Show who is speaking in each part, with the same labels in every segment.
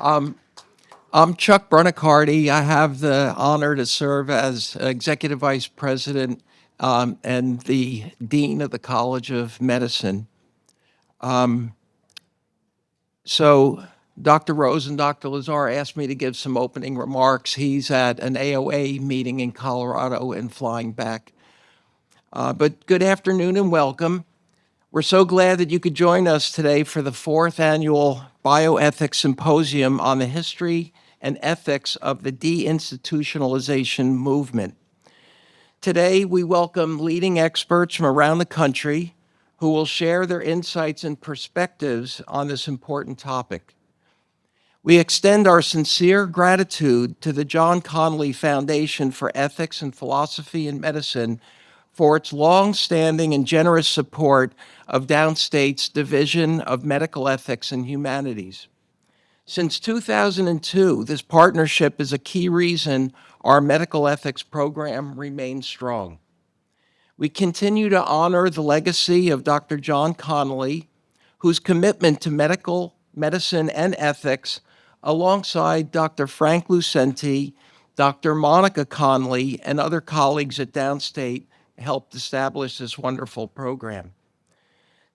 Speaker 1: I'm Chuck Brunicardi. I have the honor to serve as Executive Vice President and the Dean of the College of Medicine. So Dr. Rose and Dr. Lazar asked me to give some opening remarks. He's at an AOA meeting in Colorado and flying back. But good afternoon and welcome. We're so glad that you could join us today for the 4th annual Bioethics Symposium on the history and ethics of the deinstitutionalization movement. Today, we welcome leading experts from around the country who will share their insights and perspectives on this important topic. We extend our sincere gratitude to the John Connolly Foundation for Ethics and Philosophy in Medicine for its long-standing and generous support of Downstate's Division of Medical Ethics and Humanities. Since 2002, this partnership is a key reason our medical ethics program remains strong. We continue to honor the legacy of Dr. John Connolly, whose commitment to medicine and ethics, alongside Dr. Frank Lucenti, Dr. Monica Connolly, and other colleagues at Downstate, helped establish this wonderful program.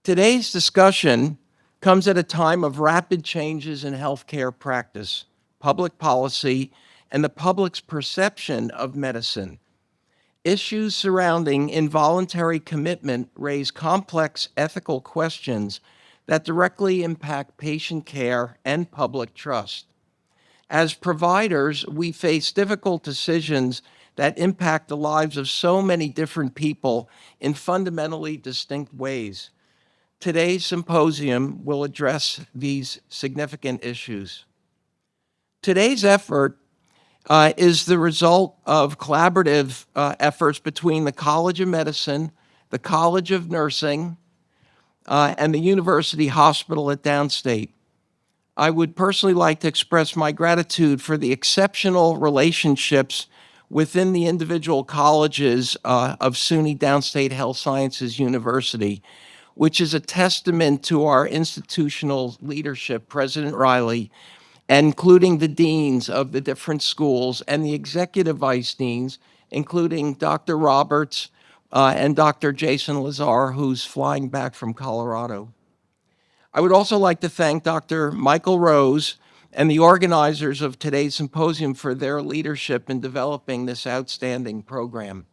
Speaker 1: Today's discussion comes at a time of rapid changes in healthcare practice, public policy, and the public's perception of medicine. Issues surrounding involuntary commitment raise complex ethical questions that directly impact patient care and public trust. As providers, we face difficult decisions that impact the lives of so many different people in fundamentally distinct ways. Today's symposium will address these significant issues. Today's effort is the result of collaborative efforts between the College of Medicine, the College of Nursing, and the University Hospital at Downstate. I would personally like to express my gratitude for the exceptional relationships within the individual colleges of SUNY Downstate Health Sciences University, which is a testament to our institutional leadership, President Riley, including the deans of the different schools and the executive vice deans, including Dr. Roberts and Dr. Jason Lazar, who's flying back from Colorado. I would also like to thank Dr. Michael Rose and the organizers of today's symposium for their leadership in developing this outstanding program.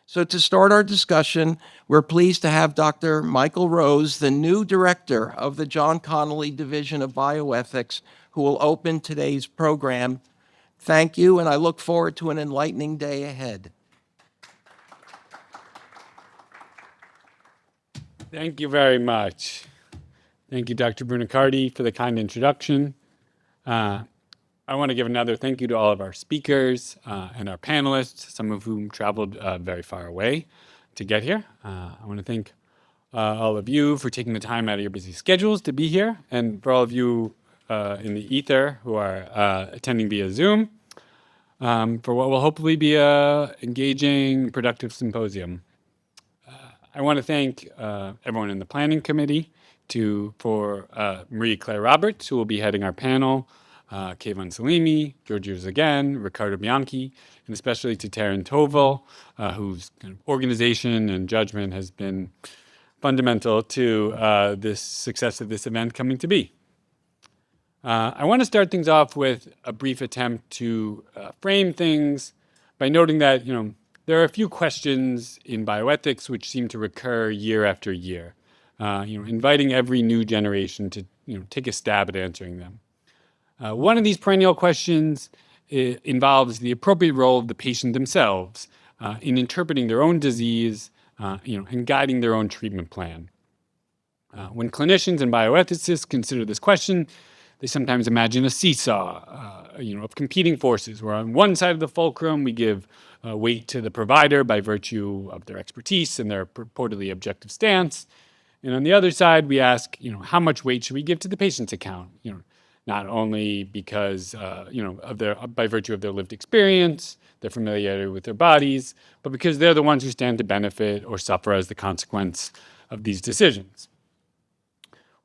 Speaker 1: So to start our discussion, we're pleased to have Dr. Michael Rose, the new director of the John Connolly Division of Bioethics, who will open today's program. Thank you, and I look forward to an enlightening day ahead.
Speaker 2: Thank you very much. Thank you, Dr. Brunicardi, for the kind introduction. I want to give another thank you to all of our speakers and our panelists, some of whom traveled very far away to get here. I want to thank all of you for taking the time out of your busy schedules to be here, and for all of you in the ether who are attending via Zoom for what will hopefully be an engaging, productive symposium. I want to thank everyone in the planning committee, for Marie Claire Roberts, who will be heading our panel, Kayvon Salimi, George again, Ricardo Bianchi, and especially to Taryn Toval, whose kind of organization and judgment has been fundamental to this success of this event coming to be. I want to start things off with a brief attempt to frame things by noting that there are a few questions in bioethics which seem to recur year after year. Inviting every new generation to take a stab at answering them. One of these perennial questions involves the appropriate role of the patient themselves in interpreting their own disease, and guiding their own treatment plan. When clinicians and bioethicists consider this question, they sometimes imagine a seesaw, of competing forces, where on one side of the fulcrum we give weight to the provider by virtue of their expertise and their purportedly objective stance. And on the other side, we ask, how much weight should we give to the patient's account? Not only because, by virtue of their lived experience, their familiarity with their bodies, but because they're the ones who stand to benefit or suffer as the consequence of these decisions.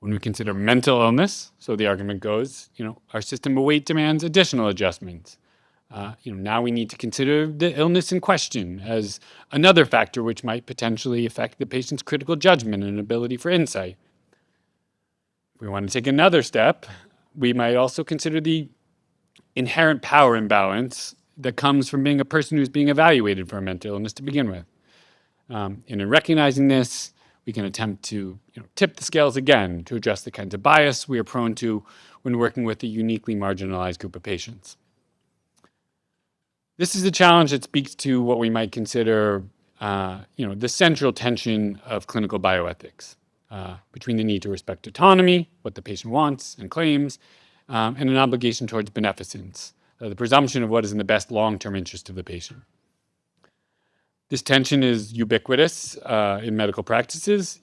Speaker 2: When we consider mental illness, so the argument goes, our system of weight demands additional adjustments. Now we need to consider the illness in question as another factor which might potentially affect the patient's critical judgment and ability for insight. If we want to take another step, we might also consider the inherent power imbalance that comes from being a person who's being evaluated for a mental illness to begin with. And in recognizing this, we can attempt to tip the scales again to address the kinds of bias we are prone to when working with a uniquely marginalized group of patients. This is a challenge that speaks to what we might consider the central tension of clinical bioethics between the need to respect autonomy, what the patient wants and claims, and an obligation towards beneficence, the presumption of what is in the best long-term interest of the patient. This tension is ubiquitous in medical practices,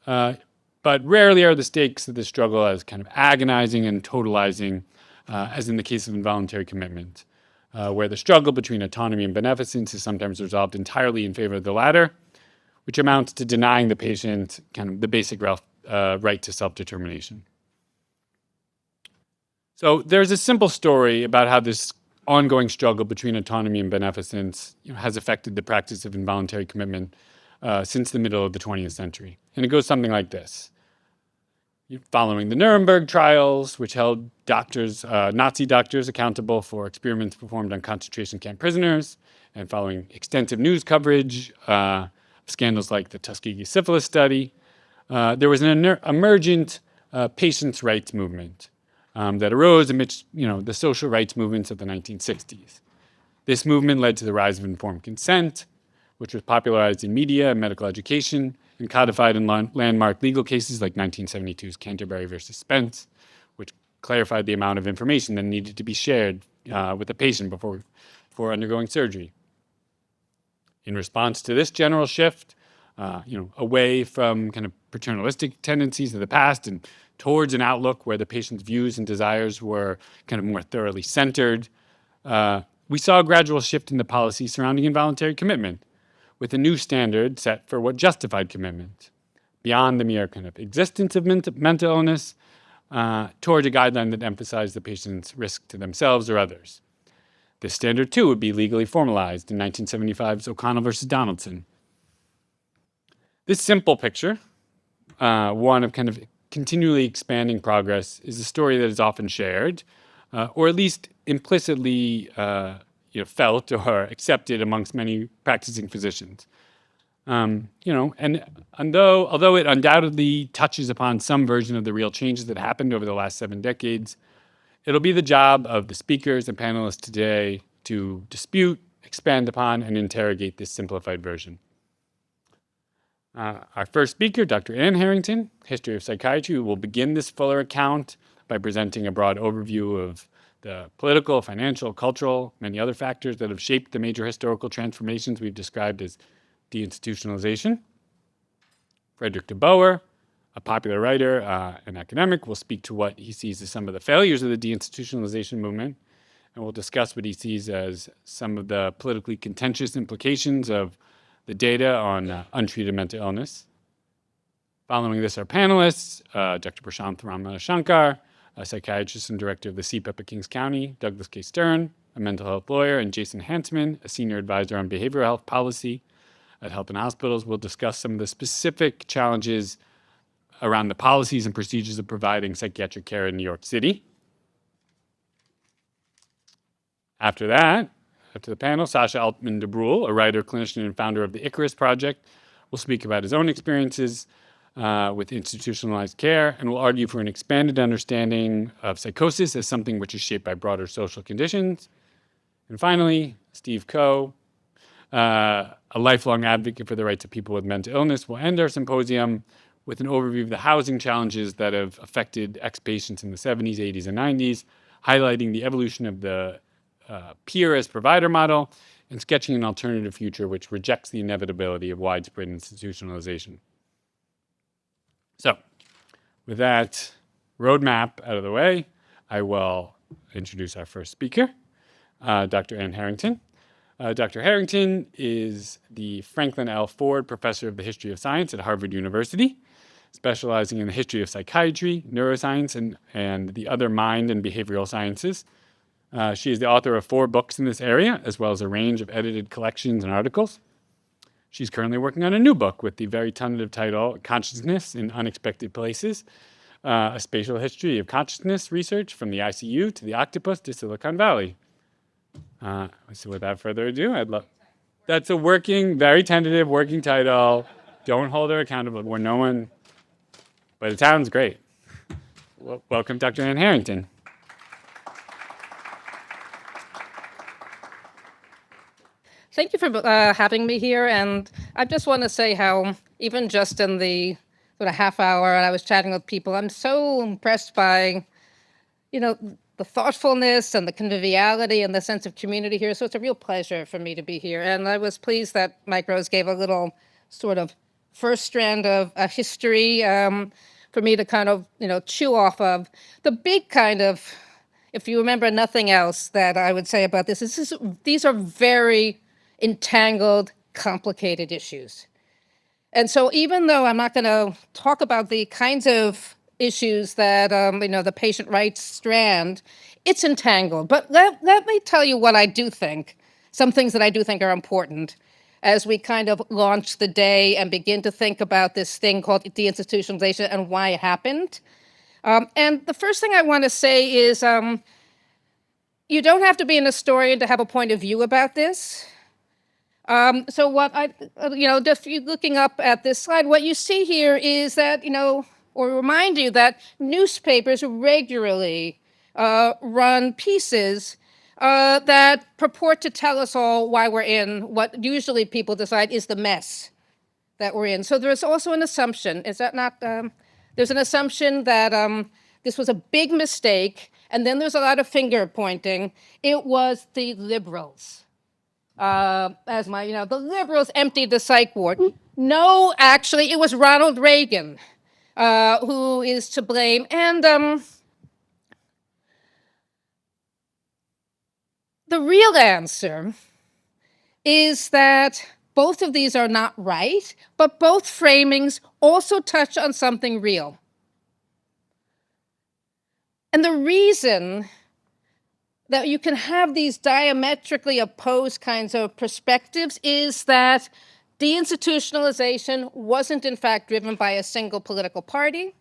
Speaker 2: but rarely are the stakes of this struggle as kind of agonizing and totalizing as in the case of involuntary commitment, where the struggle between autonomy and beneficence is sometimes resolved entirely in favor of the latter, which amounts to denying the patient kind of the basic right to self-determination. So there's a simple story about how this ongoing struggle between autonomy and beneficence has affected the practice of involuntary commitment since the middle of the 20th century. And it goes something like this. Following the Nuremberg trials, which held Nazi doctors accountable for experiments performed on concentration camp prisoners, and following extensive news coverage of scandals like the Tuskegee syphilis study, there was an emergent patients' rights movement that arose amidst the social rights movements of the 1960s. This movement led to the rise of informed consent, which was popularized in media and medical education and codified in landmark legal cases like 1972's Canterbury versus Spence, which clarified the amount of information that needed to be shared with the patient before undergoing surgery. In response to this general shift, away from kind of paternalistic tendencies of the past and towards an outlook where the patient's views and desires were kind of more thoroughly centered, we saw a gradual shift in the policy surrounding involuntary commitment, with a new standard set for what justified commitment, beyond the mere kind of existence of mental illness, toward a guideline that emphasized the patient's risk to themselves or others. This standard, too, would be legally formalized in 1975's O'Connell versus Donaldson. This simple picture, one of kind of continually expanding progress, is a story that is often shared, or at least implicitly felt or accepted amongst many practicing physicians. And although it undoubtedly touches upon some version of the real changes that happened over the last 7 decades, it'll be the job of the speakers and panelists today to dispute, expand upon, and interrogate this simplified version. Our first speaker, Dr. Ann Harrington, History of Psychiatry, will begin this fuller account by presenting a broad overview of the political, financial, cultural, many other factors that have shaped the major historical transformations we've described as deinstitutionalization. Fredrik DeBoer, a popular writer and academic, will speak to what he sees as some of the failures of the deinstitutionalization movement, and we'll discuss what he sees as some of the politically contentious implications of the data on untreated mental illness. Following this, our panelists, Dr. Prashanth Ramanashankar, a psychiatrist and director of the CPEP at Kings County, Douglas K. Stern, a mental health lawyer, and Jason Hansman, a senior advisor on behavioral health policy at Health and Hospitals, will discuss some of the specific challenges around the policies and procedures of providing psychiatric care in New York City. After the panel, Sasha Altman DeBruhl, a writer, clinician, and founder of the Icarus Project, will speak about his own experiences with institutionalized care and will argue for an expanded understanding of psychosis as something which is shaped by broader social conditions. And finally, Steve Coe, a lifelong advocate for the rights of people with mental illness, will end our symposium with an overview of the housing challenges that have affected ex-patients in the 70s, 80s, and 90s, highlighting the evolution of the peer as provider model and sketching an alternative future which rejects the inevitability of widespread institutionalization. So, with that roadmap out of the way, I will introduce our first speaker, Dr. Ann Harrington. Dr. Harrington is the Franklin L. Ford Professor of the History of Science at Harvard University. specializing in the history of psychiatry, neuroscience, and the other mind and behavioral sciences. She is the author of 4 books in this area, as well as a range of edited collections and articles. She's currently working on a new book with the very tentative title, Consciousness in Unexpected Places, a spatial history of consciousness research from the ICU to the octopus to Silicon Valley. So without further ado, that's a working, very tentative working title. Don't hold her accountable. We're no one, but it sounds great. Welcome, Dr. Ann Harrington.
Speaker 3: Thank you for having me here, and I just want to say how even just in the sort of half hour I was chatting with people, I'm so impressed by, the thoughtfulness and the conviviality and the sense of community here. So it's a real pleasure for me to be here, and I was pleased that Mike Rose gave a little sort of first strand of a history for me to kind of, chew off of. The big kind of, if you remember nothing else that I would say about this, is these are very entangled, complicated issues. And so even though I'm not going to talk about the kinds of issues that, the patient rights strand, it's entangled. But let me tell you what I do think, some things that I do think are important as we kind of launch the day and begin to think about this thing called deinstitutionalization and why it happened. And the first thing I want to say is you don't have to be an historian to have a point of view about this. So what just looking up at this slide, what you see here is that, or remind you that newspapers regularly run pieces that purport to tell us all why we're in what usually people decide is the mess that we're in. So there's also an assumption, is that not, there's an assumption that this was a big mistake, and then there's a lot of finger pointing. It was the liberals. The liberals emptied the psych ward. No, actually, it was Ronald Reagan who is to blame. And the real answer is that both of these are not right, but both framings also touch on something real. And the reason that you can have these diametrically opposed kinds of perspectives is that deinstitutionalization wasn't in fact driven by a single political party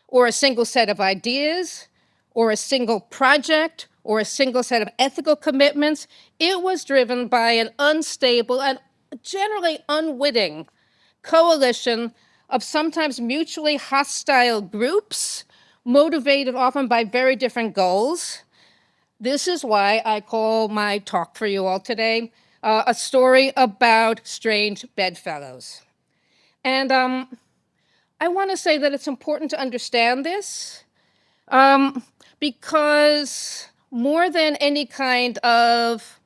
Speaker 3: or a single set of ideas or a single project or a single set of ethical commitments. It was driven by an unstable and generally unwitting coalition of sometimes mutually hostile groups, motivated often by very different goals. This is why I call my talk for you all today a story about strange bedfellows. And I want to say that it's important to understand this because more than any kind of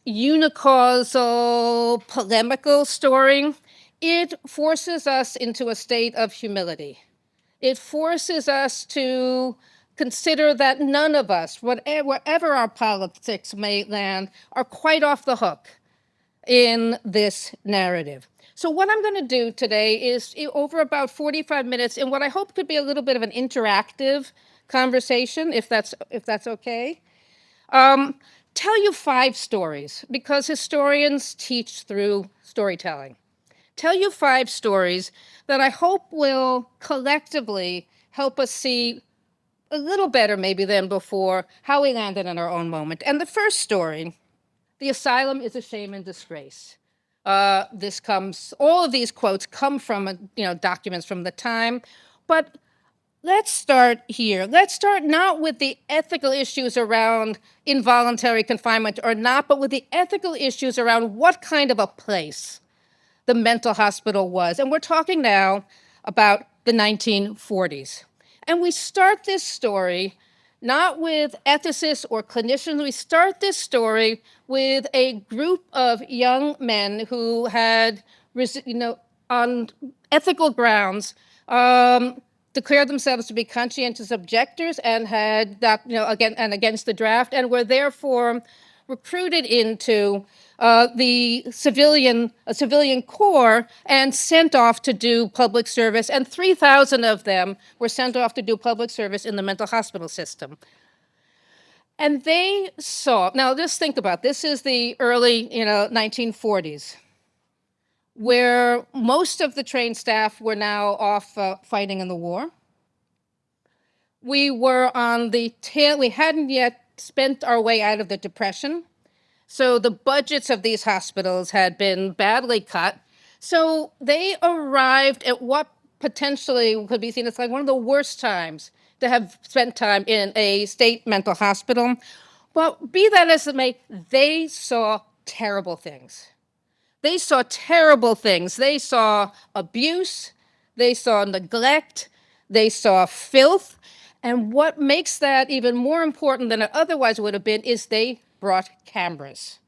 Speaker 3: unicausal, polemical story, it forces us into a state of humility. It forces us to consider that none of us, wherever our politics may land, are quite off the hook in this narrative. So what I'm going to do today is, over about 45 minutes, in what I hope could be a little bit of an interactive conversation, if that's okay, tell you 5 stories, because historians teach through storytelling. Tell you 5 stories that I hope will collectively help us see a little better maybe than before how we landed in our own moment. And the first story, the asylum is a shame and disgrace. All of these quotes come from documents from the time, but let's start here. Let's start not with the ethical issues around involuntary confinement or not, but with the ethical issues around what kind of a place the mental hospital was. And we're talking now about the 1940s. And we start this story not with ethicists or clinicians. We start this story with a group of young men who had, on ethical grounds, declared themselves to be conscientious objectors and had that, against the draft, and were therefore recruited into the civilian corps and sent off to do public service, and 3,000 of them were sent off to do public service in the mental hospital system. And they saw, now just think about, this is the early 1940s, where most of the trained staff were now off fighting in the war. We were on the tail, we hadn't yet spent our way out of the Depression. So the budgets of these hospitals had been badly cut. So they arrived at what potentially could be seen as like one of the worst times to have spent time in a state mental hospital. But be that as it may, they saw terrible things. They saw terrible things. They saw abuse, they saw neglect, they saw filth. And what makes that even more important than it otherwise would have been is they brought cameras.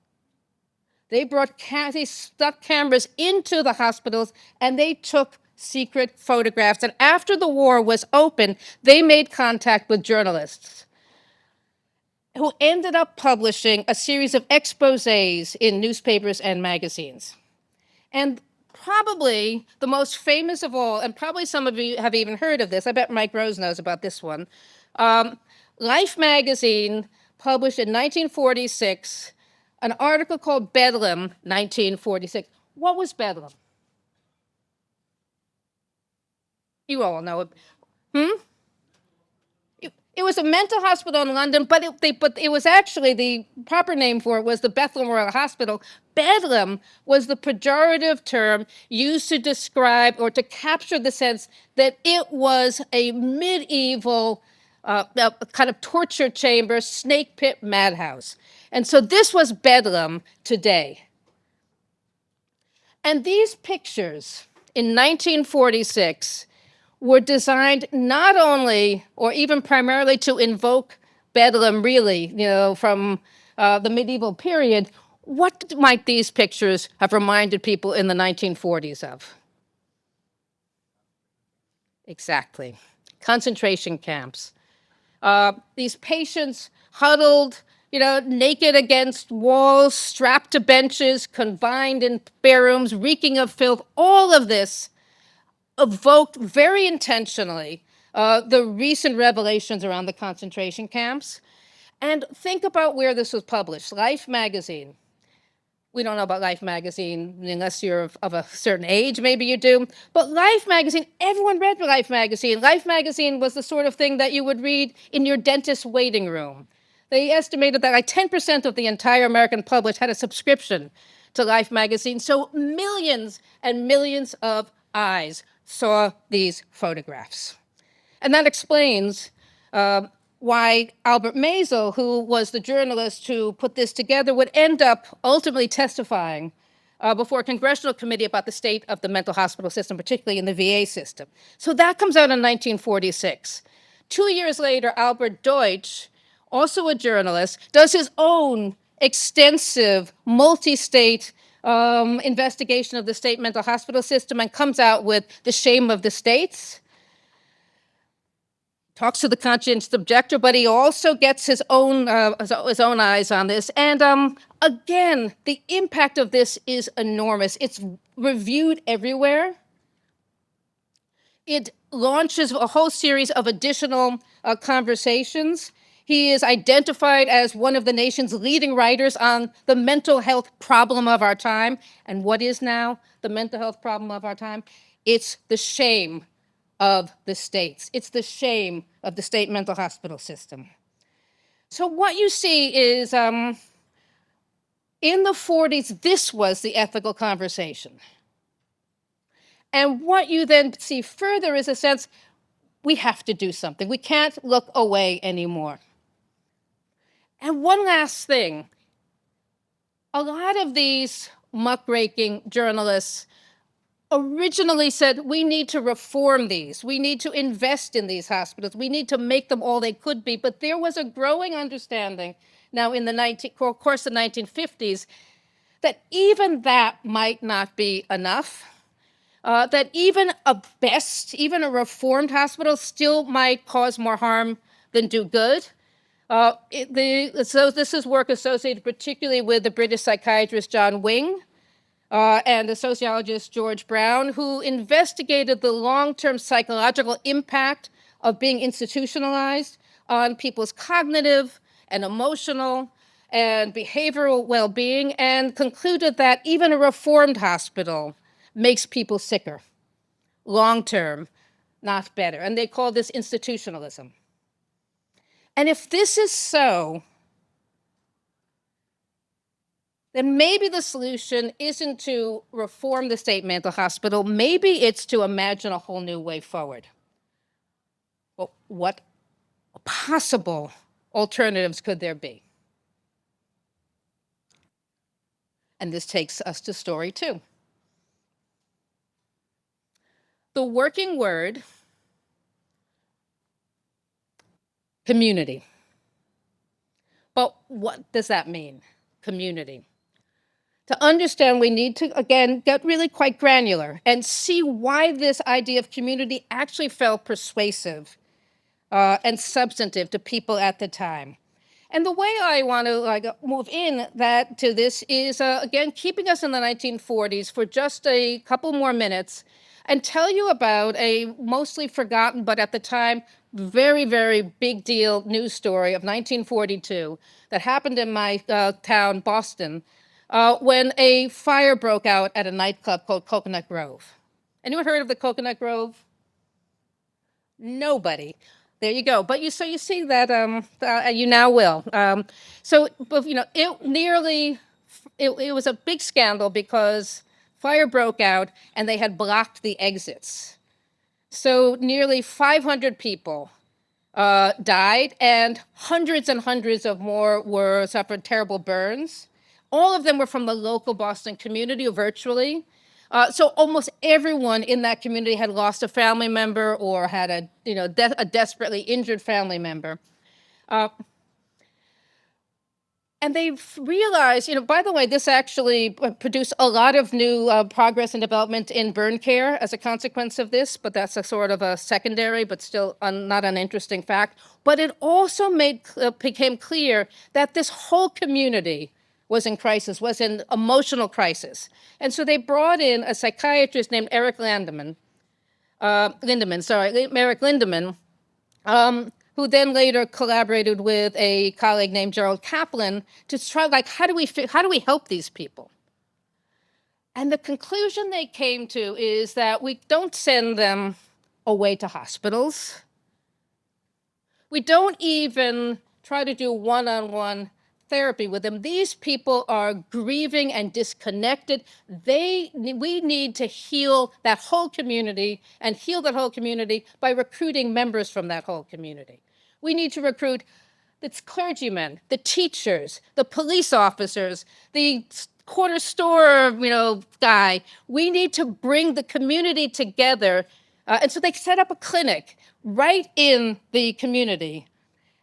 Speaker 3: They stuck cameras into the hospitals and they took secret photographs. And after the war was open, they made contact with journalists who ended up publishing a series of exposés in newspapers and magazines. And probably the most famous of all, and probably some of you have even heard of this, I bet Mike Rose knows about this one. Life magazine published in 1946 an article called Bedlam, 1946. What was Bedlam? You all know it. It was a mental hospital in London, but it was actually, the proper name for it was the Bethlehem Royal Hospital. Bedlam was the pejorative term used to describe or to capture the sense that it was a medieval kind of torture chamber, snake pit, madhouse. And so this was Bedlam today. And these pictures in 1946 were designed not only, or even primarily, to invoke Bedlam, really, from the medieval period. What might these pictures have reminded people in the 1940s of? Exactly. Concentration camps. These patients huddled, naked against walls, strapped to benches, confined in spare rooms, reeking of filth. All of this evoked very intentionally the recent revelations around the concentration camps. And think about where this was published. Life magazine. We don't know about Life magazine unless you're of a certain age, maybe you do. But Life magazine, everyone read Life magazine. Life magazine was the sort of thing that you would read in your dentist's waiting room. They estimated that like 10% of the entire American public had a subscription to Life magazine. So millions and millions of eyes saw these photographs. And that explains why Albert Mazel, who was the journalist who put this together, would end up ultimately testifying before a congressional committee about the state of the mental hospital system, particularly in the VA system. So that comes out in 1946. 2 years later, Albert Deutsch, also a journalist, does his own extensive multi-state investigation of the state mental hospital system and comes out with The Shame of the States. Talks to the conscientious objector, but he also gets his own eyes on this. And again, the impact of this is enormous. It's reviewed everywhere. It launches a whole series of additional conversations. He is identified as one of the nation's leading writers on the mental health problem of our time. And what is now the mental health problem of our time? It's the shame of the states. It's the shame of the state mental hospital system. So what you see is, in the 40s, this was the ethical conversation. And what you then see further is a sense, we have to do something. We can't look away anymore. And one last thing. A lot of these muckraking journalists originally said, we need to reform these. We need to invest in these hospitals. We need to make them all they could be. But there was a growing understanding now in the course of the 1950s that even that might not be enough, that even a reformed hospital still might cause more harm than do good. So this is work associated particularly with the British psychiatrist John Wing and the sociologist George Brown, who investigated the long-term psychological impact of being institutionalized on people's cognitive and emotional and behavioral well-being, and concluded that even a reformed hospital makes people sicker, long-term, not better. And they call this institutionalism. And if this is so, then maybe the solution isn't to reform the state mental hospital. Maybe it's to imagine a whole new way forward. Well, what possible alternatives could there be? And this takes us to story 2. The working word, community. But what does that mean, community? To understand, we need to, again, get really quite granular and see why this idea of community actually felt persuasive and substantive to people at the time. And the way I want to move in to this is, again, keeping us in the 1940s for just a couple more minutes and tell you about a mostly forgotten, but at the time, very, very big deal news story of 1942 that happened in my town, Boston, when a fire broke out at a nightclub called Coconut Grove. Anyone heard of the Coconut Grove? Nobody. There you go. But you see that you now will. It was a big scandal because fire broke out and they had blocked the exits. So nearly 500 people died, and hundreds of more suffered terrible burns. All of them were from the local Boston community, virtually. So almost everyone in that community had lost a family member or had a desperately injured family member. And they realized, by the way, this actually produced a lot of new progress and development in burn care as a consequence of this, but that's a sort of a secondary, but still not an interesting fact. But it also became clear that this whole community was in crisis, was in emotional crisis. And so they brought in a psychiatrist named Eric Lindemann, who then later collaborated with a colleague named Gerald Kaplan to try, how do we help these people? And the conclusion they came to is that we don't send them away to hospitals. We don't even try to do one-on-one therapy with them. These people are grieving and disconnected. We need to heal that whole community and heal that whole community by recruiting members from that whole community. We need to recruit the clergymen, the teachers, the police officers, the corner store, guy. We need to bring the community together. And so they set up a clinic right in the community.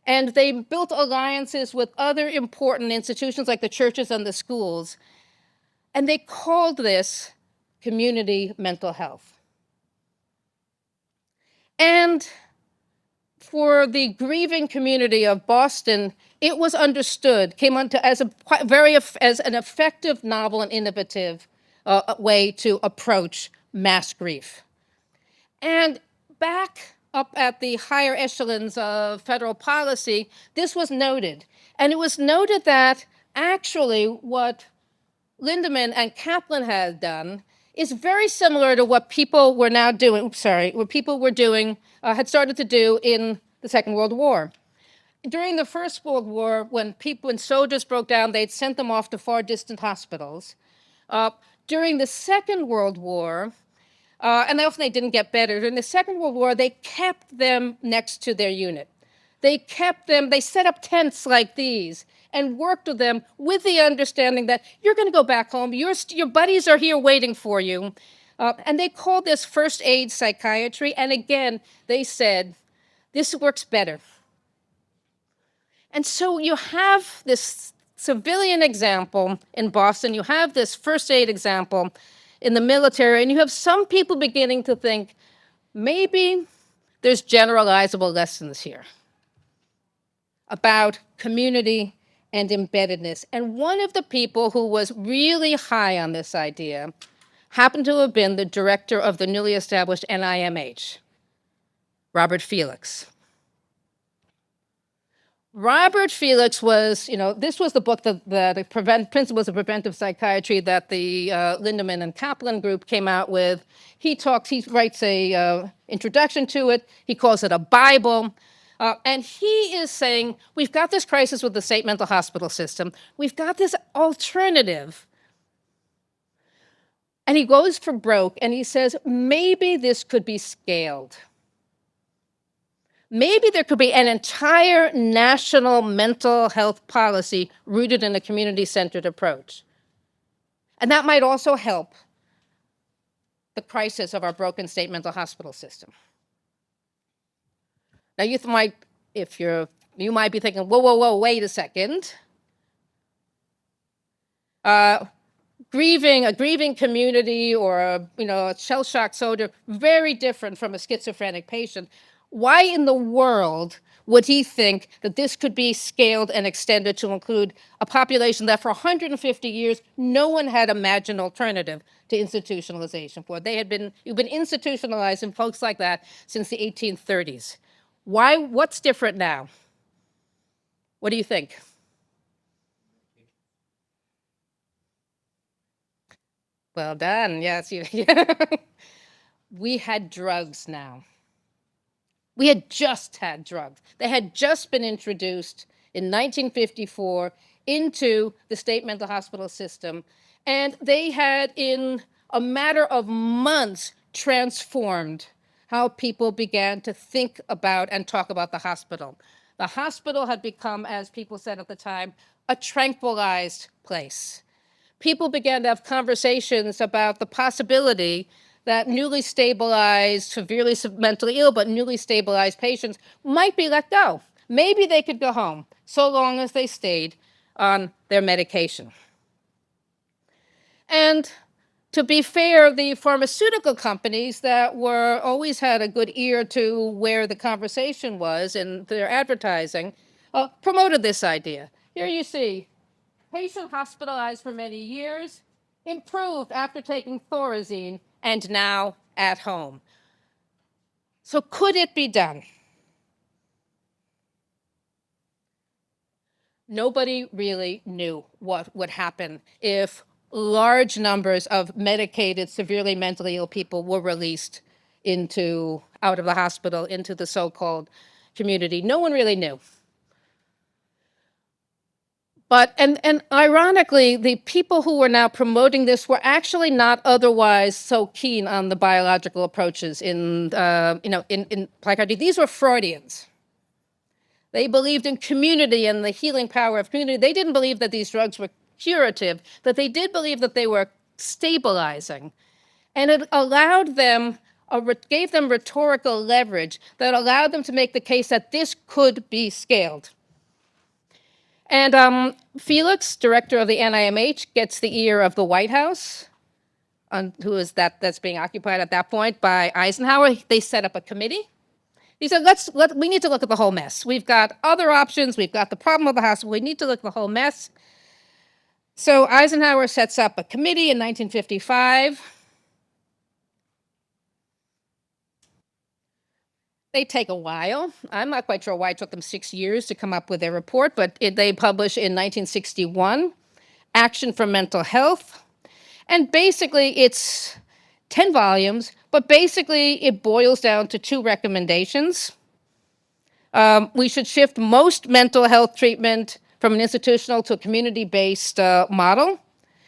Speaker 3: And they built alliances with other important institutions like the churches and the schools. And they called this community mental health. And for the grieving community of Boston, it was understood, came onto as an effective, novel, and innovative way to approach mass grief. And back up at the higher echelons of federal policy, this was noted. And it was noted that actually what Lindemann and Kaplan had done is very similar to what people were now doing, what people were doing, had started to do in the Second World War. During the First World War, when soldiers broke down, they'd sent them off to far distant hospitals. During the Second World War, and often they didn't get better. During the Second World War, they kept them next to their unit. They set up tents like these and worked with them with the understanding that you're going to go back home, your buddies are here waiting for you. And they called this first aid psychiatry. And again, they said, this works better. And so you have this civilian example in Boston, you have this first aid example in the military, and you have some people beginning to think, maybe there's generalizable lessons here about community and embeddedness. And one of the people who was really high on this idea happened to have been the director of the newly established NIMH, Robert Felix. Robert Felix was, this was the book, the Principles of Preventive Psychiatry that the Lindemann and Kaplan group came out with. He writes a introduction to it. He calls it a Bible. And he is saying, we've got this crisis with the state mental hospital system. We've got this alternative. And he goes for broke, and he says, maybe this could be scaled. Maybe there could be an entire national mental health policy rooted in a community-centered approach. And that might also help the crisis of our broken state mental hospital system. Now, you might be thinking, whoa, wait a second. A grieving community or a shell-shocked soldier, very different from a schizophrenic patient. Why in the world would he think that this could be scaled and extended to include a population that for 150 years no one had imagined alternative to institutionalization for? You've been institutionalizing folks like that since the 1830s. Why? What's different now? What do you think? Well done. Yes, we had drugs now. We had just had drugs. They had just been introduced in 1954 into the state mental hospital system, and they had, in a matter of months, transformed how people began to think about and talk about the hospital. The hospital had become, as people said at the time, a tranquilized place. People began to have conversations about the possibility that newly stabilized, severely mentally ill, but newly stabilized patients might be let go. Maybe they could go home, so long as they stayed on their medication. And to be fair, the pharmaceutical companies that always had a good ear to where the conversation was in their advertising promoted this idea. Here you see, patient hospitalized for many years, improved after taking Thorazine, and now at home. So could it be done? Nobody really knew what would happen if large numbers of medicated, severely mentally ill people were released out of the hospital into the so-called community. No one really knew. But, and ironically, the people who were now promoting this were actually not otherwise so keen on the biological approaches in Brunicardi. These were Freudians. They believed in community and the healing power of community. They didn't believe that these drugs were curative, but they did believe that they were stabilizing. And it allowed them, gave them rhetorical leverage that allowed them to make the case that this could be scaled. And Felix, director of the NIMH, gets the ear of the White House, that's being occupied at that point by Eisenhower. They set up a committee. He said, we need to look at the whole mess. We've got other options. We've got the problem of the hospital. We need to look at the whole mess. So Eisenhower sets up a committee in 1955. They take a while. I'm not quite sure why it took them 6 years to come up with their report, but they publish in 1961, Action for Mental Health. And basically, it's 10 volumes, but basically it boils down to 2 recommendations. We should shift most mental health treatment from an institutional to a community-based model.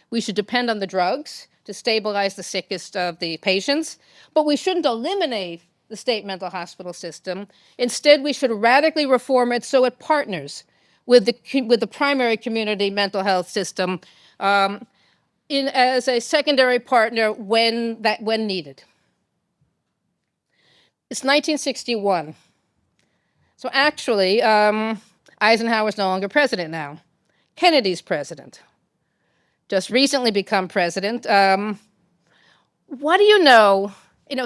Speaker 3: We should depend on the drugs to stabilize the sickest of the patients, but we shouldn't eliminate the state mental hospital system. Instead, we should radically reform it so it partners with the primary community mental health system as a secondary partner when needed. It's 1961. So actually, Eisenhower's no longer president now. Kennedy's president. Just recently become president. What do you know?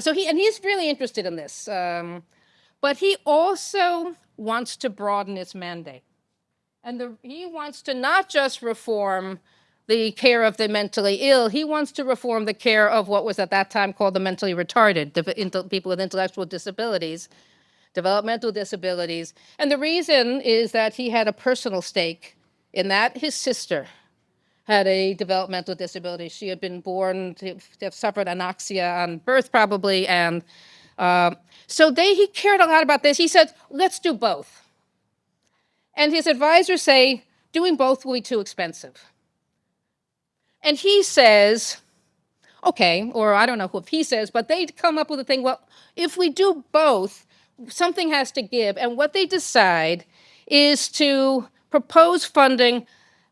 Speaker 3: So he's really interested in this. But he also wants to broaden its mandate. And he wants to not just reform the care of the mentally ill, he wants to reform the care of what was at that time called the mentally retarded, people with intellectual disabilities, developmental disabilities. And the reason is that he had a personal stake in that. His sister had a developmental disability. She had been born to have suffered anoxia on birth, probably, and so he cared a lot about this. He said, let's do both. And his advisors say, doing both will be too expensive. And he says, okay, or I don't know if he says, but they come up with a thing, well, if we do both, something has to give. And what they decide is to propose funding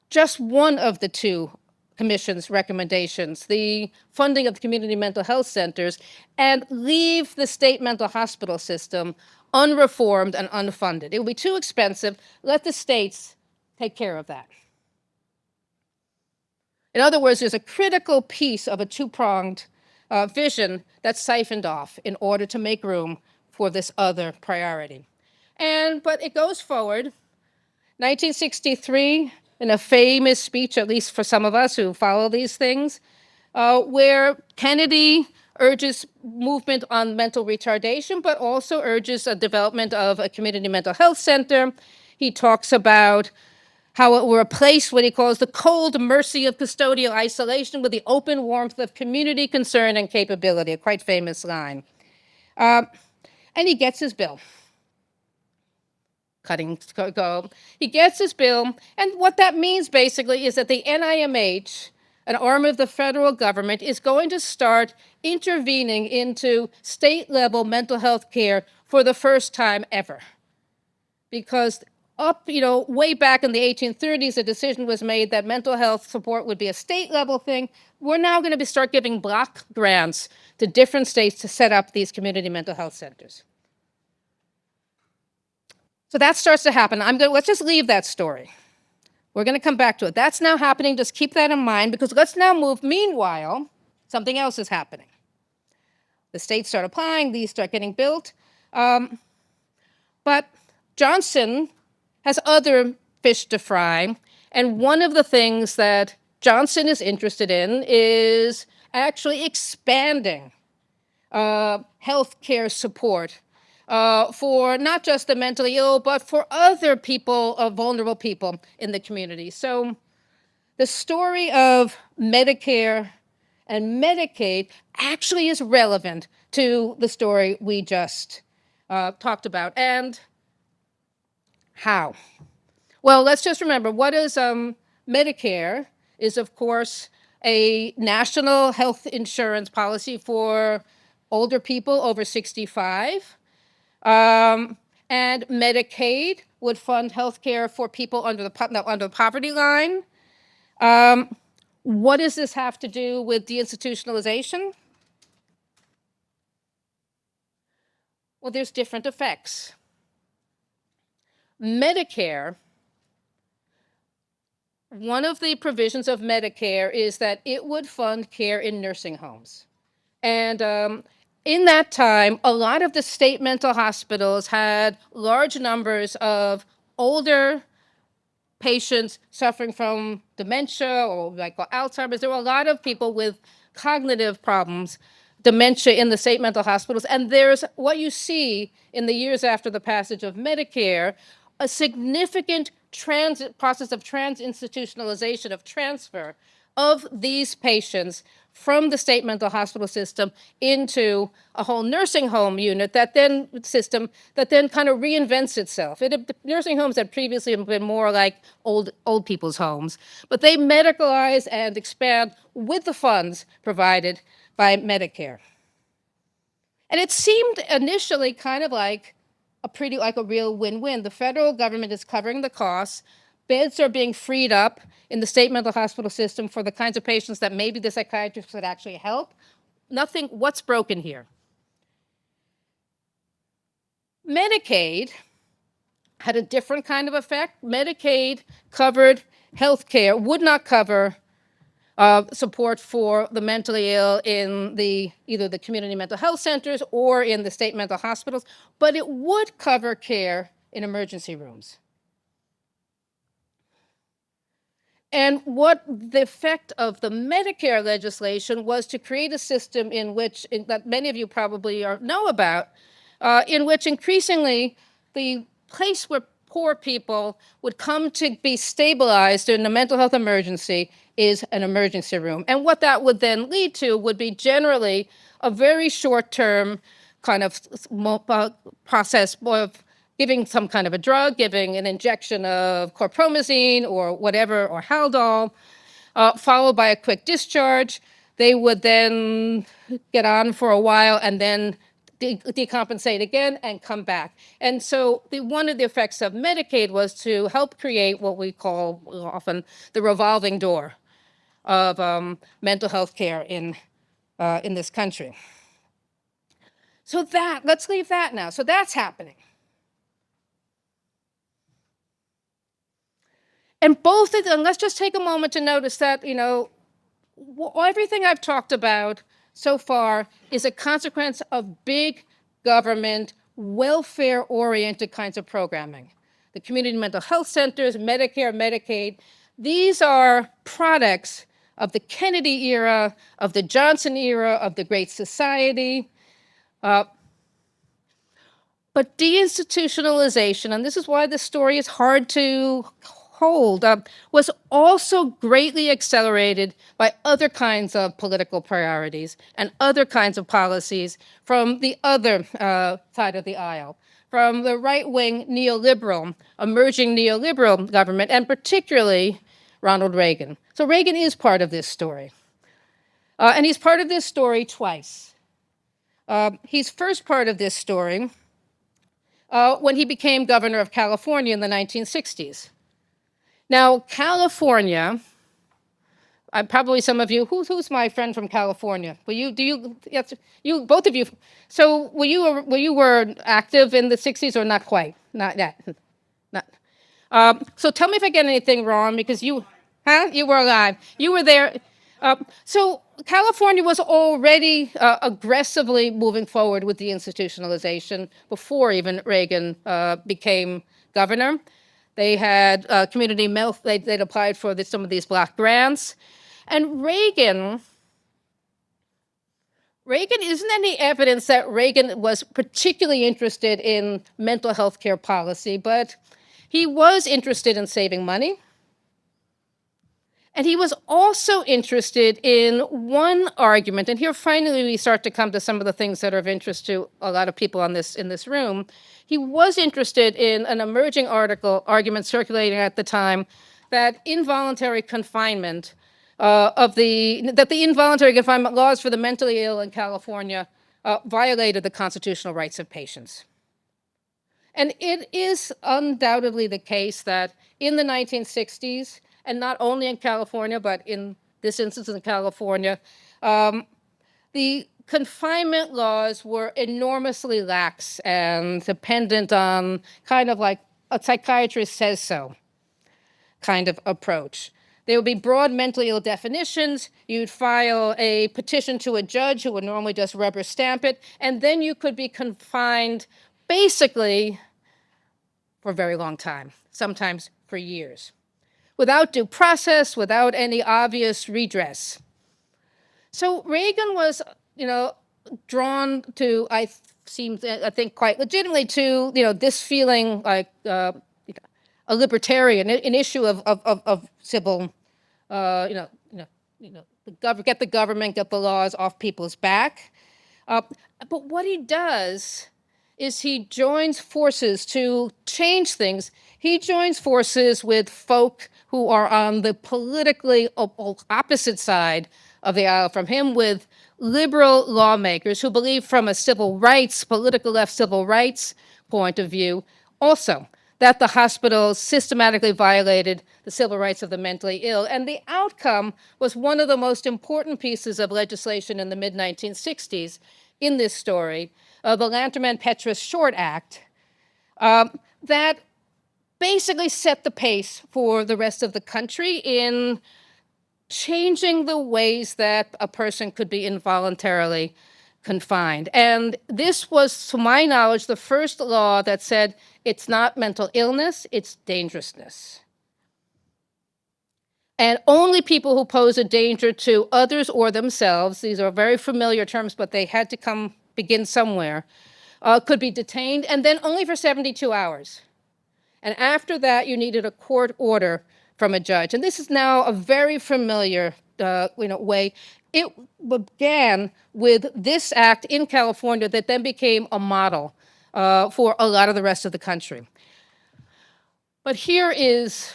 Speaker 3: just one of the two commission's recommendations, the funding of the community mental health centers, and leave the state mental hospital system unreformed and unfunded. It will be too expensive. Let the states take care of that. In other words, there's a critical piece of a two-pronged vision that's siphoned off in order to make room for this other priority. But it goes forward. 1963, in a famous speech, at least for some of us who follow these things, where Kennedy urges movement on mental retardation, but also urges a development of a community mental health center. He talks about how it will replace what he calls the cold mercy of custodial isolation with the open warmth of community concern and capability, a quite famous line. And he gets his bill. He gets his bill, and what that means basically is that the NIMH, an arm of the federal government, is going to start intervening into state-level mental health care for the first time ever. Because way back in the 1830s, a decision was made that mental health support would be a state-level thing. We're now going to start giving block grants to different states to set up these community mental health centers. So that starts to happen. Let's just leave that story. We're going to come back to it. That's now happening. Just keep that in mind, because let's now move. Meanwhile, something else is happening. The states start applying. These start getting built. But Johnson has other fish to fry. And one of the things that Johnson is interested in is actually expanding health care support for not just the mentally ill, but for other people, vulnerable people in the community. So the story of Medicare and Medicaid actually is relevant to the story we just talked about. And how? Well, let's just remember, what is Medicare is, of course, a national health insurance policy for older people over 65. And Medicaid would fund health care for people under the poverty line. What does this have to do with deinstitutionalization? Well, there's different effects. Medicare, one of the provisions of Medicare is that it would fund care in nursing homes. And in that time, a lot of the state mental hospitals had large numbers of older patients suffering from dementia or like Alzheimer's. There were a lot of people with cognitive problems, dementia in the state mental hospitals. And there's what you see in the years after the passage of Medicare, a significant process of trans-institutionalization, of transfer of these patients from the state mental hospital system into a whole nursing home unit that then kind of reinvents itself. The nursing homes had previously been more like old people's homes, but they medicalize and expand with the funds provided by Medicare. And it seemed initially kind of like a real win-win. The federal government is covering the costs. Beds are being freed up in the state mental hospital system for the kinds of patients that maybe the psychiatrists could actually help. What's broken here? Medicaid had a different kind of effect. Medicaid covered health care, would not cover support for the mentally ill in either the community mental health centers or in the state mental hospitals, but it would cover care in emergency rooms. And what the effect of the Medicare legislation was to create a system in which, that many of you probably know about, in which increasingly the place where poor people would come to be stabilized in a mental health emergency is an emergency room. And what that would then lead to would be generally a very short-term kind of process of giving some kind of a drug, giving an injection of chlorpromazine or whatever, or Haldol, followed by a quick discharge. They would then get on for a while and then decompensate again and come back. And so one of the effects of Medicaid was to help create what we call often the revolving door of mental health care in this country. So let's leave that now. So that's happening. And both of them, let's just take a moment to notice that, everything I've talked about so far is a consequence of big government, welfare-oriented kinds of programming. The community mental health centers, Medicare, Medicaid, these are products of the Kennedy era, of the Johnson era, of the Great Society. But deinstitutionalization, and this is why this story is hard to hold, was also greatly accelerated by other kinds of political priorities and other kinds of policies from the other side of the aisle, from the right-wing neoliberal, emerging neoliberal government, and particularly Ronald Reagan. So Reagan is part of this story. And he's part of this story twice. He's first part of this story when he became governor of California in the 1960s. Now, California, probably some of you, who's my friend from California? Yes, both of you. So were you active in the 60s or not quite? Not yet. So tell me if I get anything wrong, because you were alive. You were there. So California was already aggressively moving forward with the institutionalization before even Reagan became governor. They had community health, they'd applied for some of these block grants. And Reagan, isn't any evidence that Reagan was particularly interested in mental health care policy, but he was interested in saving money. And he was also interested in one argument, and here finally we start to come to some of the things that are of interest to a lot of people in this room. He was interested in an emerging argument circulating at the time that involuntary confinement, that the involuntary confinement laws for the mentally ill in California violated the constitutional rights of patients. And it is undoubtedly the case that in the 1960s, and not only in California, but in this instance in California, the confinement laws were enormously lax and dependent on kind of like a psychiatrist says so kind of approach. There would be broad mentally ill definitions. You'd file a petition to a judge who would normally just rubber stamp it, and then you could be confined basically for a very long time, sometimes for years, without due process, without any obvious redress. So Reagan was, drawn to, I think quite legitimately to, this feeling like a libertarian, an issue of civil, get the government, get the laws off people's back. But what he does is he joins forces to change things. He joins forces with folk who are on the politically opposite side of the aisle from him, with liberal lawmakers who believe from a political left civil rights point of view, also that the hospitals systematically violated the civil rights of the mentally ill. And the outcome was one of the most important pieces of legislation in the mid-1960s in this story, the Lanterman-Petrus Short Act, that basically set the pace for the rest of the country in changing the ways that a person could be involuntarily confined. And this was, to my knowledge, the first law that said it's not mental illness, it's dangerousness. And only people who pose a danger to others or themselves, these are very familiar terms, but they had to begin somewhere, could be detained, and then only for 72 hours. And after that, you needed a court order from a judge. And this is now a very familiar way. It began with this act in California that then became a model for a lot of the rest of the country. But here is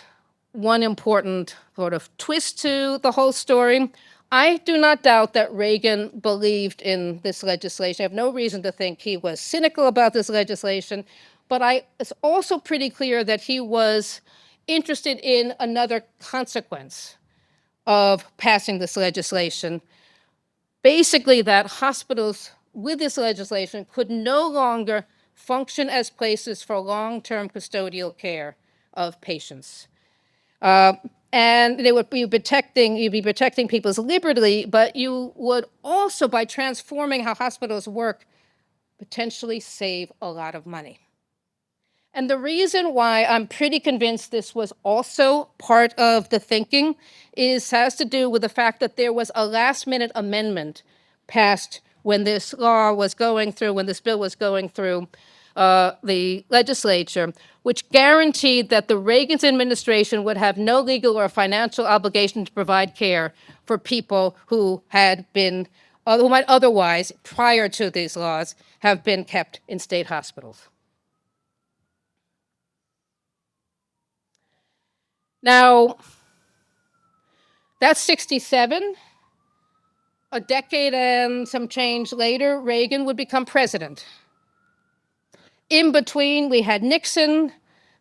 Speaker 3: one important sort of twist to the whole story. I do not doubt that Reagan believed in this legislation. I have no reason to think he was cynical about this legislation, but it's also pretty clear that he was interested in another consequence of passing this legislation. Basically, that hospitals with this legislation could no longer function as places for long-term custodial care of patients. And they would be you'd be protecting people's liberty, but you would also, by transforming how hospitals work, potentially save a lot of money. And the reason why I'm pretty convinced this was also part of the thinking has to do with the fact that there was a last-minute amendment passed when this law was going through, when this bill was going through the legislature, which guaranteed that the Reagan administration would have no legal or financial obligation to provide care for people who who might otherwise, prior to these laws, have been kept in state hospitals. Now, that's 1967. A decade and some change later, Reagan would become president. In between, we had Nixon,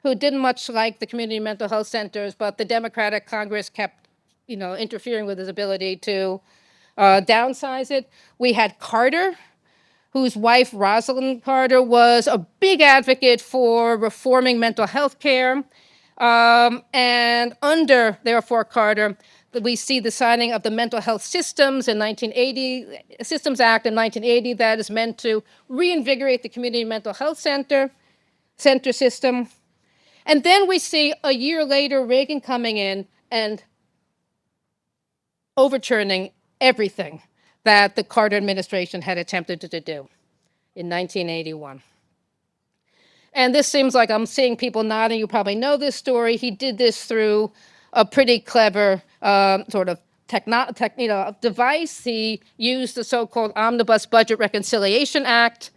Speaker 3: who didn't much like the community mental health centers, but the Democratic Congress kept, interfering with his ability to downsize it. We had Carter, whose wife, Rosalind Carter, was a big advocate for reforming mental health care. And under, therefore, Carter, we see the signing of the Mental Health Systems in 1980, Systems Act in 1980 that is meant to reinvigorate the community mental health center system. And then we see a year later Reagan coming in and overturning everything that the Carter administration had attempted to do in 1981. And this seems like I'm seeing people nodding. You probably know this story. He did this through a pretty clever sort of device. He used the so-called Omnibus Budget Reconciliation Act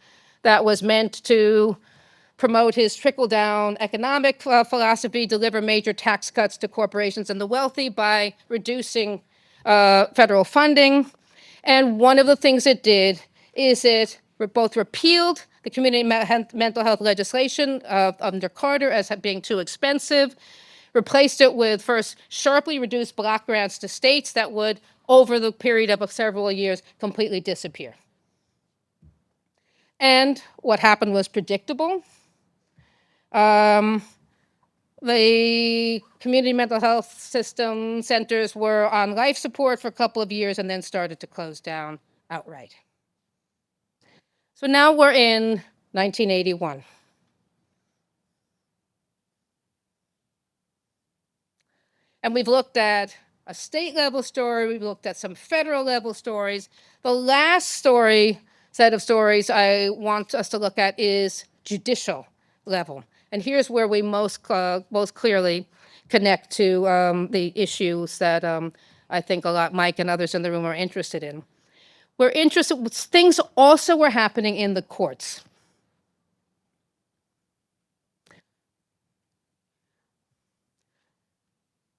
Speaker 3: that was meant to promote his trickle-down economic philosophy, deliver major tax cuts to corporations and the wealthy by reducing federal funding. And one of the things it did is it both repealed the community mental health legislation under Carter as being too expensive, replaced it with first sharply reduced block grants to states that would, over the period of several years, completely disappear. And what happened was predictable. The community mental health system centers were on life support for a couple of years and then started to close down outright. So now we're in 1981. And we've looked at a state level story, we've looked at some federal level stories. The last set of stories I want us to look at is judicial level. And here's where we most clearly connect to the issues that I think Mike and others in the room are interested in. We're interested, things also were happening in the courts.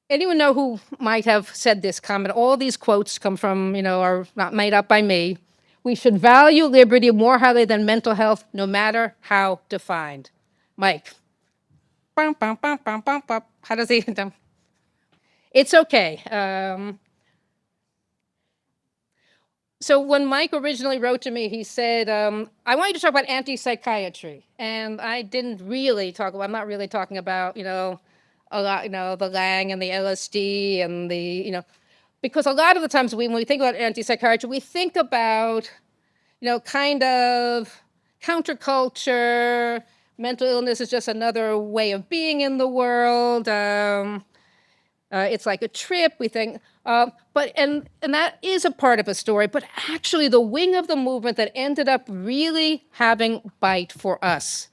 Speaker 3: Anyone know who might have said this comment? All these quotes come from, are not made up by me. We should value liberty more highly than mental health, no matter how defined. Mike. How does he? It's okay. So when Mike originally wrote to me, he said, I want you to talk about anti-psychiatry. And I didn't really I'm not really talking about, a lot, the Lang and the LSD and because a lot of the times when we think about anti-psychiatry, we think about, kind of counterculture. Mental illness is just another way of being in the world. It's like a trip, we think, and that is a part of a story, but actually the wing of the movement that ended up really having bite for us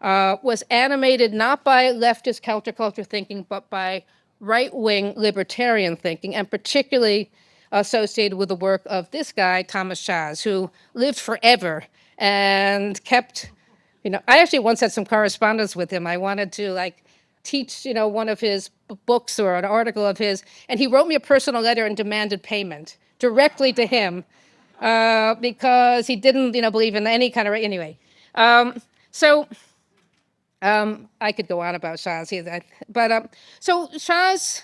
Speaker 3: was animated not by leftist counterculture thinking, but by right-wing libertarian thinking, and particularly associated with the work of this guy, Thomas Szasz, who lived forever and kept, I actually once had some correspondence with him. I wanted to teach, one of his books or an article of his, and he wrote me a personal letter and demanded payment directly to him because he didn't, believe in any kind of, anyway. So I could go on about Szasz, but so Szasz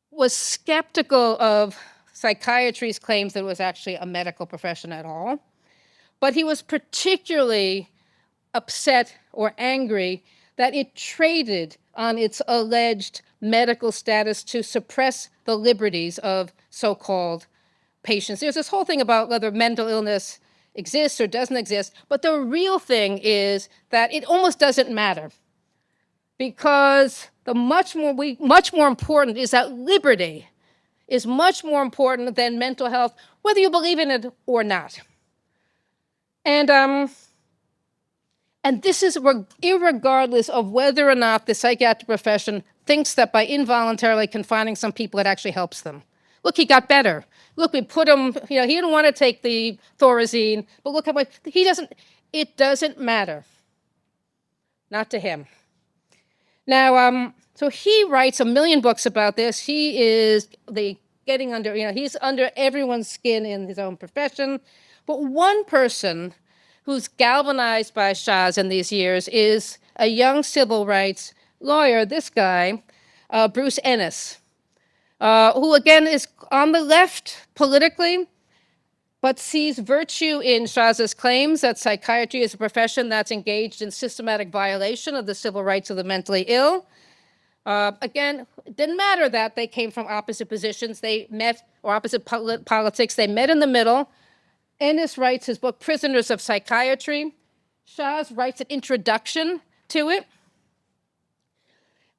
Speaker 3: was skeptical of psychiatry's claims that it was actually a medical profession at all, but he was particularly upset or angry that it traded on its alleged medical status to suppress the liberties of so-called patients. There's this whole thing about whether mental illness exists or doesn't exist, but the real thing is that it almost doesn't matter, because the much more important is that liberty is much more important than mental health, whether you believe in it or not. And this is irregardless of whether or not the psychiatric profession thinks that by involuntarily confining some people, it actually helps them. Look, he got better. Look, we put him, he didn't want to take the Thorazine, but look how much, it doesn't matter. Not to him. Now, so he writes a million books about this. He is getting under, he's under everyone's skin in his own profession. But one person who's galvanized by Szasz in these years is a young civil rights lawyer, this guy, Bruce Ennis, who again is on the left politically, but sees virtue in Szasz's claims that psychiatry is a profession that's engaged in systematic violation of the civil rights of the mentally ill. Again, it didn't matter that they came from opposite positions. They met, or opposite politics. They met in the middle. Ennis writes his book, Prisoners of Psychiatry. Szasz writes an introduction to it.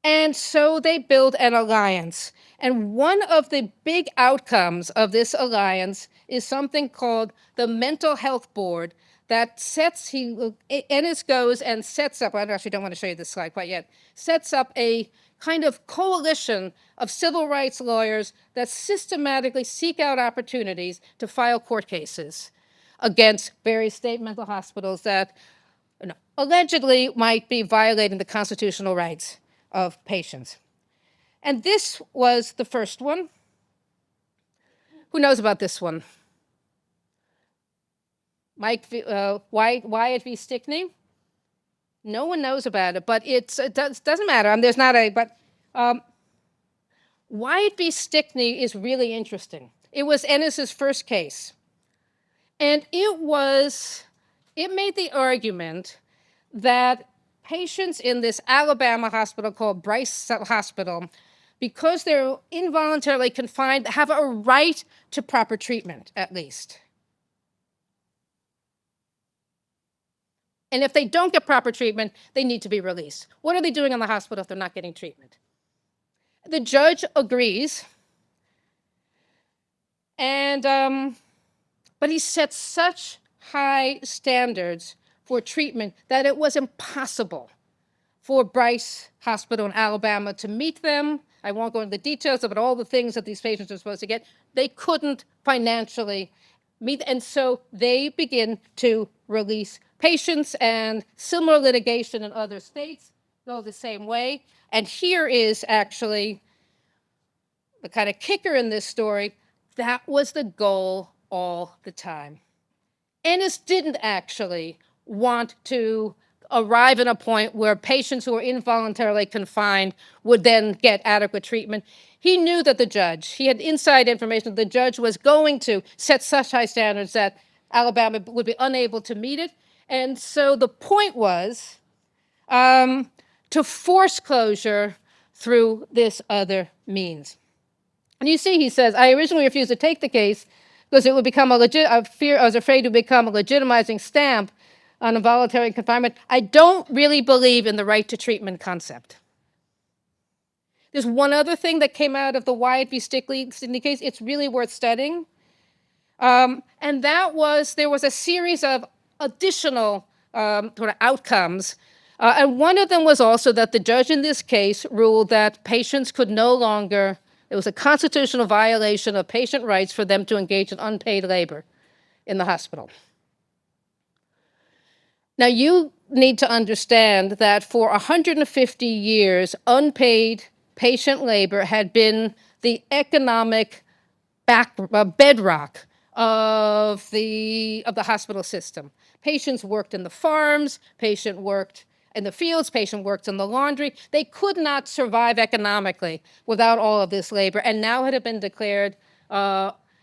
Speaker 3: And so they build an alliance. And one of the big outcomes of this alliance is something called the Mental Health Board that Ennis goes and sets up, I actually don't want to show you this slide quite yet, sets up a kind of coalition of civil rights lawyers that systematically seek out opportunities to file court cases against various state mental hospitals that allegedly might be violating the constitutional rights of patients. And this was the first one. Who knows about this one? Wyatt v. Stickney? No one knows about it, but it doesn't matter. There's not a, but Wyatt v. Stickney is really interesting. It was Ennis's first case. And it made the argument that patients in this Alabama hospital called Bryce Hospital, because they're involuntarily confined, have a right to proper treatment, at least. And if they don't get proper treatment, they need to be released. What are they doing in the hospital if they're not getting treatment? The judge agrees. And, but he set such high standards for treatment that it was impossible for Bryce Hospital in Alabama to meet them. I won't go into the details about all the things that these patients are supposed to get. They couldn't financially meet, and so they begin to release patients, and similar litigation in other states go the same way. And here is actually the kind of kicker in this story. That was the goal all the time. Ennis didn't actually want to arrive at a point where patients who were involuntarily confined would then get adequate treatment. He knew that he had inside information that the judge was going to set such high standards that Alabama would be unable to meet it. And so the point was to force closure through this other means. And you see, he says, I originally refused to take the case because it would become I was afraid it would become a legitimizing stamp on involuntary confinement. I don't really believe in the right to treatment concept. There's one other thing that came out of the Wyatt v. Stickney case. It's really worth studying. And that was, there was a series of additional sort of outcomes. And one of them was also that the judge in this case ruled that patients could no longer, it was a constitutional violation of patient rights for them to engage in unpaid labor in the hospital. Now, you need to understand that for 150 years, unpaid patient labor had been the economic bedrock of the hospital system. Patients worked in the farms, patient worked in the fields, patient worked in the laundry. They could not survive economically without all of this labor, and now it had been declared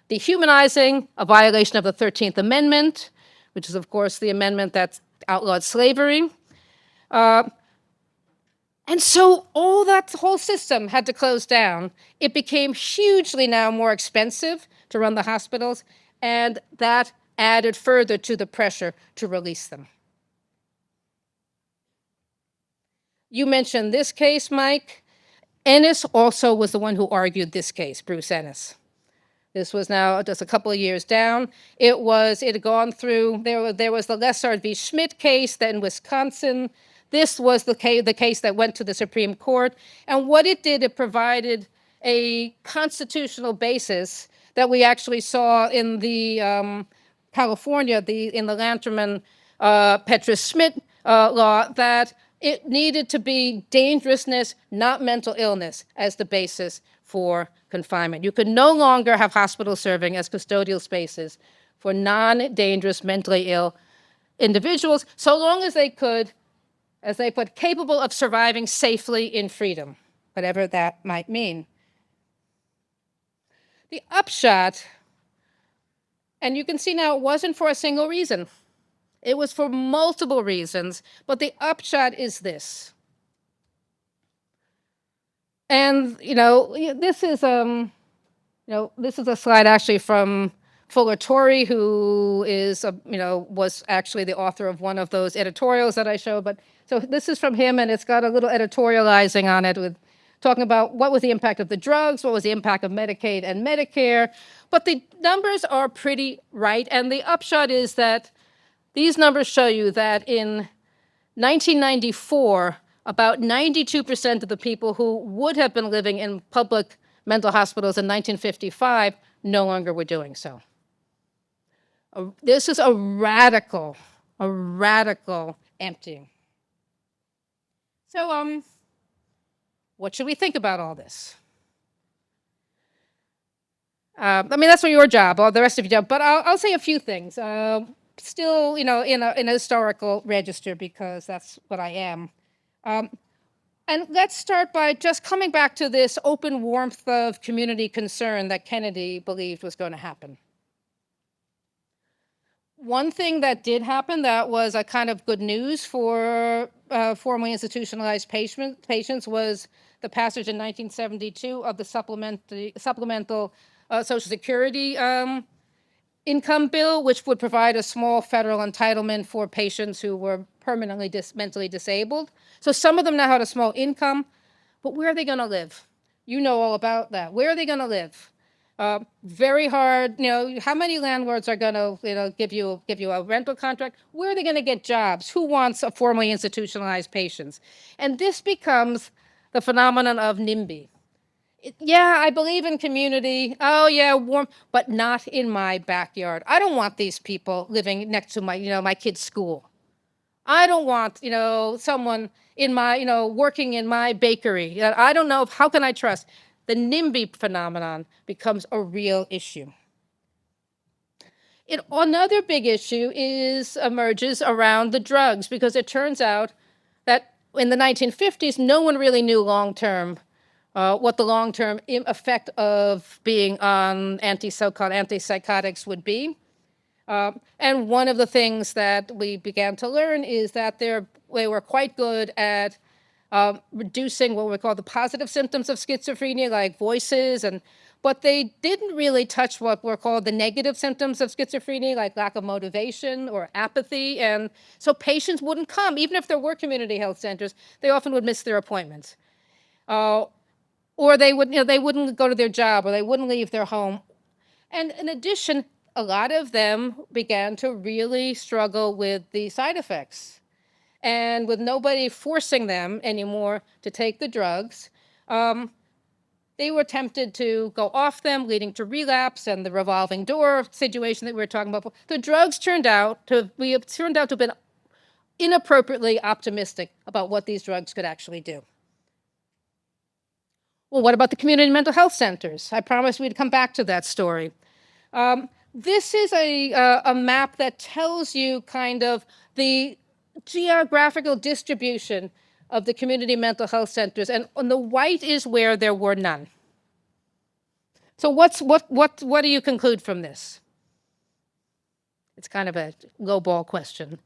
Speaker 3: dehumanizing, a violation of the 13th Amendment, which is, of course, the amendment that outlawed slavery. And so all that whole system had to close down. It became hugely now more expensive to run the hospitals, and that added further to the pressure to release them. You mentioned this case, Mike. Ennis also was the one who argued this case, Bruce Ennis. This was now just a couple of years down. It had gone through, there was the Lessard v. Schmidt case that in Wisconsin. This was the case that went to the Supreme Court. And what it did, it provided a constitutional basis that we actually saw in the California, in the Lanterman Petrus Schmidt law, that it needed to be dangerousness, not mental illness, as the basis for confinement. You could no longer have hospitals serving as custodial spaces for non-dangerous mentally ill individuals, so long as they could, as they put, capable of surviving safely in freedom, whatever that might mean. The upshot, and you can see now it wasn't for a single reason. It was for multiple reasons, but the upshot is this. And, this is a slide actually from Fuller Torrey, who is, was actually the author of one of those editorials that I showed. But so this is from him, and it's got a little editorializing on it with talking about what was the impact of the drugs, what was the impact of Medicaid and Medicare. But the numbers are pretty right, and the upshot is that these numbers show you that in 1994, about 92% of the people who would have been living in public mental hospitals in 1955 no longer were doing so. This is a radical emptying. So, what should we think about all this? That's for your job, or the rest of your job, but I'll say a few things. Still, in a historical register, because that's what I am. And let's start by just coming back to this open warmth of community concern that Kennedy believed was going to happen. One thing that did happen that was a kind of good news for formerly institutionalized patients was the passage in 1972 of the supplemental Social Security income bill, which would provide a small federal entitlement for patients who were permanently mentally disabled. So some of them now had a small income, but where are they going to live? You know all about that. Where are they going to live? Very hard. How many landlords are going to give you a rental contract? Where are they going to get jobs? Who wants a formerly institutionalized patients? And this becomes the phenomenon of NIMBY. Yeah, I believe in community. Oh yeah, warm, but not in my backyard. I don't want these people living next to my, my kid's school. I don't want, someone in my, working in my bakery. I don't know, how can I trust? The NIMBY phenomenon becomes a real issue. Another big issue emerges around the drugs, because it turns out that in the 1950s, no one really knew long-term what the long-term effect of being on so-called antipsychotics would be. And one of the things that we began to learn is that they were quite good at reducing what we call the positive symptoms of schizophrenia, like voices, but they didn't really touch what were called the negative symptoms of schizophrenia, like lack of motivation or apathy. And so patients wouldn't come. Even if there were community health centers, they often would miss their appointments. or they wouldn't go to their job, or they wouldn't leave their home. And in addition, a lot of them began to really struggle with the side effects. And with nobody forcing them anymore to take the drugs, they were tempted to go off them, leading to relapse and the revolving door situation that we were talking about. The drugs turned out to have been inappropriately optimistic about what these drugs could actually do. Well, what about the community mental health centers? I promised we'd come back to that story. This is a map that tells you kind of the geographical distribution of the community mental health centers, and on the white is where there were none. So what do you conclude from this? It's kind of a lowball question.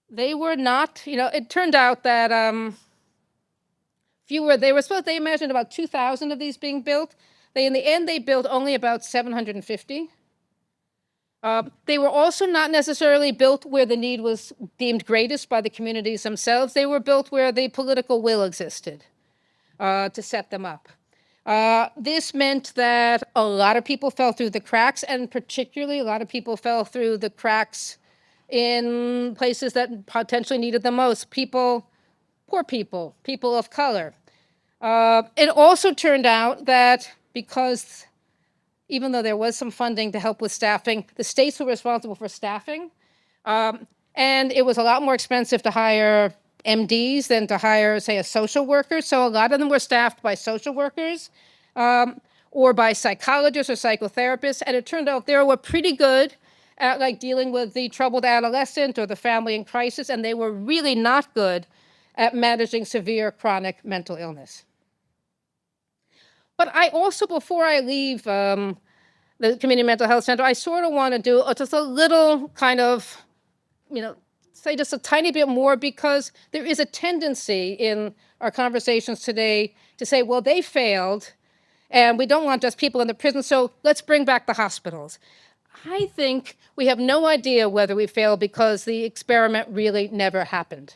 Speaker 3: They were not, it turned out that they imagined about 2,000 of these being built. In the end, they built only about 750. They were also not necessarily built where the need was deemed greatest by the communities themselves. They were built where the political will existed to set them up. This meant that a lot of people fell through the cracks, and particularly a lot of people fell through the cracks in places that potentially needed the most. Poor people, people of color. It also turned out that because even though there was some funding to help with staffing, the states were responsible for staffing. And it was a lot more expensive to hire MDs than to hire, say, a social worker. So a lot of them were staffed by social workers or by psychologists or psychotherapists. And it turned out they were pretty good at dealing with the troubled adolescent or the family in crisis. And they were really not good at managing severe chronic mental illness. But I also, before I leave the community mental health center, I sort of want to do just a little kind of, say just a tiny bit more, because there is a tendency in our conversations today to say, well, they failed, and we don't want just people in the prison, so let's bring back the hospitals. I think we have no idea whether we failed because the experiment really never happened.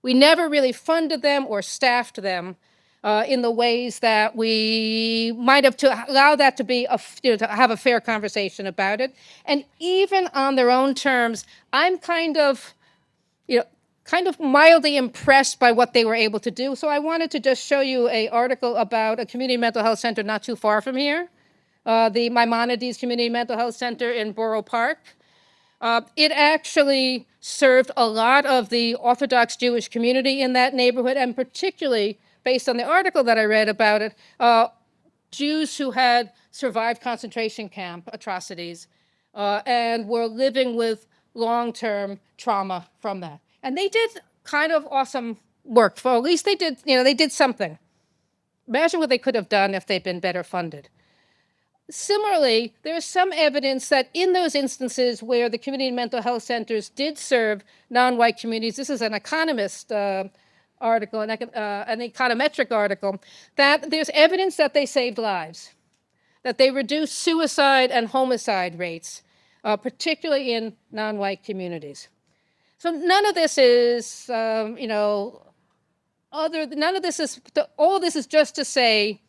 Speaker 3: We never really funded them or staffed them in the ways that we might have to allow that to be, to have a fair conversation about it. And even on their own terms, I'm kind of mildly impressed by what they were able to do. So I wanted to just show you an article about a community mental health center not too far from here, the Maimonides Community Mental Health Center in Borough Park. It actually served a lot of the Orthodox Jewish community in that neighborhood, and particularly, based on the article that I read about it, Jews who had survived concentration camp atrocities and were living with long-term trauma from that. And they did kind of awesome work. For at least they did something. Imagine what they could have done if they'd been better funded. Similarly, there's some evidence that in those instances where the community mental health centers did serve non-white communities, this is an Economist article, an econometric article, that there's evidence that they saved lives, that they reduced suicide and homicide rates, particularly in non-white communities. So none of this is, all of this is just to say,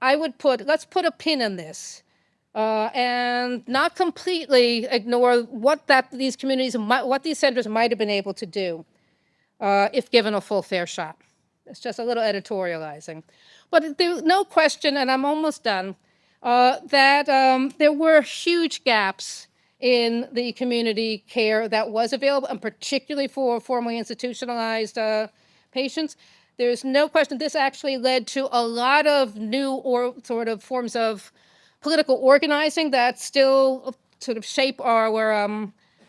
Speaker 3: let's put a pin in this and not completely ignore what these centers might have been able to do if given a full fair shot. It's just a little editorializing. But there's no question, and I'm almost done, that there were huge gaps in the community care that was available, and particularly for formerly institutionalized patients. There's no question this actually led to a lot of new or sort of forms of political organizing that still sort of shape our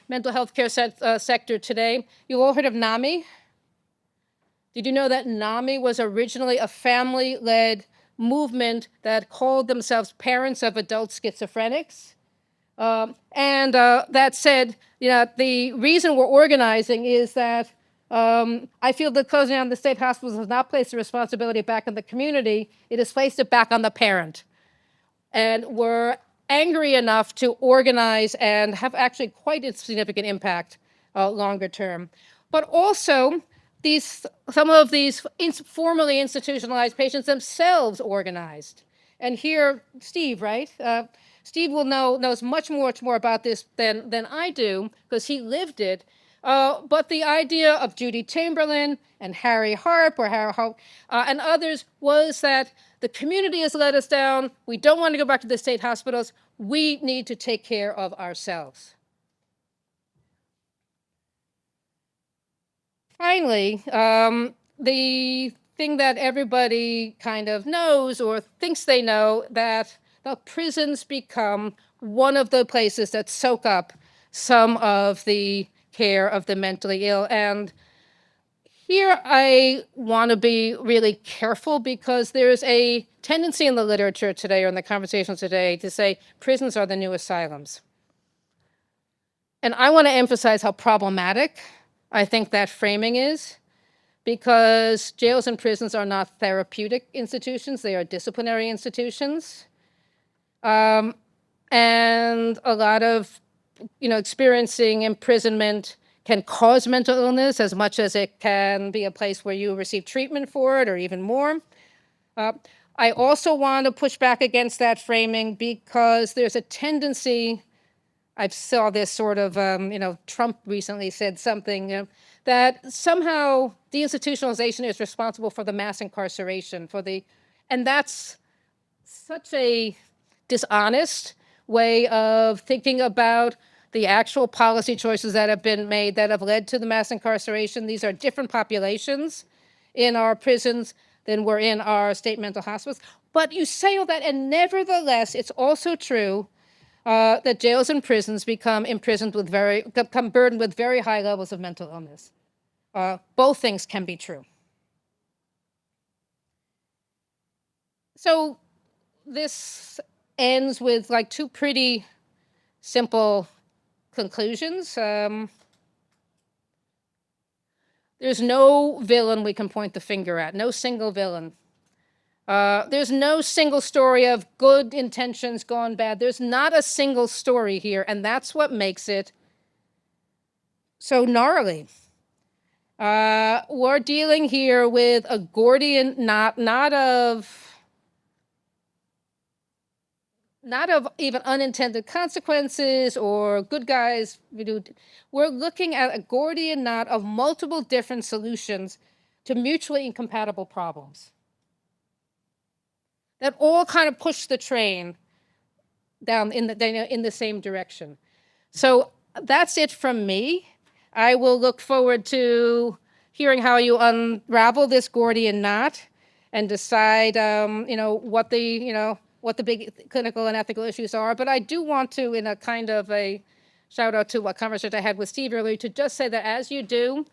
Speaker 3: mental health care sector today. You all heard of NAMI? Did you know that NAMI was originally a family-led movement that called themselves Parents of Adult Schizophrenics? And that said, the reason we're organizing is that I feel that closing down the state hospitals has not placed the responsibility back on the community. It has placed it back on the parent. And we're angry enough to organize and have actually quite a significant impact longer term. But also, some of these formerly institutionalized patients themselves organized. And here, Steve, right? Steve knows much more about this than I do because he lived it. But the idea of Judy Chamberlain and Harry Harp and others was that the community has let us down. We don't want to go back to the state hospitals. We need to take care of ourselves. Finally, the thing that everybody kind of knows or thinks they know, that the prisons become one of the places that soak up some of the care of the mentally ill. And here I want to be really careful because there's a tendency in the literature today or in the conversations today to say prisons are the new asylums. And I want to emphasize how problematic I think that framing is, because jails and prisons are not therapeutic institutions, they are disciplinary institutions. And a lot of, experiencing imprisonment can cause mental illness as much as it can be a place where you receive treatment for it or even more. I also want to push back against that framing because there's a tendency, I saw this sort of, Trump recently said something, that somehow deinstitutionalization is responsible for the mass incarceration, and that's such a dishonest way of thinking about the actual policy choices that have been made that have led to the mass incarceration. These are different populations in our prisons than were in our state mental hospitals. But you say all that, and nevertheless, it's also true that jails and prisons become burdened with very high levels of mental illness. Both things can be true. So this ends with like two pretty simple conclusions. There's no villain we can point the finger at, no single villain. There's no single story of good intentions gone bad. There's not a single story here, and that's what makes it so gnarly. We're dealing here with a Gordian knot, not of even unintended consequences or good guys. We're looking at a Gordian knot of multiple different solutions to mutually incompatible problems that all kind of push the train down in the same direction. So that's it from me. I will look forward to hearing how you unravel this Gordian knot and decide, what the big clinical and ethical issues are. But I do want to, in a kind of a shout out to a conversation I had with Steve earlier, to just say that as you do,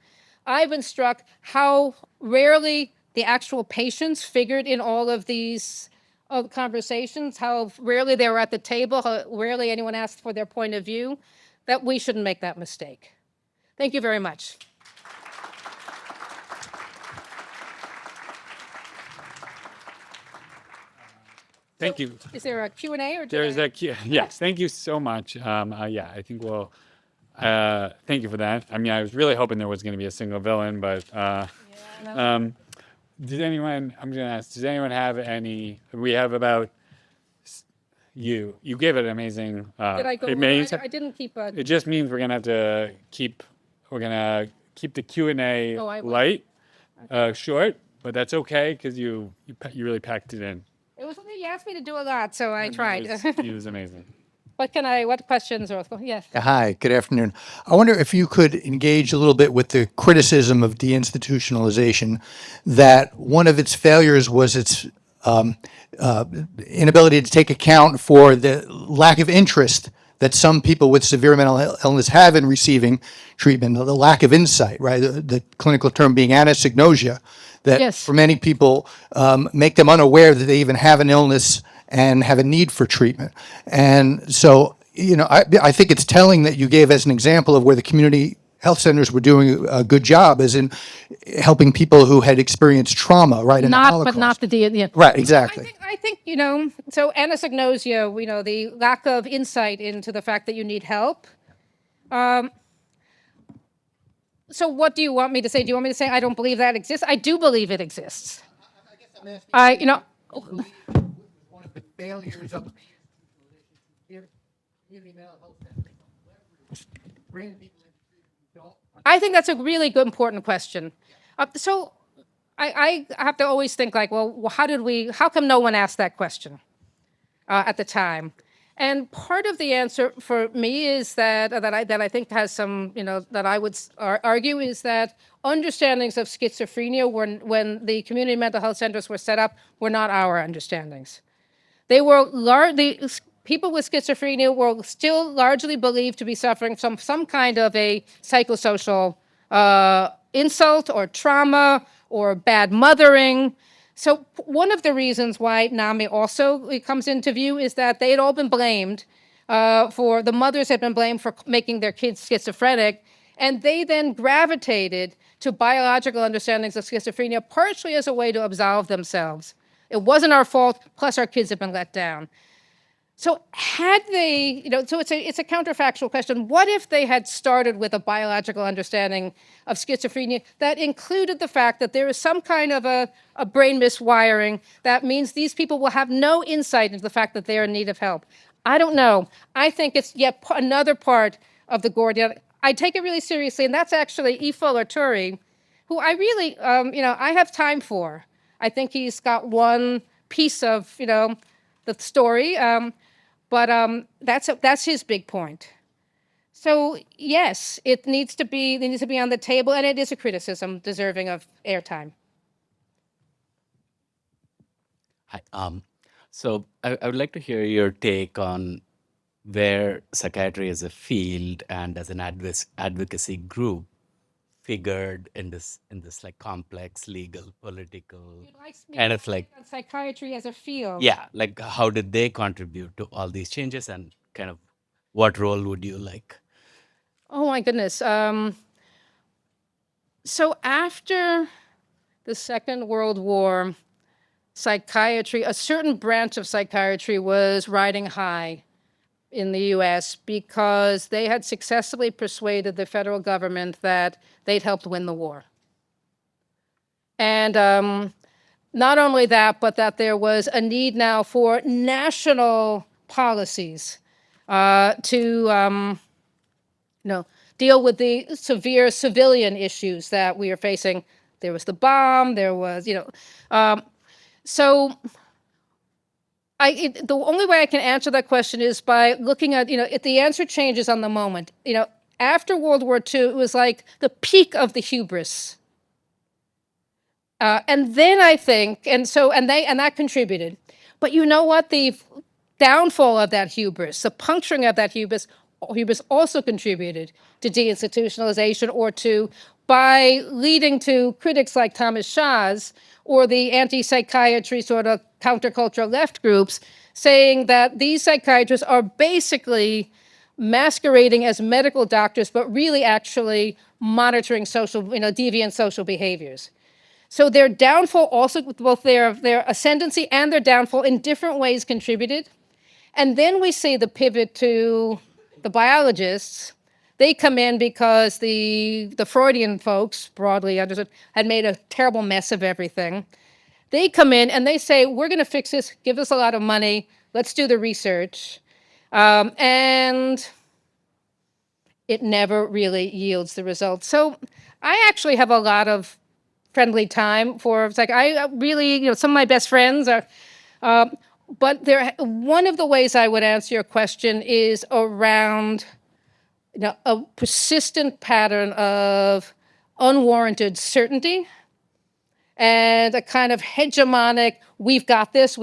Speaker 3: I've been struck how rarely the actual patients figured in all of these conversations, how rarely they were at the table, how rarely anyone asked for their point of view, that we shouldn't make that mistake. Thank you very much.
Speaker 2: Thank you.
Speaker 3: Is there a Q&A or?
Speaker 2: There's a Q. Yes, thank you so much. I think we'll. Thank you for that. I mean, I was really hoping there was going to be a single villain, but. Did anyone? I'm going to ask. Does anyone have any? We have about. You gave it an amazing.
Speaker 3: Did I go? I didn't keep a.
Speaker 2: It just means we're going to have to keep. We're going to keep the Q&A light, short, but that's okay because you really packed it in.
Speaker 3: It was you asked me to do a lot, so I tried.
Speaker 2: It was amazing.
Speaker 3: What questions are, yes?
Speaker 4: Hi, good afternoon. I wonder if you could engage a little bit with the criticism of deinstitutionalization, that one of its failures was its inability to take account for the lack of interest that some people with severe mental illness have in receiving treatment, the lack of insight, right? The clinical term being anosognosia, that
Speaker 3: Yes.
Speaker 4: for many people make them unaware that they even have an illness and have a need for treatment. And so, I think it's telling that you gave as an example of where the community health centers were doing a good job, as in helping people who had experienced trauma, right? In the Holocaust.
Speaker 3: But not the
Speaker 4: Right, exactly.
Speaker 3: I think so anosognosia, the lack of insight into the fact that you need help. So what do you want me to say? Do you want me to say I don't believe that exists? I do believe it exists. I, you know,
Speaker 4: One of the failures of community mental health centers. Bring people in.
Speaker 3: I think that's a really good, important question. So I have to always think like, well, how come no one asked that question at the time? And part of the answer for me is that I think has some, that I would argue is that understandings of schizophrenia when the community mental health centers were set up were not our understandings. They were people with schizophrenia were still largely believed to be suffering from some kind of a psychosocial insult or trauma or bad mothering. So one of the reasons why NAMI also comes into view is that they had all been blamed the mothers had been blamed for making their kids schizophrenic, and they then gravitated to biological understandings of schizophrenia partially as a way to absolve themselves. It wasn't our fault, plus our kids have been let down. So had they, so it's a counterfactual question. What if they had started with a biological understanding of schizophrenia that included the fact that there is some kind of a brain miswiring that means these people will have no insight into the fact that they're in need of help? I don't know. I think it's yet another part of the Gordian. I take it really seriously, and that's actually Involuntary, who I really, I have time for. I think he's got one piece of, the story. But that's his big point. So yes, it needs to be on the table, and it is a criticism deserving of airtime.
Speaker 5: Hi. So I would like to hear your take on where psychiatry as a field and as an advocacy group figured in this like complex legal, political kind of like
Speaker 3: on psychiatry as a field.
Speaker 5: yeah, like how did they contribute to all these changes and kind of what role would you like?
Speaker 3: Oh my goodness. So after the Second World War, psychiatry, a certain branch of psychiatry was riding high in the US because they had successfully persuaded the federal government that they'd helped win the war. And not only that, but that there was a need now for national policies to deal with the severe civilian issues that we are facing. There was the bomb, there was, so the only way I can answer that question is by looking at, if the answer changes on the moment. After World War II, it was like the peak of the hubris. And then I think, and that contributed. But you know what? The downfall of that hubris, the puncturing of that hubris also contributed to deinstitutionalization by leading to critics like Thomas Schaas or the anti-psychiatry sort of countercultural left groups saying that these psychiatrists are basically masquerading as medical doctors, but really actually monitoring deviant social behaviors. So their downfall also, both their ascendancy and their downfall in different ways contributed. And then we see the pivot to the biologists. They come in because the Freudian folks, broadly understood, had made a terrible mess of everything. They come in and they say, we're going to fix this, give us a lot of money, let's do the research. And it never really yields the results. So I actually have a lot of friendly time for, it's like, I really, some of my best friends are, but one of the ways I would answer your question is around a persistent pattern of unwarranted certainty and a kind of hegemonic, we've got this,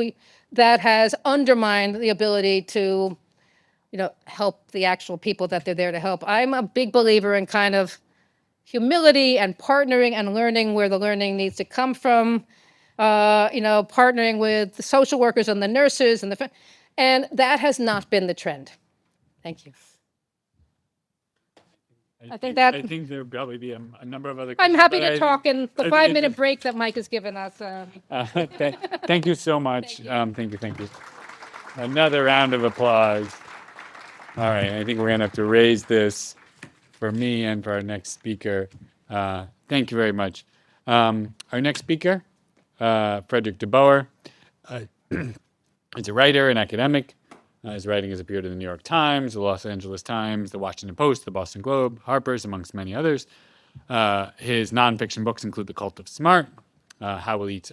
Speaker 3: that has undermined the ability to, help the actual people that they're there to help. I'm a big believer in kind of humility and partnering and learning where the learning needs to come from, partnering with the social workers and the nurses and that has not been the trend. Thank you. I think
Speaker 2: there'll probably be a number of other
Speaker 3: I'm
Speaker 2: questions,
Speaker 3: happy
Speaker 2: but
Speaker 3: to talk in the 5-minute break that Mike has given us.
Speaker 2: Thank you so much. Thank you. Another round of applause. All right, I think we're going to have to raise this for me and for our next speaker. Thank you very much. Our next speaker, Fredrik DeBoer, is a writer and academic. His writing has appeared in the New York Times, the Los Angeles Times, the Washington Post, the Boston Globe, Harper's, amongst many others. His nonfiction books include The Cult of Smart, How Elites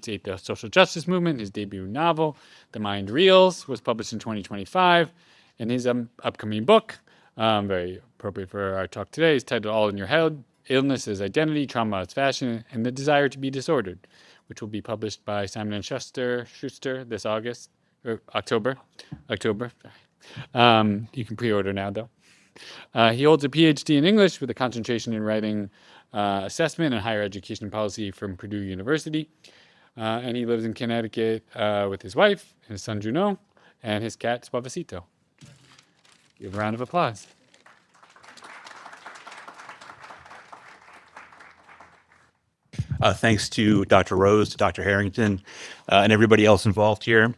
Speaker 2: Ate the Social Justice Movement. His debut novel, The Mind Reels, was published in 2025. And his upcoming book, very appropriate for our talk today, is titled All in Your Head, Illness as Identity, Trauma as Fashion, and the Desire to be Disordered, which will be published by Simon & Schuster this August, or October. You can pre-order now, though. He holds a PhD in English with a concentration in writing assessment and higher education policy from Purdue University. And he lives in Connecticut with his wife, his son Juno, and his cat Suavecito. Give a round of applause.
Speaker 6: Thanks to Dr. Rose, to Dr. Harrington, and everybody else involved here.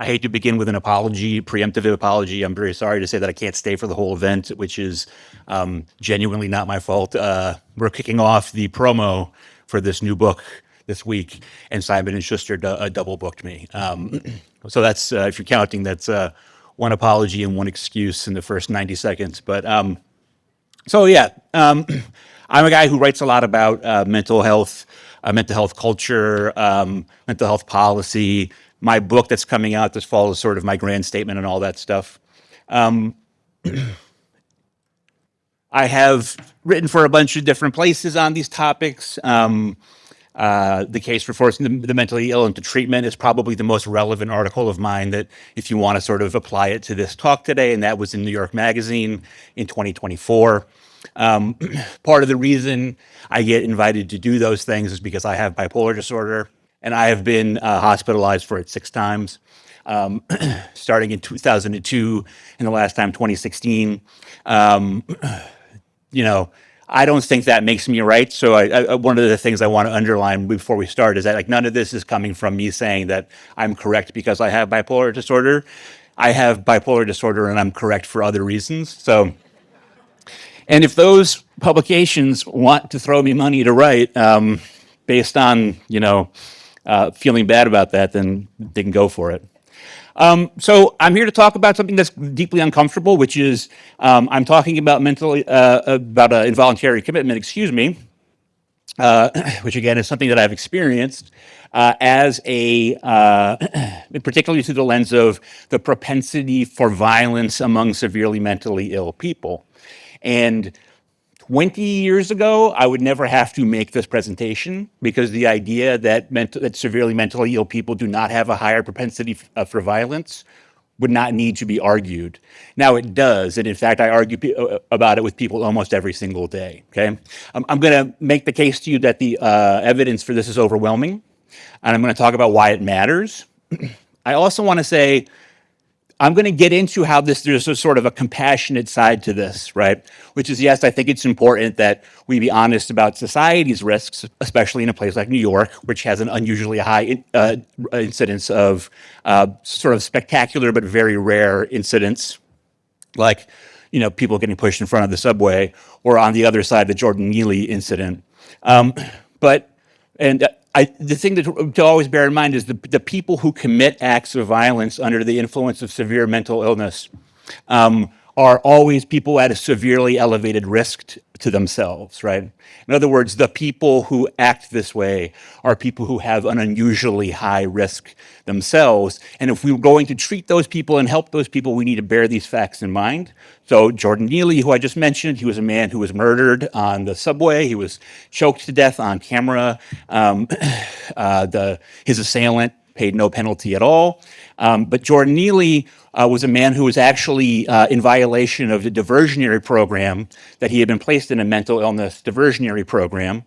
Speaker 6: I hate to begin with an apology, preemptive apology. I'm very sorry to say that I can't stay for the whole event, which is genuinely not my fault. We're kicking off the promo for this new book this week, and Simon & Schuster double booked me. So that's, if you're counting, that's one apology and one excuse in the first 90 seconds. But so yeah, I'm a guy who writes a lot about mental health culture, mental health policy. My book that's coming out this fall is sort of my grand statement and all that stuff. I have written for a bunch of different places on these topics. The case for forcing the mentally ill into treatment is probably the most relevant article of mine that if you want to sort of apply it to this talk today, and that was in New York Magazine in 2024. Part of the reason I get invited to do those things is because I have bipolar disorder, and I have been hospitalized for it 6 times, starting in 2002 and the last time 2016. I don't think that makes me right. So one of the things I want to underline before we start is that none of this is coming from me saying that I'm correct because I have bipolar disorder. I have bipolar disorder and I'm correct for other reasons. So, and if those publications want to throw me money to write based on, feeling bad about that, then they can go for it. So I'm here to talk about something that's deeply uncomfortable, which is I'm talking about involuntary commitment, which again is something that I've experienced particularly through the lens of the propensity for violence among severely mentally ill people. And 20 years ago, I would never have to make this presentation because the idea that severely mentally ill people do not have a higher propensity for violence would not need to be argued. Now it does, and in fact, I argue about it with people almost every single day, okay? I'm gonna make the case to you that the evidence for this is overwhelming, and I'm gonna talk about why it matters. I also wanna say, I'm going to get into how there's a sort of a compassionate side to this, right? Which is, yes, I think it's important that we be honest about society's risks, especially in a place like New York, which has an unusually high incidence of sort of spectacular but very rare incidents, like, people getting pushed in front of the subway, or on the other side, the Jordan Neely incident. The thing to always bear in mind is the people who commit acts of violence under the influence of severe mental illness are always people at a severely elevated risk to themselves, right? In other words, the people who act this way are people who have an unusually high risk themselves. And if we're going to treat those people and help those people, we need to bear these facts in mind. So Jordan Neely, who I just mentioned, he was a man who was murdered on the subway. He was choked to death on camera. His assailant paid no penalty at all. But Jordan Neely was a man who was actually in violation of the diversionary program that he had been placed in a mental illness diversionary program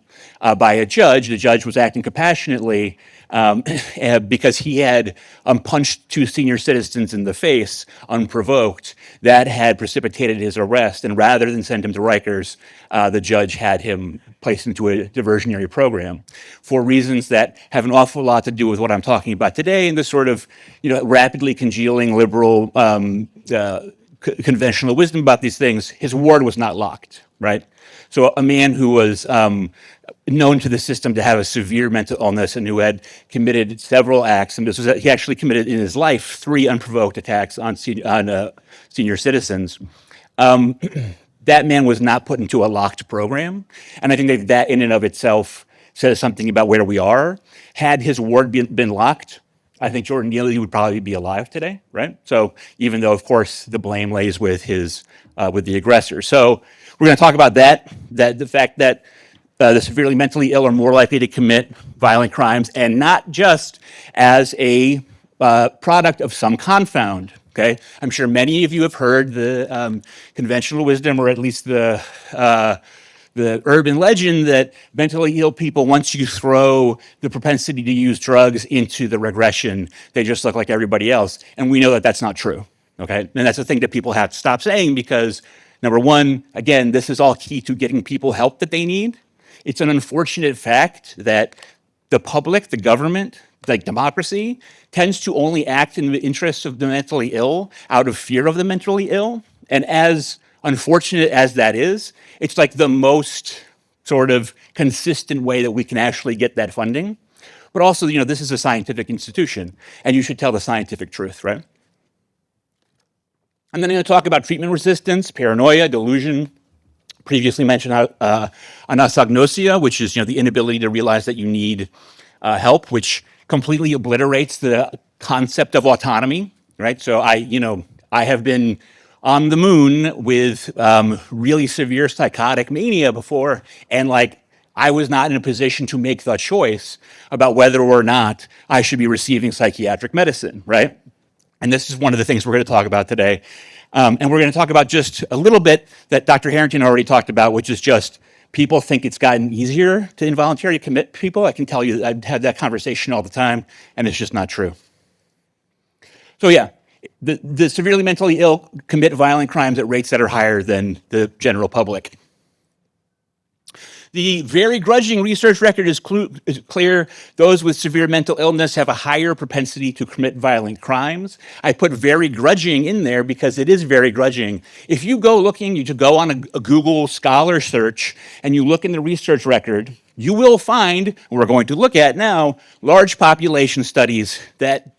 Speaker 6: by a judge. The judge was acting compassionately because he had punched 2 senior citizens in the face unprovoked. That had precipitated his arrest, and rather than send him to Rikers, the judge had him placed into a diversionary program for reasons that have an awful lot to do with what I'm talking about today and the sort of rapidly congealing liberal conventional wisdom about these things, his ward was not locked, right? So a man who was known to the system to have a severe mental illness and who had committed several acts, and he actually committed in his life 3 unprovoked attacks on senior citizens. That man was not put into a locked program, and I think that in and of itself says something about where we are. Had his ward been locked, I think Jordan Neely would probably be alive today, right? So even though, of course, the blame lays with with the aggressor. So we're going to talk about that the fact that the severely mentally ill are more likely to commit violent crimes, and not just as a product of some confound. Okay, I'm sure many of you have heard the conventional wisdom, or at least the urban legend that mentally ill people, once you throw the propensity to use drugs into the regression, they just look like everybody else. And we know that that's not true. Okay, and that's the thing that people have to stop saying, because number one, again, this is all key to getting people help that they need. It's an unfortunate fact that the public, the government, like democracy, tends to only act in the interests of the mentally ill out of fear of the mentally ill. And as unfortunate as that is, it's like the most sort of consistent way that we can actually get that funding. But also, this is a scientific institution, and you should tell the scientific truth, right? And then I'm going to talk about treatment resistance, paranoia, delusion. Previously mentioned anosognosia, which is the inability to realize that you need help, which completely obliterates the concept of autonomy, right? So I have been on the moon with really severe psychotic mania before, and I was not in a position to make the choice about whether or not I should be receiving psychiatric medicine, right? And this is one of the things we're going to talk about today. And we're going to talk about just a little bit that Dr. Harrington already talked about, which is just people think it's gotten easier to involuntarily commit people. I can tell you I've had that conversation all the time, and it's just not true. So yeah, the severely mentally ill commit violent crimes at rates that are higher than the general public. The very grudging research record is clear. Those with severe mental illness have a higher propensity to commit violent crimes. I put very grudging in there because it is very grudging. If you go looking, you go on a Google Scholar search and you look in the research record, you will find, we're going to look at now, large population studies that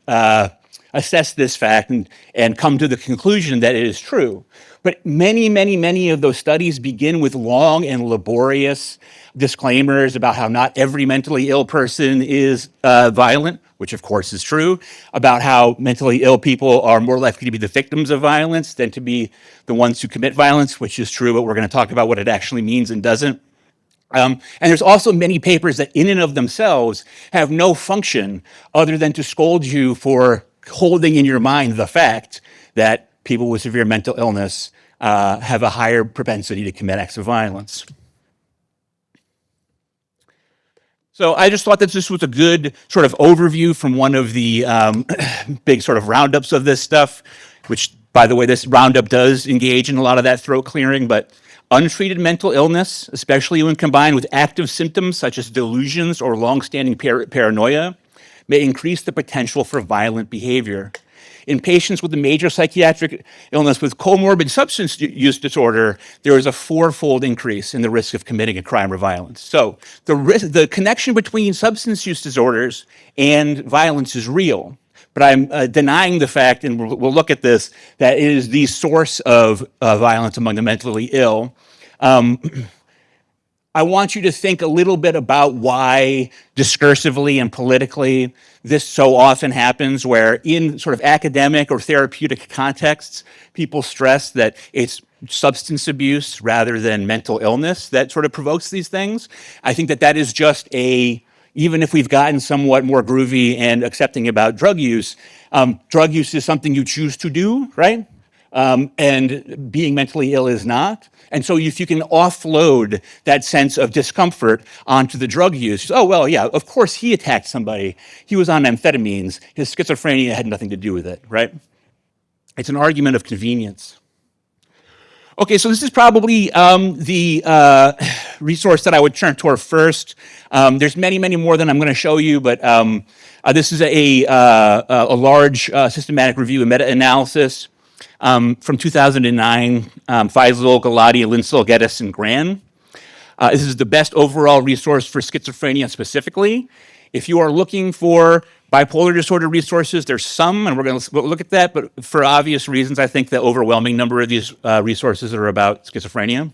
Speaker 6: assess this fact and come to the conclusion that it is true. But many of those studies begin with long and laborious disclaimers about how not every mentally ill person is violent, which of course is true, about how mentally ill people are more likely to be the victims of violence than to be the ones who commit violence, which is true, but we're going to talk about what it actually means and doesn't. And there's also many papers that in and of themselves have no function other than to scold you for holding in your mind the fact that people with severe mental illness have a higher propensity to commit acts of violence. So I just thought that this was a good sort of overview from one of the big sort of roundups of this stuff, which, by the way, this roundup does engage in a lot of that throat clearing, but untreated mental illness, especially when combined with active symptoms such as delusions or longstanding paranoia, may increase the potential for violent behavior. In patients with a major psychiatric illness with comorbid substance use disorder, there is a 4-fold increase in the risk of committing a crime or violence. So the connection between substance use disorders and violence is real. But I'm denying the fact, and we'll look at this, that it is the source of violence among the mentally ill. I want you to think a little bit about why discursively and politically this so often happens, where in sort of academic or therapeutic contexts, people stress that it's substance abuse rather than mental illness that sort of provokes these things. I think that is just even if we've gotten somewhat more groovy and accepting about drug use is something you choose to do, right? And being mentally ill is not. And so if you can offload that sense of discomfort onto the drug use, oh, well, yeah, of course he attacked somebody. He was on amphetamines. His schizophrenia had nothing to do with it, right? It's an argument of convenience. Okay, so this is probably the resource that I would turn toward first. There's many more than I'm going to show you, but this is a large systematic review and meta-analysis from 2009, Faisal, Galati, Linsel, Geddes, and Gran. This is the best overall resource for schizophrenia specifically. If you are looking for bipolar disorder resources, there's some, and we're going to look at that, but for obvious reasons, I think the overwhelming number of these resources are about schizophrenia.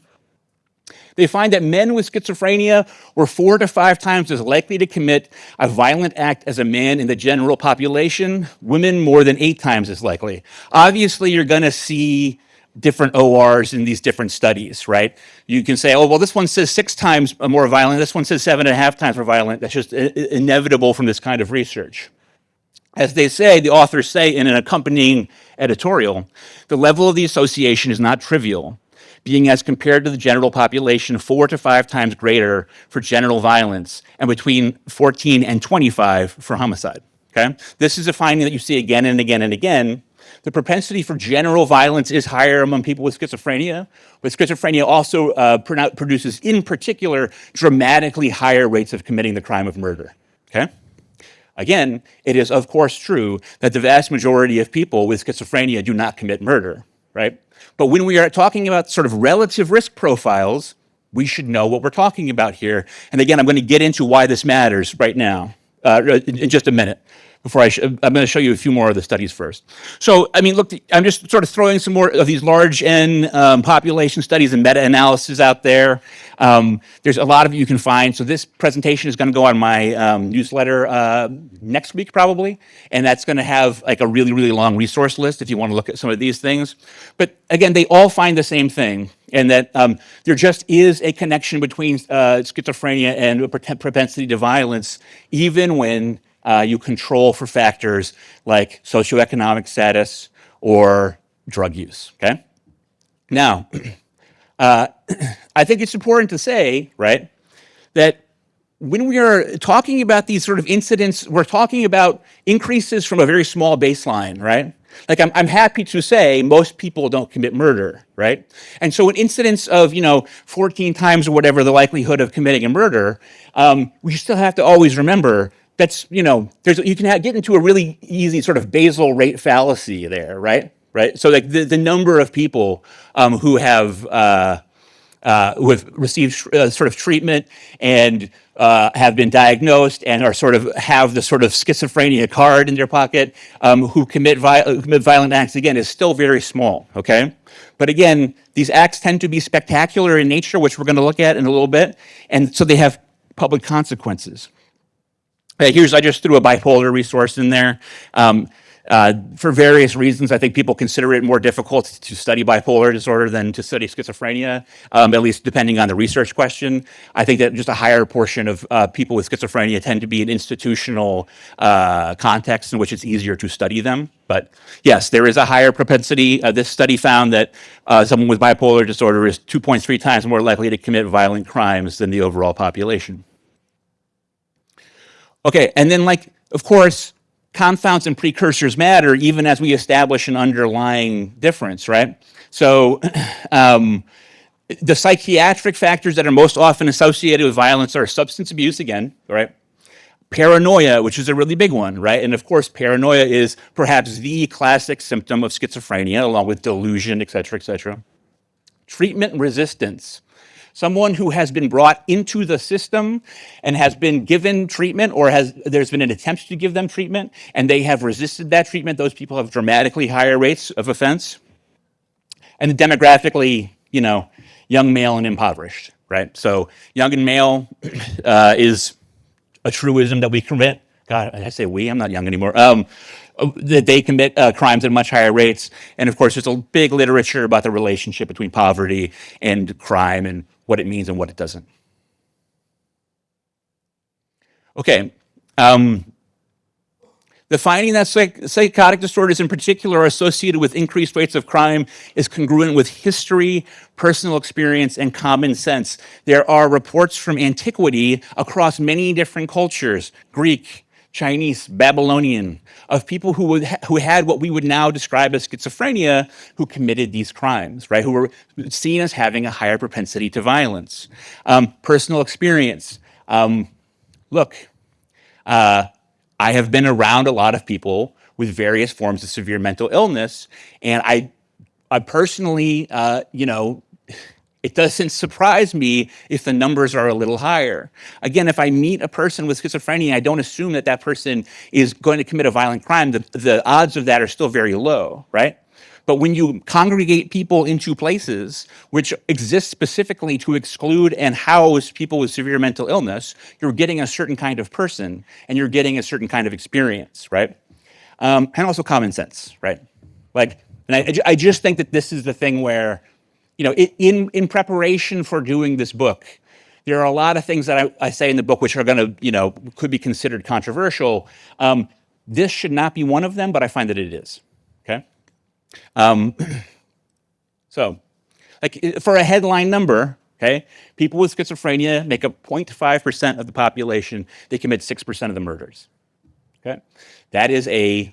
Speaker 6: They find that men with schizophrenia were 4 to 5 times as likely to commit a violent act as a man in the general population, women more than 8 times as likely. Obviously, you're going to see different ORs in these different studies, right? You can say, oh, well, this one says 6 times more violent, this one says 7.5 times more violent. That's just inevitable from this kind of research. As they say, the authors say in an accompanying editorial, the level of the association is not trivial, being as compared to the general population 4 to 5 times greater for general violence and between 14 and 25 for homicide, okay? This is a finding that you see again and again and again. The propensity for general violence is higher among people with schizophrenia, but schizophrenia also produces, in particular, dramatically higher rates of committing the crime of murder, okay? Again, it is of course true that the vast majority of people with schizophrenia do not commit murder, right? But when we are talking about sort of relative risk profiles, we should know what we're talking about here. And again, I'm going to get into why this matters right now, in just a minute. Before I'm going to show you a few more of the studies first. So, I mean, look, I'm just sort of throwing some more of these large N population studies and meta-analysis out there. There's a lot of you can find. So this presentation is going to go on my newsletter next week, probably. And that's going to have like a really, really long resource list if you want to look at some of these things. But again, they all find the same thing, and that there just is a connection between schizophrenia and a propensity to violence, even when you control for factors like socioeconomic status or drug use, okay? Now, I think it's important to say, right, that when we are talking about these sort of incidents, we're talking about increases from a very small baseline, right? Like I'm happy to say most people don't commit murder, right? And so an incidence of, 14 times or whatever the likelihood of committing a murder, we still have to always remember that's, you can get into a really easy sort of basal rate fallacy there, right? Right. So like the number of people who have received sort of treatment and have been diagnosed and are sort of have the sort of schizophrenia card in their pocket who commit violent acts again is still very small. Okay. But again, these acts tend to be spectacular in nature, which we're going to look at in a little bit, and so they have public consequences. I just threw a bipolar resource in there. For various reasons, I think people consider it more difficult to study bipolar disorder than to study schizophrenia, at least depending on the research question. I think that just a higher portion of people with schizophrenia tend to be in institutional contexts in which it's easier to study them. But yes, there is a higher propensity. This study found that someone with bipolar disorder is 2.3 times more likely to commit violent crimes than the overall population. Okay, and then of course, confounds and precursors matter even as we establish an underlying difference, right? So the psychiatric factors that are most often associated with violence are substance abuse again, right? Paranoia, which is a really big one, right? And of course, paranoia is perhaps the classic symptom of schizophrenia, along with delusion, et cetera, et cetera. Treatment resistance. Someone who has been brought into the system and has been given treatment, or there's been an attempt to give them treatment and they have resisted that treatment, those people have dramatically higher rates of offense. And demographically, young male and impoverished, right? So young and male is a truism that we commit. God, I say we, I'm not young anymore. That they commit crimes at much higher rates. And of course, there's a big literature about the relationship between poverty and crime and what it means and what it doesn't. Okay. The finding that psychotic disorders in particular are associated with increased rates of crime is congruent with history, personal experience, and common sense. There are reports from antiquity across many different cultures, Greek, Chinese, Babylonian, of people who had what we would now describe as schizophrenia, who committed these crimes, right? Who were seen as having a higher propensity to violence. Personal experience. Look, I have been around a lot of people with various forms of severe mental illness, and I I personally, it doesn't surprise me if the numbers are a little higher. Again, if I meet a person with schizophrenia, I don't assume that that person is going to commit a violent crime. The odds of that are still very low, right? But when you congregate people into places which exist specifically to exclude and house people with severe mental illness, you're getting a certain kind of person and you're getting a certain kind of experience, right? And also common sense, right? And I just think that this is the thing where, in preparation for doing this book, there are a lot of things that I say in the book which are going to, could be considered controversial. This should not be one of them, but I find that it is, okay? So, for a headline number, okay, people with schizophrenia make up 0.5% of the population. They commit 6% of the murders, okay? That is a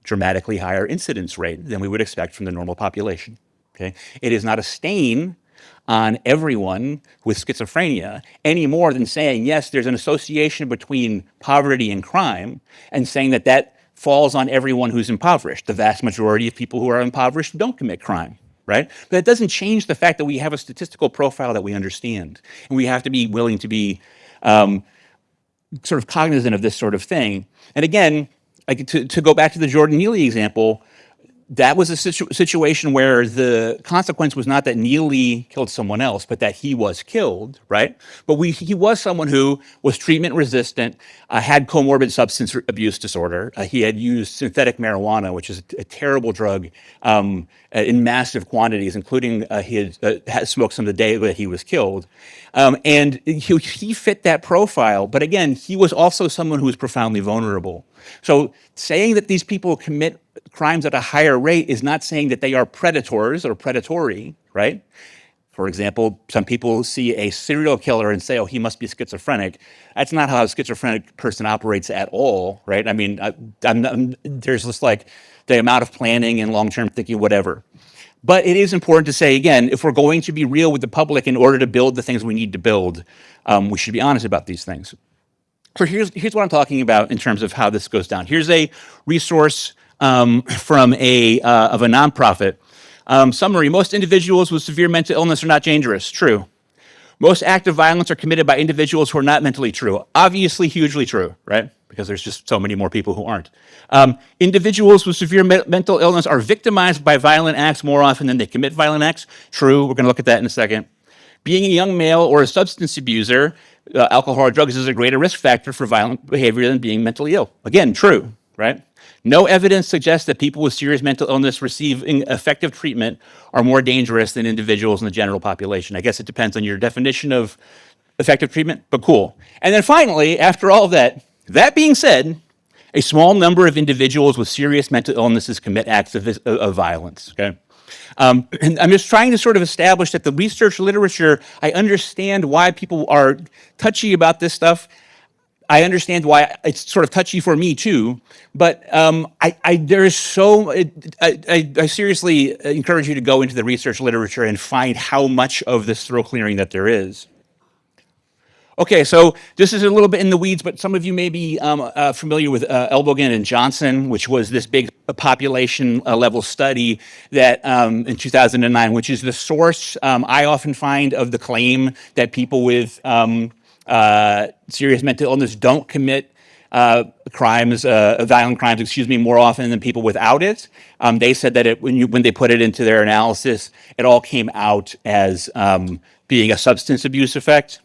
Speaker 6: dramatically higher incidence rate than we would expect from the normal population, okay? It is not a stain on everyone with schizophrenia any more than saying, yes, there's an association between poverty and crime, and saying that that falls on everyone who's impoverished. The vast majority of people who are impoverished don't commit crime, right? But it doesn't change the fact that we have a statistical profile that we understand, and we have to be willing to be sort of cognizant of this sort of thing. And again, to go back to the Jordan Neely example, that was a situation where the consequence was not that Neely killed someone else, but that he was killed, right? But he was someone who was treatment resistant, had comorbid substance abuse disorder. He had used synthetic marijuana, which is a terrible drug, in massive quantities, including he had smoked some the day that he was killed. And he fit that profile. But again, he was also someone who was profoundly vulnerable. So saying that these people commit crimes at a higher rate is not saying that they are predators or predatory, right? For example, some people see a serial killer and say, oh, he must be schizophrenic. That's not how a schizophrenic person operates at all, right? I mean, there's just the amount of planning and long-term thinking, whatever. But it is important to say, again, if we're going to be real with the public in order to build the things we need to build, we should be honest about these things. So here's what I'm talking about in terms of how this goes down. Here's a resource from a nonprofit. Summary: most individuals with severe mental illness are not dangerous. True. Most acts of violence are committed by individuals who are not mentally true. Obviously, hugely true, right? Because there's just so many more people who aren't. Individuals with severe mental illness are victimized by violent acts more often than they commit violent acts. True. We're going to look at that in a second. Being a young male or a substance abuser, alcohol or drugs is a greater risk factor for violent behavior than being mentally ill. Again, true, right? No evidence suggests that people with serious mental illness receiving effective treatment are more dangerous than individuals in the general population. I guess it depends on your definition of effective treatment, but cool. And then finally, after all of that being said, a small number of individuals with serious mental illnesses commit acts of violence, okay? And I'm just trying to sort of establish that the research literature, I understand why people are touchy about this stuff. I understand why it's sort of touchy for me too, but I seriously encourage you to go into the research literature and find how much of this throat clearing that there is. Okay, so this is a little bit in the weeds, but some of you may be familiar with Elbogen and Johnson, which was this big population level study that in 2009, which is the source I often find of the claim that people with serious mental illness don't commit violent crimes, more often than people without it. They said that when they put it into their analysis, it all came out as being a substance abuse effect.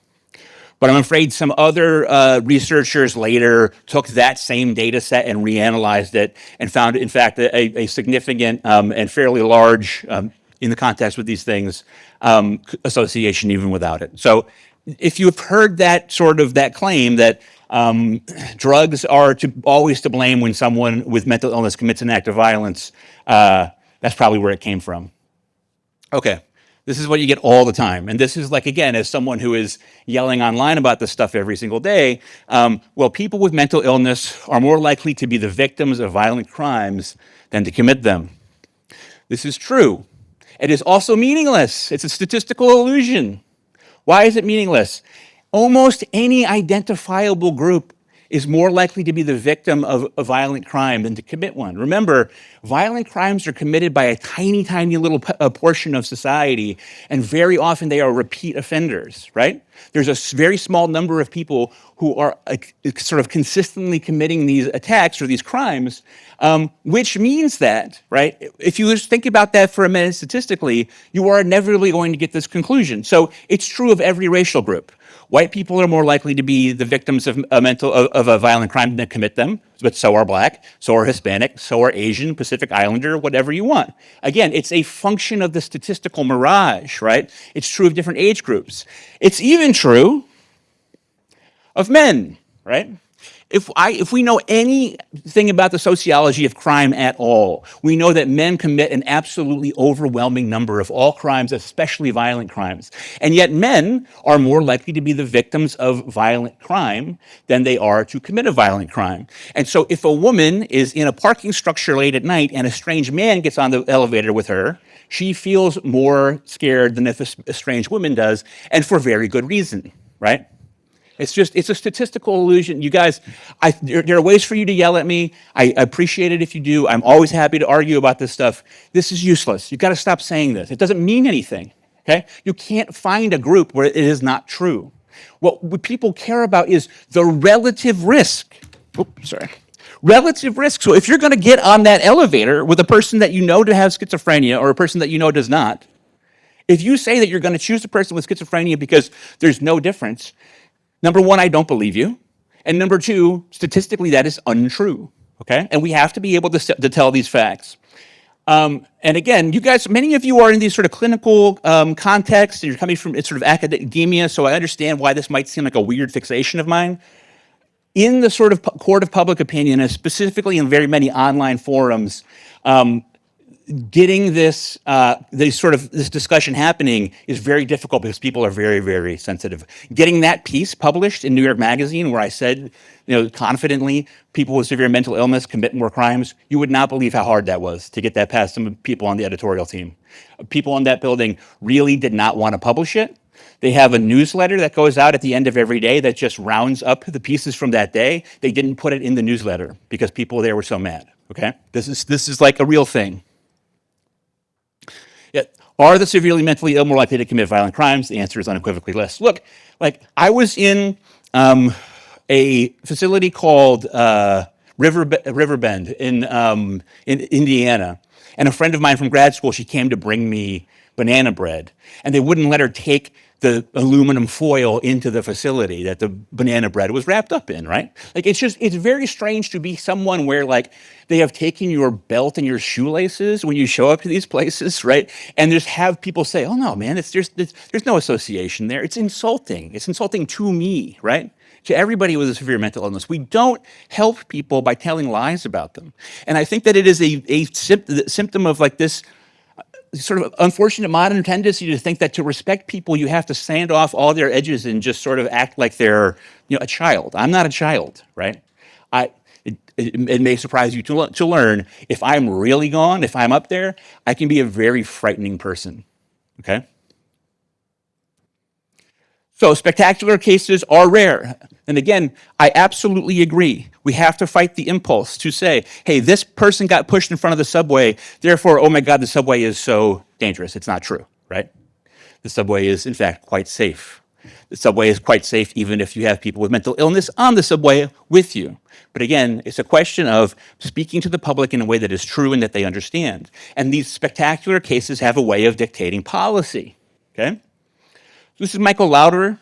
Speaker 6: But I'm afraid some other researchers later took that same data set and reanalyzed it and found, in fact, a significant and fairly large, in the context with these things, association even without it. So if you've heard that claim that drugs are always to blame when someone with mental illness commits an act of violence, that's probably where it came from. Okay. This is what you get all the time. And this is again, as someone who is yelling online about this stuff every single day, people with mental illness are more likely to be the victims of violent crimes than to commit them. This is true. It is also meaningless. It's a statistical illusion. Why is it meaningless? Almost any identifiable group is more likely to be the victim of a violent crime than to commit one. Remember, violent crimes are committed by a tiny, tiny little portion of society, and very often they are repeat offenders, right? There's a very small number of people who are sort of consistently committing these attacks or these crimes, which means that, right, if you just think about that for a minute statistically, you are inevitably going to get this conclusion. So it's true of every racial group. White people are more likely to be the victims of a violent crime than commit them, but so are Black, so are Hispanic, so are Asian, Pacific Islander, whatever you want. Again, it's a function of the statistical mirage, right? It's true of different age groups. It's even true of men, right? If we know anything about the sociology of crime at all, we know that men commit an absolutely overwhelming number of all crimes, especially violent crimes. And yet men are more likely to be the victims of violent crime than they are to commit a violent crime. And so if a woman is in a parking structure late at night and a strange man gets on the elevator with her, she feels more scared than if a strange woman does, and for very good reason, right? It's a statistical illusion. You guys, there are ways for you to yell at me. I appreciate it if you do. I'm always happy to argue about this stuff. This is useless. You've got to stop saying this. It doesn't mean anything, okay? You can't find a group where it is not true. What people care about is the relative risk. Relative risk. So if you're going to get on that elevator with a person that you know to have schizophrenia or a person that you know does not, if you say that you're going to choose a person with schizophrenia because there's no difference, number one, I don't believe you. And number two, statistically, that is untrue, okay? And we have to be able to tell these facts. And again, you guys, many of you are in these sort of clinical contexts, and you're coming from sort of academia, so I understand why this might seem like a weird fixation of mine. In the sort of court of public opinion, and specifically in very many online forums, getting this discussion happening is very difficult because people are very, very sensitive. Getting that piece published in New York Magazine where I said, confidently, people with severe mental illness commit more crimes, you would not believe how hard that was to get that past some people on the editorial team. People in that building really did not want to publish it. They have a newsletter that goes out at the end of every day that just rounds up the pieces from that day. They didn't put it in the newsletter because people there were so mad, okay? This is like a real thing. Yet, are the severely mentally ill more likely to commit violent crimes? The answer is unequivocally less. Look, like I was in a facility called Riverbend in Indiana, and a friend of mine from grad school, she came to bring me banana bread, and they wouldn't let her take the aluminum foil into the facility that the banana bread was wrapped up in, right? Like, it's very strange to be someone where, like, they have taken your belt and your shoelaces when you show up to these places, right? And just have people say, oh, no, man, there's no association there. It's insulting. It's insulting to me, right? To everybody with a severe mental illness. We don't help people by telling lies about them. And I think that it is a symptom of, like, this sort of unfortunate modern tendency to think that to respect people, you have to sand off all their edges and just sort of act like they're, a child. I'm not a child, right? It may surprise you to learn, if I'm really gone, if I'm up there, I can be a very frightening person, okay? So spectacular cases are rare. And again, I absolutely agree. We have to fight the impulse to say, hey, this person got pushed in front of the subway, therefore, oh my God, the subway is so dangerous. It's not true, right? The subway is, in fact, quite safe. The subway is quite safe even if you have people with mental illness on the subway with you. But again, it's a question of speaking to the public in a way that is true and that they understand. And these spectacular cases have a way of dictating policy, okay? This is Michael Lauder.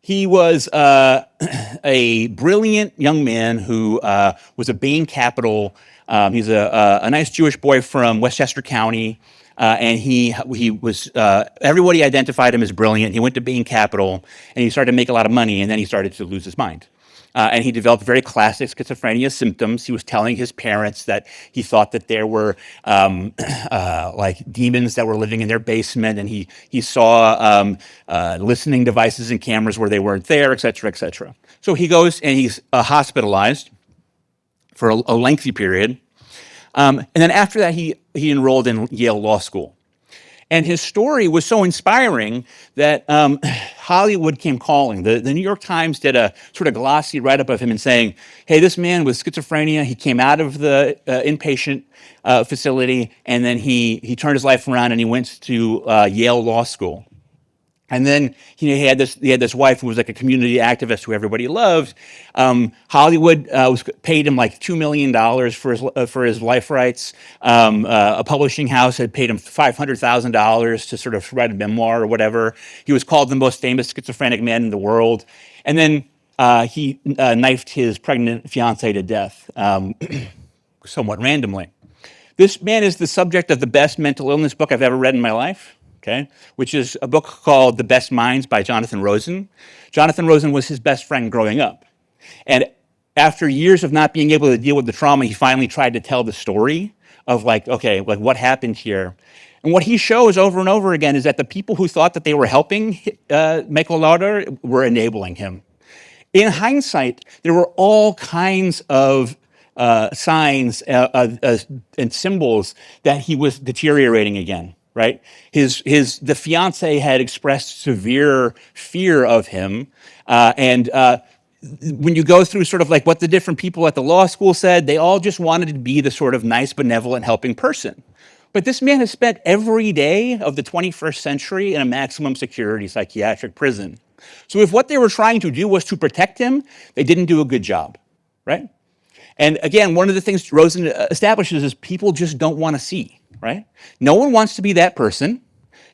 Speaker 6: He was a brilliant young man who was a Bain Capital. He's a nice Jewish boy from Westchester County, and he was everybody identified him as brilliant. He went to Bain Capital, and he started to make a lot of money, and then he started to lose his mind. And he developed very classic schizophrenia symptoms. He was telling his parents that he thought that there were like demons that were living in their basement, and he saw listening devices and cameras where they weren't there, et cetera, et cetera. So he goes and he's hospitalized for a lengthy period. And then after that, he enrolled in Yale Law School. And his story was so inspiring that Hollywood came calling. The New York Times did a sort of glossy write-up of him and saying, hey, this man with schizophrenia, he came out of the inpatient facility, and then he turned his life around and he went to Yale Law School. And then he had this wife who was like a community activist who everybody loved. Hollywood paid him like $2 million for his life rights. A publishing house had paid him $500,000 to sort of write a memoir or whatever. He was called the most famous schizophrenic man in the world. And then he knifed his pregnant fiancée to death, somewhat randomly. This man is the subject of the best mental illness book I've ever read in my life. Okay, which is a book called The Best Minds by Jonathan Rosen. Jonathan Rosen was his best friend growing up. And after years of not being able to deal with the trauma, he finally tried to tell the story of like, okay, like what happened here. And what he shows over and over again is that the people who thought that they were helping Michael Lauder were enabling him. In hindsight, there were all kinds of signs and symbols that he was deteriorating again. Right? The fiance had expressed severe fear of him. And when you go through sort of like what the different people at the law school said, they all just wanted to be the sort of nice, benevolent, helping person. But this man has spent every day of the 21st century in a maximum security psychiatric prison. So if what they were trying to do was to protect him, they didn't do a good job, right? And again, one of the things Rosen establishes is people just don't want to see. Right? No one wants to be that person.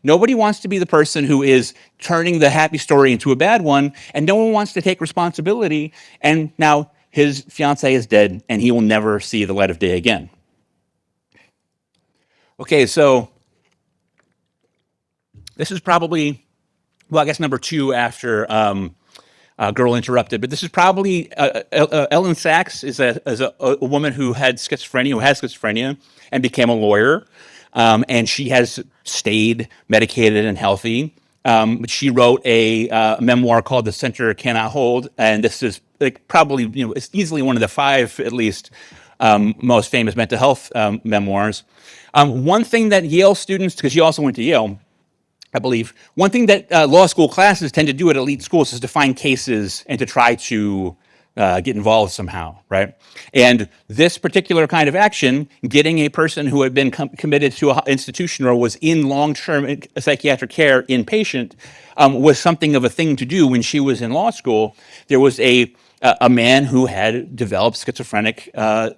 Speaker 6: Nobody wants to be the person who is turning the happy story into a bad one, and no one wants to take responsibility. And now his fiancée is dead, and he will never see the light of day again. Okay, so this is probably, well, I guess number 2 after Girl Interrupted, but this is probably, Ellen Sachs is a woman who has schizophrenia, and became a lawyer, and she has stayed medicated and healthy. She wrote a memoir called The Center Cannot Hold, and this is like probably, it's easily one of the 5, at least, most famous mental health memoirs. One thing that Yale students, because she also went to Yale, I believe, one thing that law school classes tend to do at elite schools is to find cases and to try to get involved somehow, right? And this particular kind of action, getting a person who had been committed to an institution or was in long-term psychiatric care inpatient, was something of a thing to do when she was in law school. There was a man who had developed schizophrenic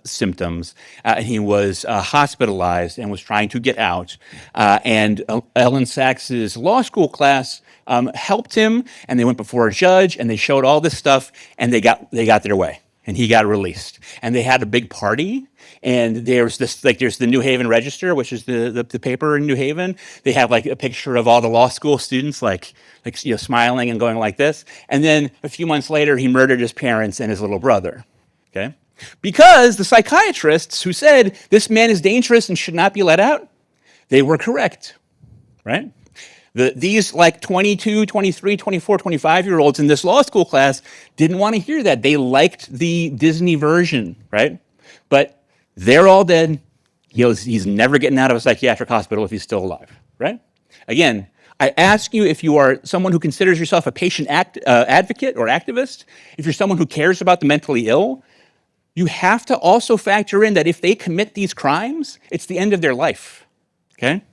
Speaker 6: symptoms, and he was hospitalized and was trying to get out. And Ellen Sachs's law school class helped him, and they went before a judge, and they showed all this stuff, and they got their way, and he got released. And they had a big party, and there's the New Haven Register, which is the paper in New Haven. They have like a picture of all the law school students, like smiling and going like this. And then a few months later, he murdered his parents and his little brother. Okay, because the psychiatrists who said this man is dangerous and should not be let out, they were correct, right? These like 22, 23, 24, 25-year-olds in this law school class didn't want to hear that. They liked the Disney version, right? But they're all dead. He's never getting out of a psychiatric hospital if he's still alive, right? Again, I ask you, if you are someone who considers yourself a patient advocate or activist, if you're someone who cares about the mentally ill, you have to also factor in that if they commit these crimes, it's the end of their life, okay?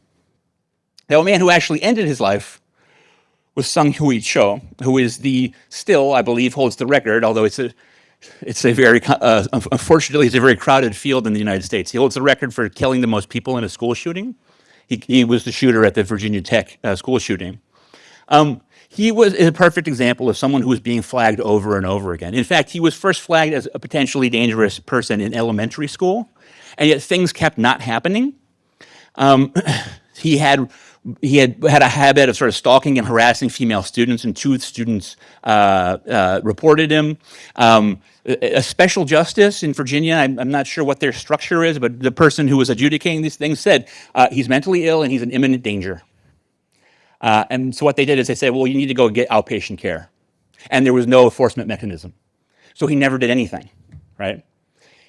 Speaker 6: Now, a man who actually ended his life was Sung Hui Cho, who is still, I believe, holds the record, although it's a very, unfortunately, it's a very crowded field in the United States. He holds the record for killing the most people in a school shooting. He was the shooter at the Virginia Tech school shooting. He was a perfect example of someone who was being flagged over and over again. In fact, he was first flagged as a potentially dangerous person in elementary school, and yet things kept not happening. He had a habit of sort of stalking and harassing female students, and 2 students reported him. A special justice in Virginia, I'm not sure what their structure is, but the person who was adjudicating these things said, he's mentally ill and he's in imminent danger. And so what they did is they said, well, you need to go get outpatient care. And there was no enforcement mechanism. So he never did anything, right?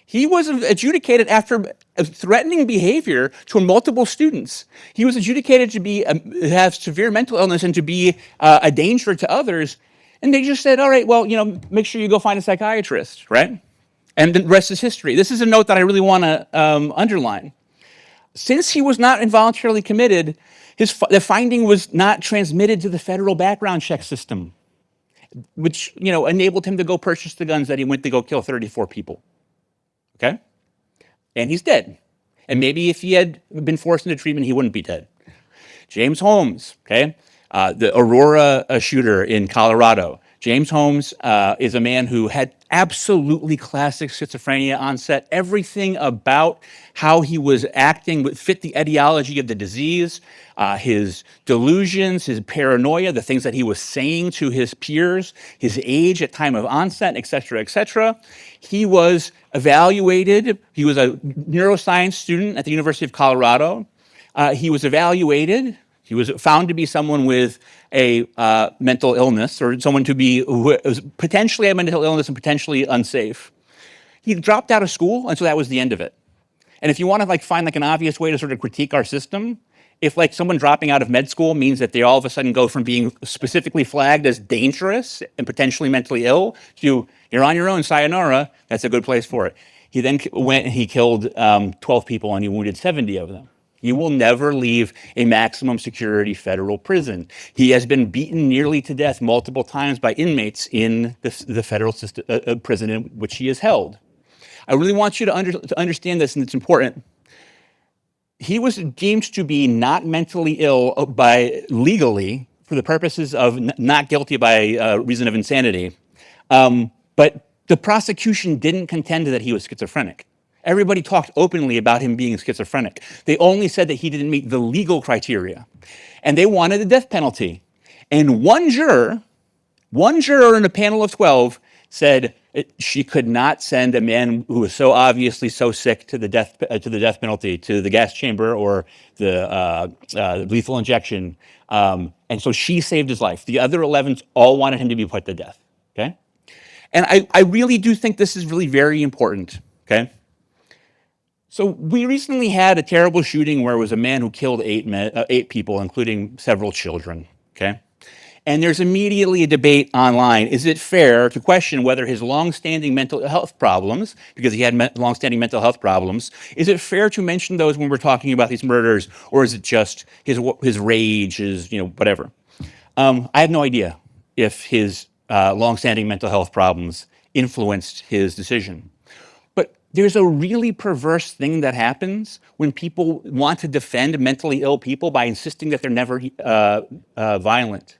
Speaker 6: He was adjudicated after threatening behavior to multiple students. He was adjudicated to be have severe mental illness and to be a danger to others. And they just said, all right, well, make sure you go find a psychiatrist, right? And the rest is history. This is a note that I really want to underline. Since he was not involuntarily committed, the finding was not transmitted to the federal background check system, which enabled him to go purchase the guns that he went to go kill 34 people. Okay? And he's dead. And maybe if he had been forced into treatment, he wouldn't be dead. James Holmes, okay? The Aurora shooter in Colorado. James Holmes is a man who had absolutely classic schizophrenia onset. Everything about how he was acting would fit the etiology of the disease, his delusions, his paranoia, the things that he was saying to his peers, his age at time of onset, et cetera, et cetera. He was evaluated. He was a neuroscience student at the University of Colorado. He was evaluated. He was found to be someone with a mental illness, or someone who was potentially a mental illness and potentially unsafe. He dropped out of school, and so that was the end of it. And if you want to find an obvious way to sort of critique our system, if someone dropping out of med school means that they all of a sudden go from being specifically flagged as dangerous and potentially mentally ill to you're on your own, sayonara, that's a good place for it. He then went and he killed 12 people and he wounded 70 of them. He will never leave a maximum security federal prison. He has been beaten nearly to death multiple times by inmates in the federal system, prison in which he is held. I really want you to understand this, and it's important. He was deemed to be not mentally ill legally for the purposes of not guilty by reason of insanity, but the prosecution didn't contend that he was schizophrenic. Everybody talked openly about him being schizophrenic. They only said that he didn't meet the legal criteria. And they wanted the death penalty. And one juror in a panel of 12 said she could not send a man who was so obviously so sick to the death penalty, to the gas chamber or the lethal injection. And so she saved his life. The other 11 all wanted him to be put to death. Okay? And I really do think this is really very important. Okay? So we recently had a terrible shooting where it was a man who killed 8 people, including several children, okay? And there's immediately a debate online. Is it fair to question whether his longstanding mental health problems, because he had longstanding mental health problems, is it fair to mention those when we're talking about these murders, or is it just his rage, his whatever? I have no idea if his longstanding mental health problems influenced his decision. There's a really perverse thing that happens when people want to defend mentally ill people by insisting that they're never violent.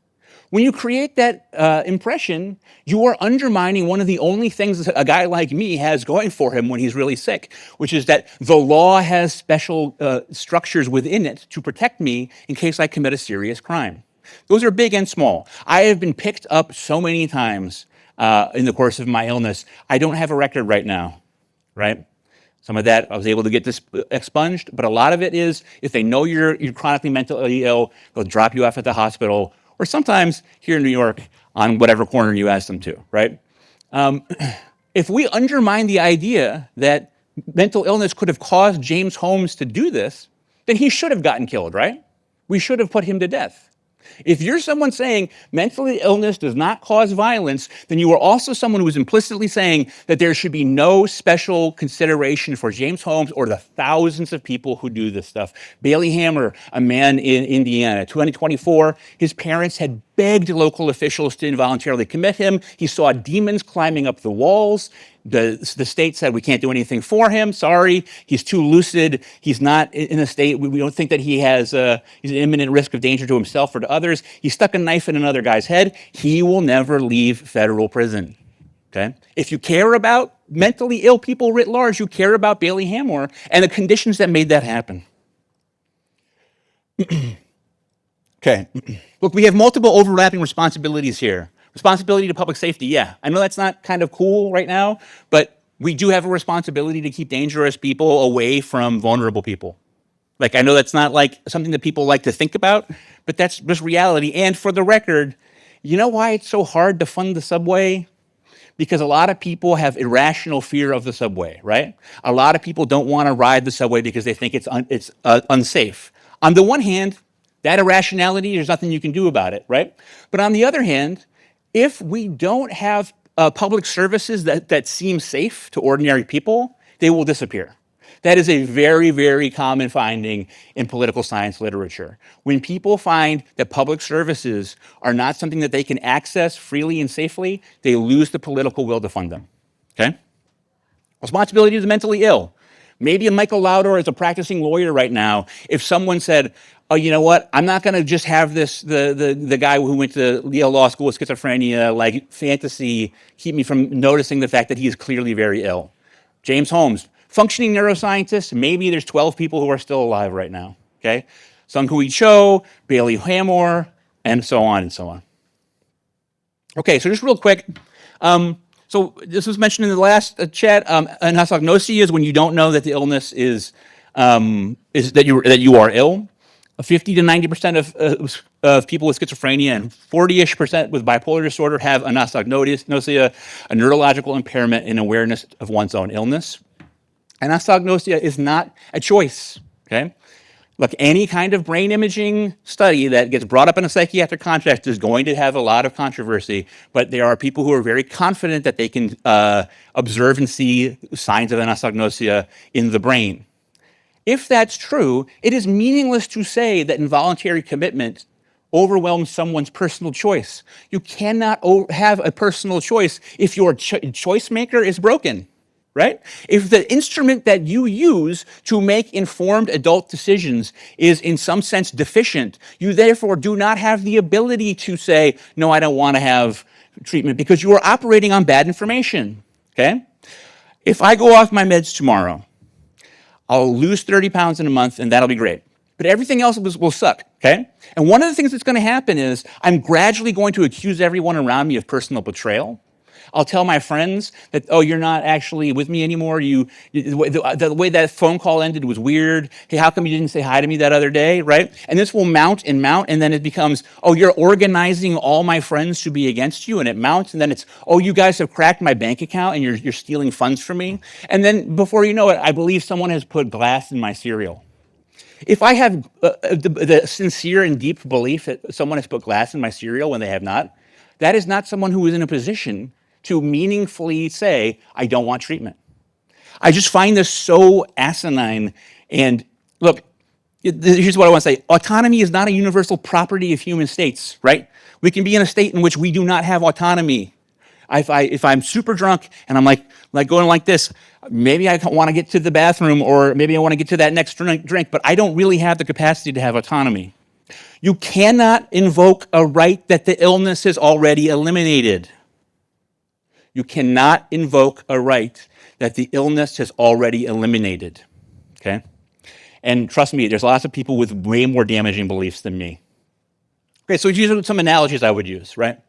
Speaker 6: When you create that impression, you are undermining one of the only things that a guy like me has going for him when he's really sick, which is that the law has special structures within it to protect me in case I commit a serious crime. Those are big and small. I have been picked up so many times in the course of my illness. I don't have a record right now. Right? Some of that I was able to get this expunged, but a lot of it is if they know you're chronically mentally ill, they'll drop you off at the hospital, or sometimes here in New York on whatever corner you ask them to, right? If we undermine the idea that mental illness could have caused James Holmes to do this, then he should have gotten killed, right? We should have put him to death. If you're someone saying mental illness does not cause violence, then you are also someone who is implicitly saying that there should be no special consideration for James Holmes or the thousands of people who do this stuff. Bailey Hammer, a man in Indiana, 2024, his parents had begged local officials to involuntarily commit him. He saw demons climbing up the walls. The state said, we can't do anything for him. Sorry, he's too lucid. He's not in a state. We don't think that he's an imminent risk of danger to himself or to others. He stuck a knife in another guy's head. He will never leave federal prison. Okay? If you care about mentally ill people writ large, you care about Bailey Hammer and the conditions that made that happen. Okay. Look, we have multiple overlapping responsibilities here. Responsibility to public safety, yeah. I know that's not kind of cool right now, but we do have a responsibility to keep dangerous people away from vulnerable people. I know that's not something that people like to think about, but that's just reality. And for the record, you know why it's so hard to fund the subway? because a lot of people have irrational fear of the subway, right? A lot of people don't want to ride the subway because they think it's unsafe. On the one hand, that irrationality, there's nothing you can do about it, right? But on the other hand, if we don't have public services that seem safe to ordinary people, they will disappear. That is a very, very common finding in political science literature. When people find that public services are not something that they can access freely and safely, they lose the political will to fund them, okay? Responsibility to the mentally ill. Maybe Michael Laudor is a practicing lawyer right now. If someone said, oh, you know what, I'm not gonna just have this, the guy who went to Yale Law School with schizophrenia, like fantasy, keep me from noticing the fact that he is clearly very ill. James Holmes, functioning neuroscientist, maybe there's 12 people who are still alive right now, okay? Sung Hui Cho, Bailey Hamor, and so on and so on. Okay, so just real quick, so this was mentioned in the last chat, anosognosia is when you don't know that the illness is that you are ill. 50 to 90% of people with schizophrenia and 40-ish% with bipolar disorder have anosognosia, a neurological impairment in awareness of one's own illness. Anosognosia is not a choice, okay? Look, any kind of brain imaging study that gets brought up in a psychiatric context is going to have a lot of controversy, but there are people who are very confident that they can observe and see signs of anosognosia in the brain. If that's true, it is meaningless to say that involuntary commitment overwhelms someone's personal choice. You cannot have a personal choice if your choice maker is broken, right? If the instrument that you use to make informed adult decisions is in some sense deficient, you therefore do not have the ability to say, no, I don't want to have treatment because you are operating on bad information, okay? If I go off my meds tomorrow, I'll lose 30 pounds in a month and that'll be great. But everything else will suck, okay? And one of the things that's going to happen is I'm gradually going to accuse everyone around me of personal betrayal. I'll tell my friends that, oh, you're not actually with me anymore. The way that phone call ended was weird. Hey, how come you didn't say hi to me that other day, right? And this will mount, and then it becomes, oh, you're organizing all my friends to be against you, and it mounts, and then it's, oh, you guys have cracked my bank account, and you're stealing funds from me. And then before you know it, I believe someone has put glass in my cereal. If I have the sincere and deep belief that someone has put glass in my cereal when they have not, that is not someone who is in a position to meaningfully say, I don't want treatment. I just find this so asinine. And look, here's what I want to say. Autonomy is not a universal property of human states, right? We can be in a state in which we do not have autonomy. If I'm super drunk and I'm like going like this, maybe I want to get to the bathroom or maybe I want to get to that next drink, but I don't really have the capacity to have autonomy. You cannot invoke a right that the illness has already eliminated. You cannot invoke a right that the illness has already eliminated, okay? And trust me, there's lots of people with way more damaging beliefs than me. Okay, so these are some analogies I would use, right?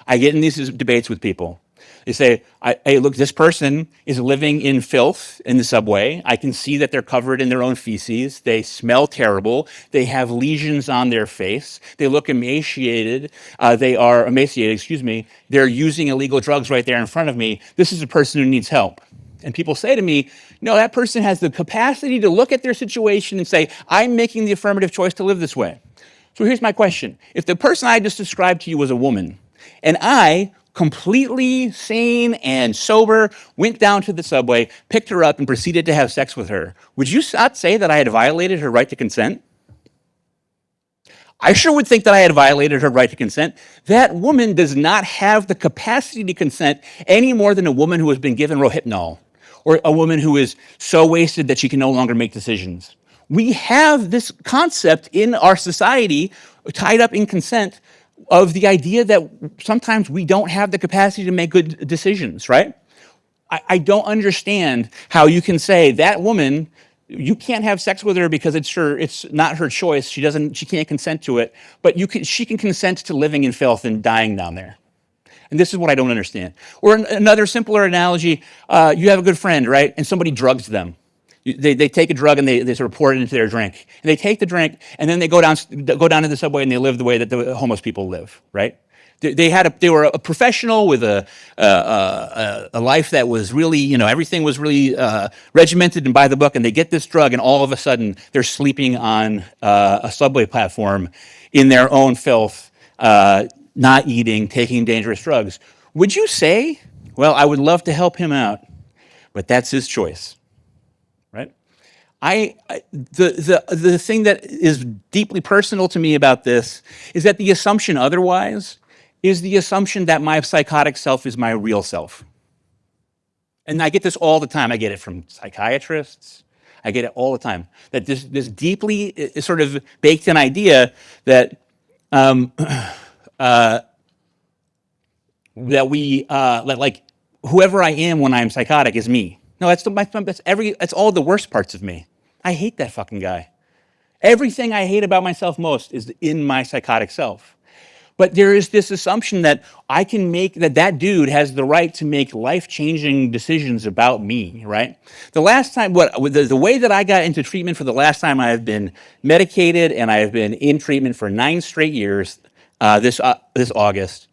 Speaker 6: I get in these debates with people. They say, hey, look, this person is living in filth in the subway. I can see that they're covered in their own feces. They smell terrible. They have lesions on their face. They look emaciated. They are emaciated, excuse me. They're using illegal drugs right there in front of me. This is a person who needs help. And people say to me, no, that person has the capacity to look at their situation and say, I'm making the affirmative choice to live this way. So here's my question. If the person I just described to you was a woman, and I, completely sane and sober, went down to the subway, picked her up, and proceeded to have sex with her, would you not say that I had violated her right to consent? I sure would think that I had violated her right to consent. That woman does not have the capacity to consent any more than a woman who has been given Rohypnol, or a woman who is so wasted that she can no longer make decisions. We have this concept in our society tied up in consent of the idea that sometimes we don't have the capacity to make good decisions, right? I don't understand how you can say that woman, you can't have sex with her because it's not her choice. She can't consent to it, but she can consent to living in filth and dying down there. And this is what I don't understand. Or another simpler analogy, you have a good friend, right? And somebody drugs them. They take a drug and they sort of pour it into their drink. And they take the drink and then they go down to the subway and they live the way that the homeless people live, right? they were a professional with a life that was really, everything was really regimented and by the book, and they get this drug, and all of a sudden they're sleeping on a subway platform in their own filth, not eating, taking dangerous drugs. Would you say, well, I would love to help him out, but that's his choice, right? The thing that is deeply personal to me about this is that the assumption otherwise is the assumption that my psychotic self is my real self. And I get this all the time. I get it from psychiatrists. I get it all the time. That this deeply sort of baked in idea that like whoever I am when I'm psychotic is me. No, that's all the worst parts of me. I hate that fucking guy. Everything I hate about myself most is in my psychotic self. But there is this assumption that I can make, that dude has the right to make life-changing decisions about me, right? The last time, the way that I got into treatment for the last time, I have been medicated and I have been in treatment for 9 straight years this August.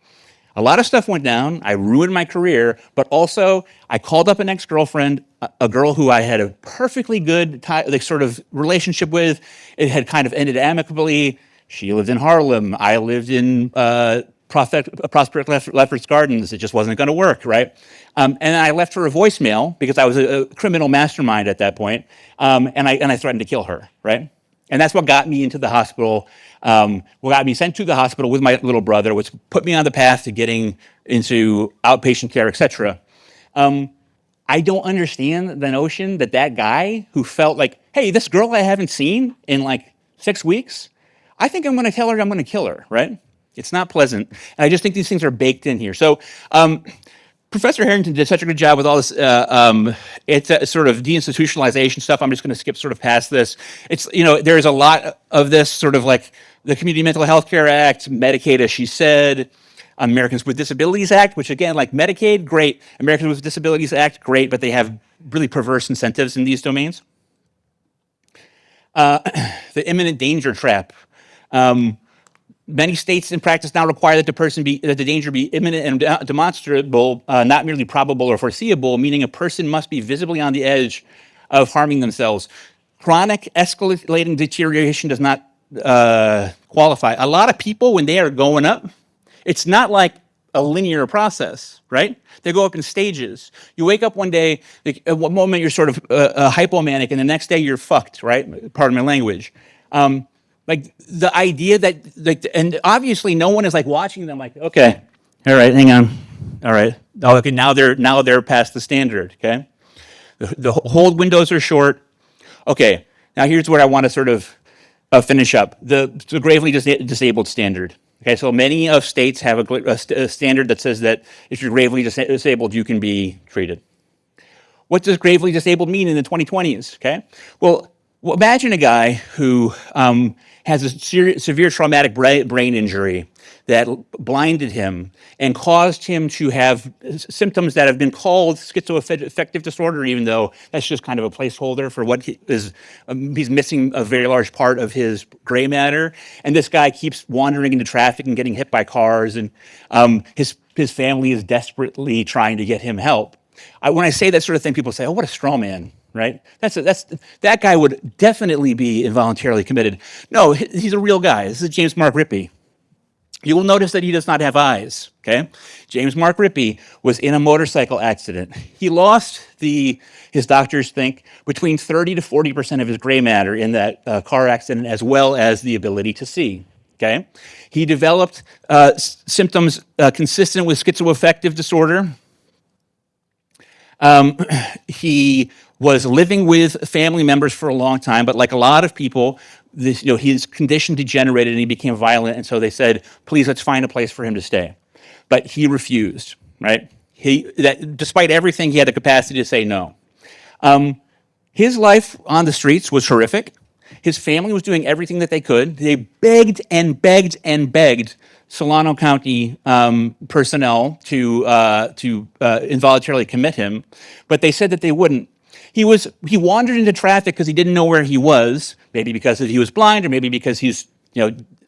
Speaker 6: A lot of stuff went down. I ruined my career, but also I called up an ex-girlfriend, a girl who I had a perfectly good sort of relationship with. It had kind of ended amicably. She lived in Harlem. I lived in Prospect Lefferts Gardens. It just wasn't going to work, right? And I left her a voicemail because I was a criminal mastermind at that point, and I threatened to kill her, right? And that's what got me into the hospital. What got me sent to the hospital with my little brother, which put me on the path to getting into outpatient care, etc. I don't understand the notion that guy who felt like, hey, this girl I haven't seen in like 6 weeks, I think I'm going to tell her I'm going to kill her, right? It's not pleasant. And I just think these things are baked in here. So Professor Harrington did such a good job with all this it's sort of deinstitutionalization stuff. I'm just going to skip sort of past this. It's, there's a lot of this sort of like the Community Mental Health Care Act, Medicaid, as she said, Americans with Disabilities Act, which again, like Medicaid, great. Americans with Disabilities Act, great, but they have really perverse incentives in these domains. The imminent danger trap. Many states in practice now require that the danger be imminent and demonstrable, not merely probable or foreseeable, meaning a person must be visibly on the edge of harming themselves. Chronic escalating deterioration does not qualify. A lot of people, when they are going up, it's not like a linear process, right? They go up in stages. You wake up one day, at one moment you're sort of hypomanic, and the next day you're fucked, right? Pardon my language. Like the idea that, and obviously no one is like watching them like, okay, all right, hang on, all right, oh, okay, now they're past the standard, okay? The hold windows are short. Okay, now here's where I want to sort of finish up. The gravely disabled standard. Okay, so many of states have a standard that says that if you're gravely disabled, you can be treated. What does gravely disabled mean in the 2020s, okay? Well, imagine a guy who has a severe traumatic brain injury that blinded him and caused him to have symptoms that have been called schizoaffective disorder, even though that's just kind of a placeholder for what he's missing a very large part of his gray matter. And this guy keeps wandering into traffic and getting hit by cars, and his family is desperately trying to get him help. When I say that sort of thing, people say, "Oh, what a straw man." Right? That guy would definitely be involuntarily committed. No, he's a real guy. This is James Mark Rippey. You will notice that he does not have eyes, okay? James Mark Rippey was in a motorcycle accident. He lost his doctors think, between 30 to 40% of his gray matter in that car accident, as well as the ability to see, okay? He developed symptoms consistent with schizoaffective disorder. He was living with family members for a long time, but like a lot of people, his condition degenerated and he became violent, and so they said, please, let's find a place for him to stay. But he refused, right? Despite everything, he had the capacity to say no. His life on the streets was horrific. His family was doing everything that they could. They begged and begged and begged Solano County personnel to involuntarily commit him, but they said that they wouldn't. He wandered into traffic because he didn't know where he was, maybe because he was blind, or maybe because he's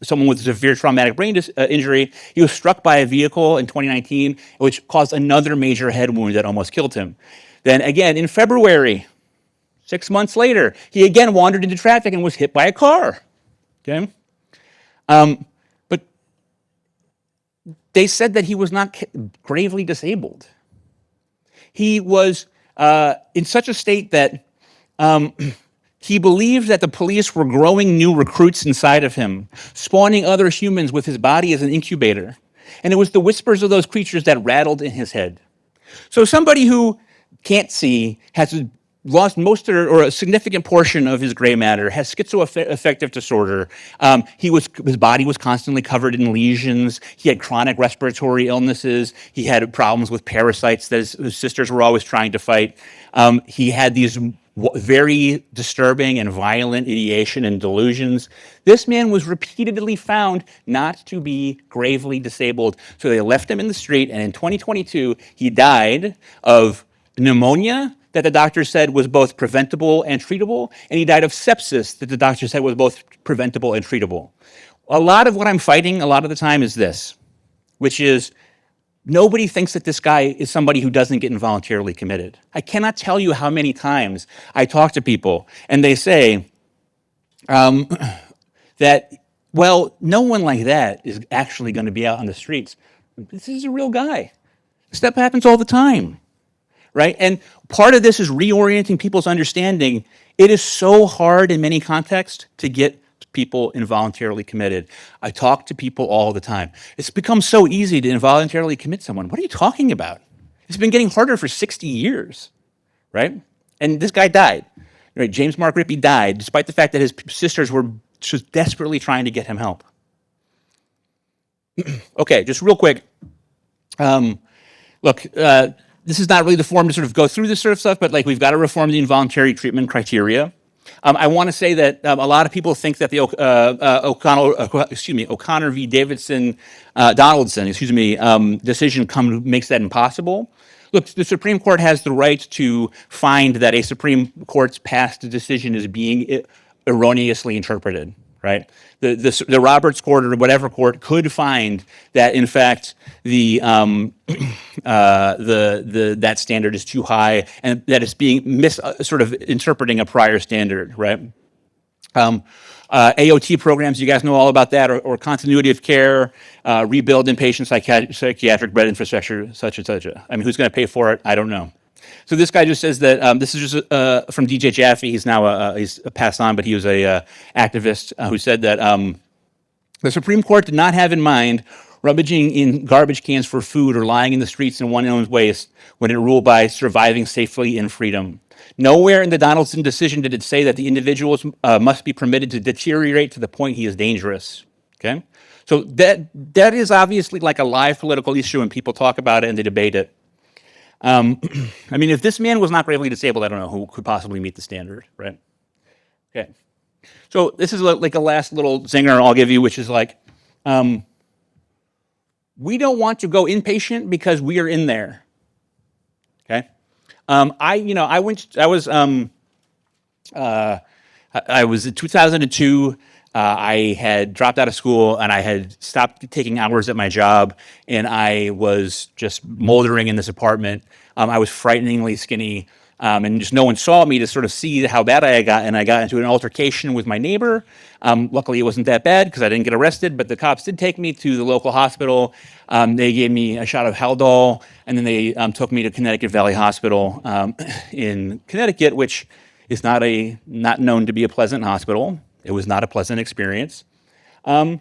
Speaker 6: someone with severe traumatic brain injury. He was struck by a vehicle in 2019, which caused another major head wound that almost killed him. Then again, in February, 6 months later, he again wandered into traffic and was hit by a car. Okay? But they said that he was not gravely disabled. He was in such a state that he believed that the police were growing new recruits inside of him, spawning other humans with his body as an incubator. And it was the whispers of those creatures that rattled in his head. So somebody who can't see, has lost most or a significant portion of his gray matter, has schizoaffective disorder. His body was constantly covered in lesions. He had chronic respiratory illnesses. He had problems with parasites that his sisters were always trying to fight. He had these very disturbing and violent ideation and delusions. This man was repeatedly found not to be gravely disabled. So they left him in the street, and in 2022, he died of pneumonia that the doctor said was both preventable and treatable, and he died of sepsis that the doctor said was both preventable and treatable. A lot of what I'm fighting a lot of the time is this, which is nobody thinks that this guy is somebody who doesn't get involuntarily committed. I cannot tell you how many times I talk to people and they say that, well, no one like that is actually going to be out on the streets. This is a real guy. Stuff happens all the time. Right? And part of this is reorienting people's understanding. It is so hard in many contexts to get people involuntarily committed. I talk to people all the time. It's become so easy to involuntarily commit someone. What are you talking about? It's been getting harder for 60 years, right? And this guy died. Right? James Mark Rippey died, despite the fact that his sisters were just desperately trying to get him help. Okay, just real quick. Look, this is not really the forum to sort of go through this sort of stuff, but we've got to reform the involuntary treatment criteria. I want to say that a lot of people think that the O'Connor v. Donaldson decision makes that impossible. Look, the Supreme Court has the right to find that a Supreme Court's past decision is being erroneously interpreted. Right, the Roberts Court or whatever court could find that in fact that standard is too high and that it's being sort of interpreting a prior standard. Right, AOT programs, you guys know all about that, or continuity of care, rebuild inpatient psychiatric bed infrastructure, such and such. I mean, who's going to pay for it? I don't know. So this guy just says that this is just from DJ Jaffe. He's now he's passed on, but he was a activist who said that the Supreme Court did not have in mind rummaging in garbage cans for food or lying in the streets in one's waste when it ruled by surviving safely in freedom. Nowhere in the Donaldson decision did it say that the individuals must be permitted to deteriorate to the point he is dangerous. Okay, so that is obviously like a live political issue, and people talk about it and they debate it. I mean, if this man was not gravely disabled, I don't know who could possibly meet the standard, right? Okay. So this is like a last little zinger I'll give you, which is like, we don't want to go inpatient because we are in there. Okay. I was in 2002. I had dropped out of school and I had stopped taking hours at my job, and I was just moldering in this apartment. I was frighteningly skinny, and just no one saw me to sort of see how bad I got, and I got into an altercation with my neighbor. Luckily, it wasn't that bad because I didn't get arrested, but the cops did take me to the local hospital. They gave me a shot of Haldol, and then they took me to Connecticut Valley Hospital in Connecticut, which is not known to be a pleasant hospital. It was not a pleasant experience. And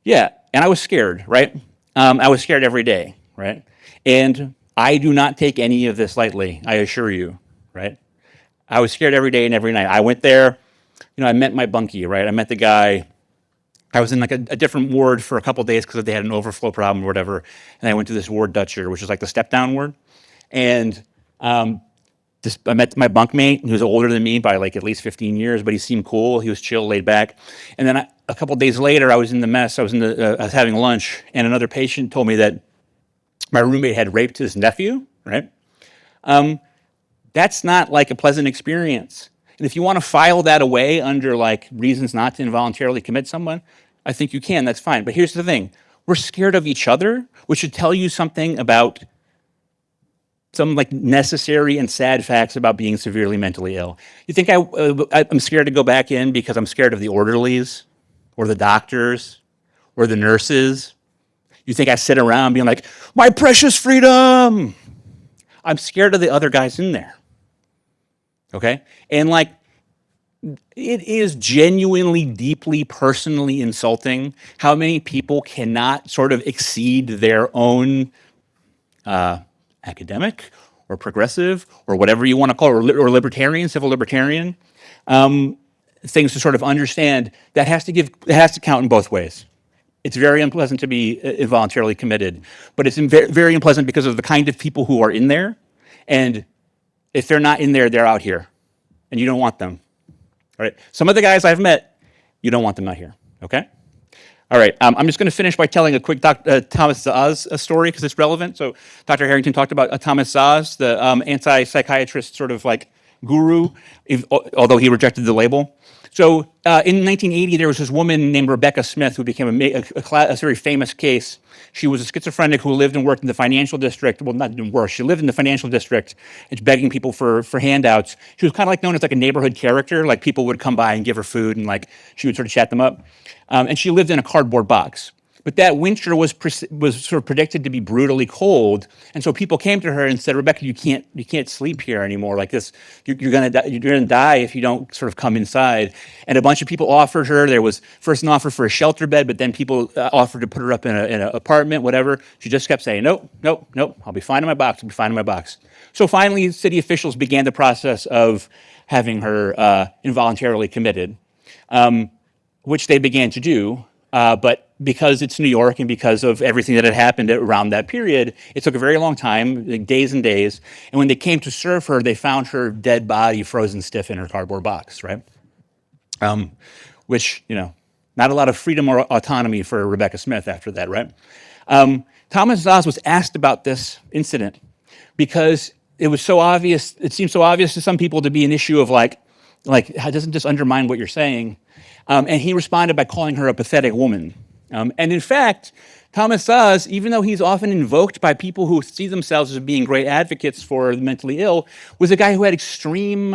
Speaker 6: I was scared, right? I was scared every day, right? And I do not take any of this lightly, I assure you, right? I was scared every day and every night. I went there, I met my bunkie, right? I met the guy. I was in like a different ward for a couple of days because they had an overflow problem or whatever. And I went to this ward Dutcher, which is like the step-down ward. And I met my bunkmate. He was older than me by like at least 15 years, but he seemed cool. He was chill, laid back. And then a couple of days later, I was in the mess. I was having lunch, and another patient told me that my roommate had raped his nephew, right? That's not like a pleasant experience. And if you want to file that away under like reasons not to involuntarily commit someone, I think you can, that's fine. But here's the thing. We're scared of each other, which should tell you something about some like necessary and sad facts about being severely mentally ill. You think I'm scared to go back in because I'm scared of the orderlies or the doctors or the nurses? You think I sit around being like, my precious freedom? I'm scared of the other guys in there. Okay? And like, it is genuinely, deeply, personally insulting how many people cannot sort of exceed their own academic or progressive or whatever you want to call it, or libertarian, civil libertarian, things to sort of understand that it has to count in both ways. It's very unpleasant to be involuntarily committed, but it's very unpleasant because of the kind of people who are in there. And if they're not in there, they're out here, and you don't want them. All right. Some of the guys I've met, you don't want them out here. Okay. All right. I'm just going to finish by telling a quick Thomas Szasz story because it's relevant. So Dr. Harrington talked about Thomas Szasz, the anti-psychiatrist sort of like guru, although he rejected the label. So in 1980, there was this woman named Rebecca Smith who became a very famous case. She was a schizophrenic who lived and worked in the financial district. Well, not even worse. She lived in the financial district, begging people for handouts. She was kind of like known as like a neighborhood character. Like people would come by and give her food, and like she would sort of chat them up. And she lived in a cardboard box. But that winter was sort of predicted to be brutally cold, and so people came to her and said, "Rebecca, you can't sleep here anymore. Like this, you're gonna die if you don't sort of come inside." And a bunch of people offered her. There was first an offer for a shelter bed, but then people offered to put her up in an apartment, whatever. She just kept saying, "Nope, nope, nope. I'll be fine in my box. I'll be fine in my box." So finally, city officials began the process of having her involuntarily committed, which they began to do. But because it's New York and because of everything that had happened around that period, it took a very long time, like days and days. And when they came to serve her, they found her dead body frozen stiff in her cardboard box, right? Which, not a lot of freedom or autonomy for Rebecca Smith after that, right? Thomas Szasz was asked about this incident because it was so obvious, it seemed so obvious to some people to be an issue of like, doesn't this undermine what you're saying? And he responded by calling her a pathetic woman. And in fact, Thomas Szasz, even though he's often invoked by people who see themselves as being great advocates for the mentally ill, was a guy who had extreme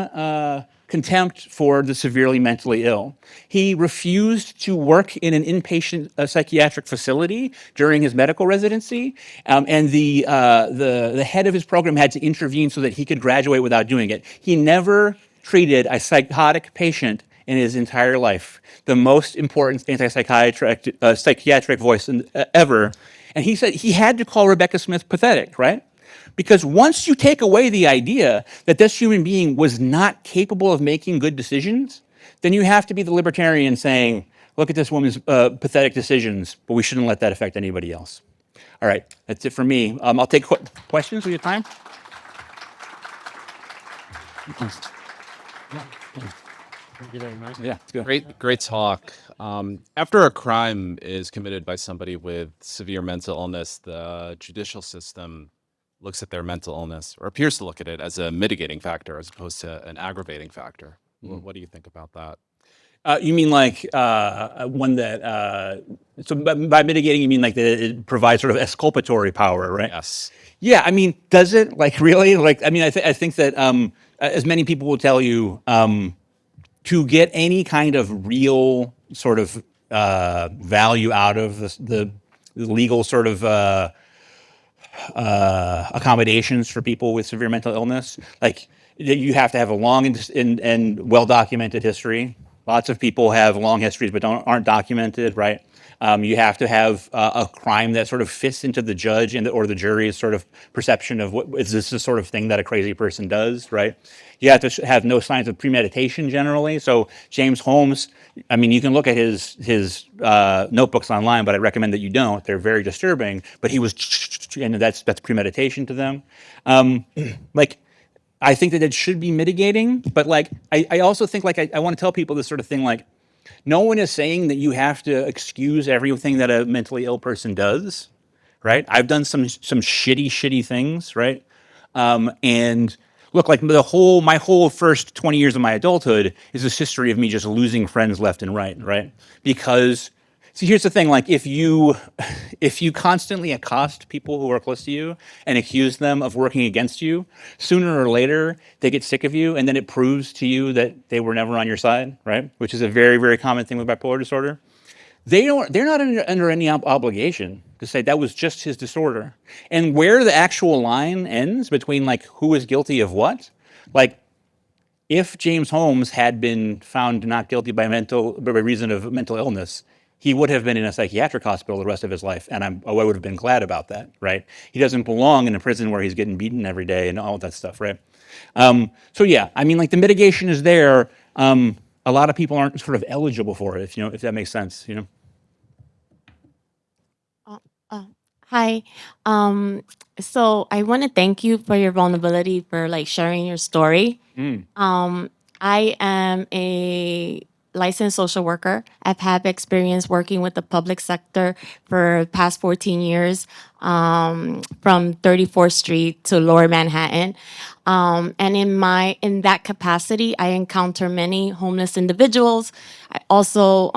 Speaker 6: contempt for the severely mentally ill. He refused to work in an inpatient psychiatric facility during his medical residency, and the head of his program had to intervene so that he could graduate without doing it. He never treated a psychotic patient in his entire life, the most important psychiatric voice ever. And he said he had to call Rebecca Smith pathetic, right? Because once you take away the idea that this human being was not capable of making good decisions, then you have to be the libertarian saying, look at this woman's pathetic decisions, but we shouldn't let that affect anybody else. All right, that's it for me. I'll take questions. We have time?
Speaker 7: Thank you very much.
Speaker 6: Yeah, it's good.
Speaker 7: Great talk. After a crime is committed by somebody with severe mental illness, the judicial system looks at their mental illness, or appears to look at it, as a mitigating factor as opposed to an aggravating factor. What do you think about that?
Speaker 6: You mean like one that, so by mitigating, you mean like that it provides sort of exculpatory power, right?
Speaker 7: Yes.
Speaker 6: Yeah, I mean, does it? Like, really? Like, I mean, I think that as many people will tell you, to get any kind of real sort of value out of the legal sort of accommodations for people with severe mental illness, like you have to have a long and well-documented history. Lots of people have long histories but aren't documented, right? You have to have a crime that sort of fits into the judge or the jury's sort of perception of what is this the sort of thing that a crazy person does, right? You have to have no signs of premeditation generally. So James Holmes, I mean, you can look at his notebooks online, but I recommend that you don't. They're very disturbing. But he was, and that's premeditation to them. Like, I think that it should be mitigating, but like, I also think like I want to tell people this sort of thing, like, no one is saying that you have to excuse everything that a mentally ill person does, right? I've done some shitty things, right? And look, like my whole first 20 years of my adulthood is this history of me just losing friends left and right? Because See, here's the thing, like if you constantly accost people who are close to you and accuse them of working against you, sooner or later they get sick of you, and then it proves to you that they were never on your side, right? Which is a very, very common thing with bipolar disorder. They're not under any obligation to say that was just his disorder. And where the actual line ends between like who is guilty of what, like if James Holmes had been found not guilty by reason of mental illness, he would have been in a psychiatric hospital the rest of his life, and I would have been glad about that, right? He doesn't belong in a prison where he's getting beaten every day and all that stuff, right? So yeah, I mean, like the mitigation is there. A lot of people aren't sort of eligible for it, if that makes sense,
Speaker 8: Hi. So I want to thank you for your vulnerability, for like sharing your story. I am a licensed social worker. I've had experience working with the public sector for the past 14 years, from 34th Street to Lower Manhattan. And in that capacity, I encounter many homeless individuals. I also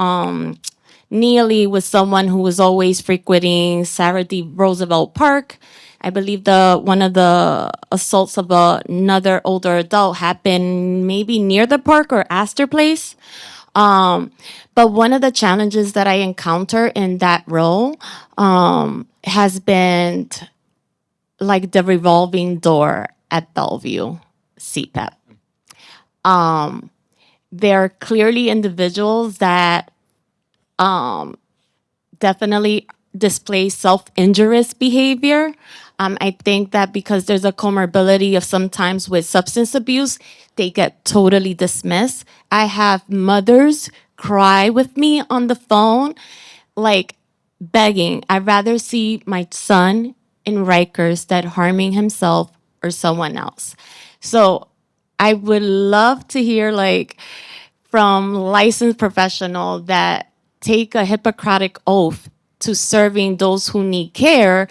Speaker 8: Neely was someone who was always frequenting Sarah D. Roosevelt Park. I believe one of the assaults of another older adult happened maybe near the park or Astor Place. But one of the challenges that I encounter in that role has been like the revolving door at Bellevue CPEP. There are clearly individuals that definitely display self-injurious behavior. I think that because there's a comorbidity of sometimes with substance abuse, they get totally dismissed. I have mothers cry with me on the phone, like begging, I'd rather see my son in Rikers than harming himself or someone else. So I would love to hear like from licensed professional that take a Hippocratic oath to serving those who need care.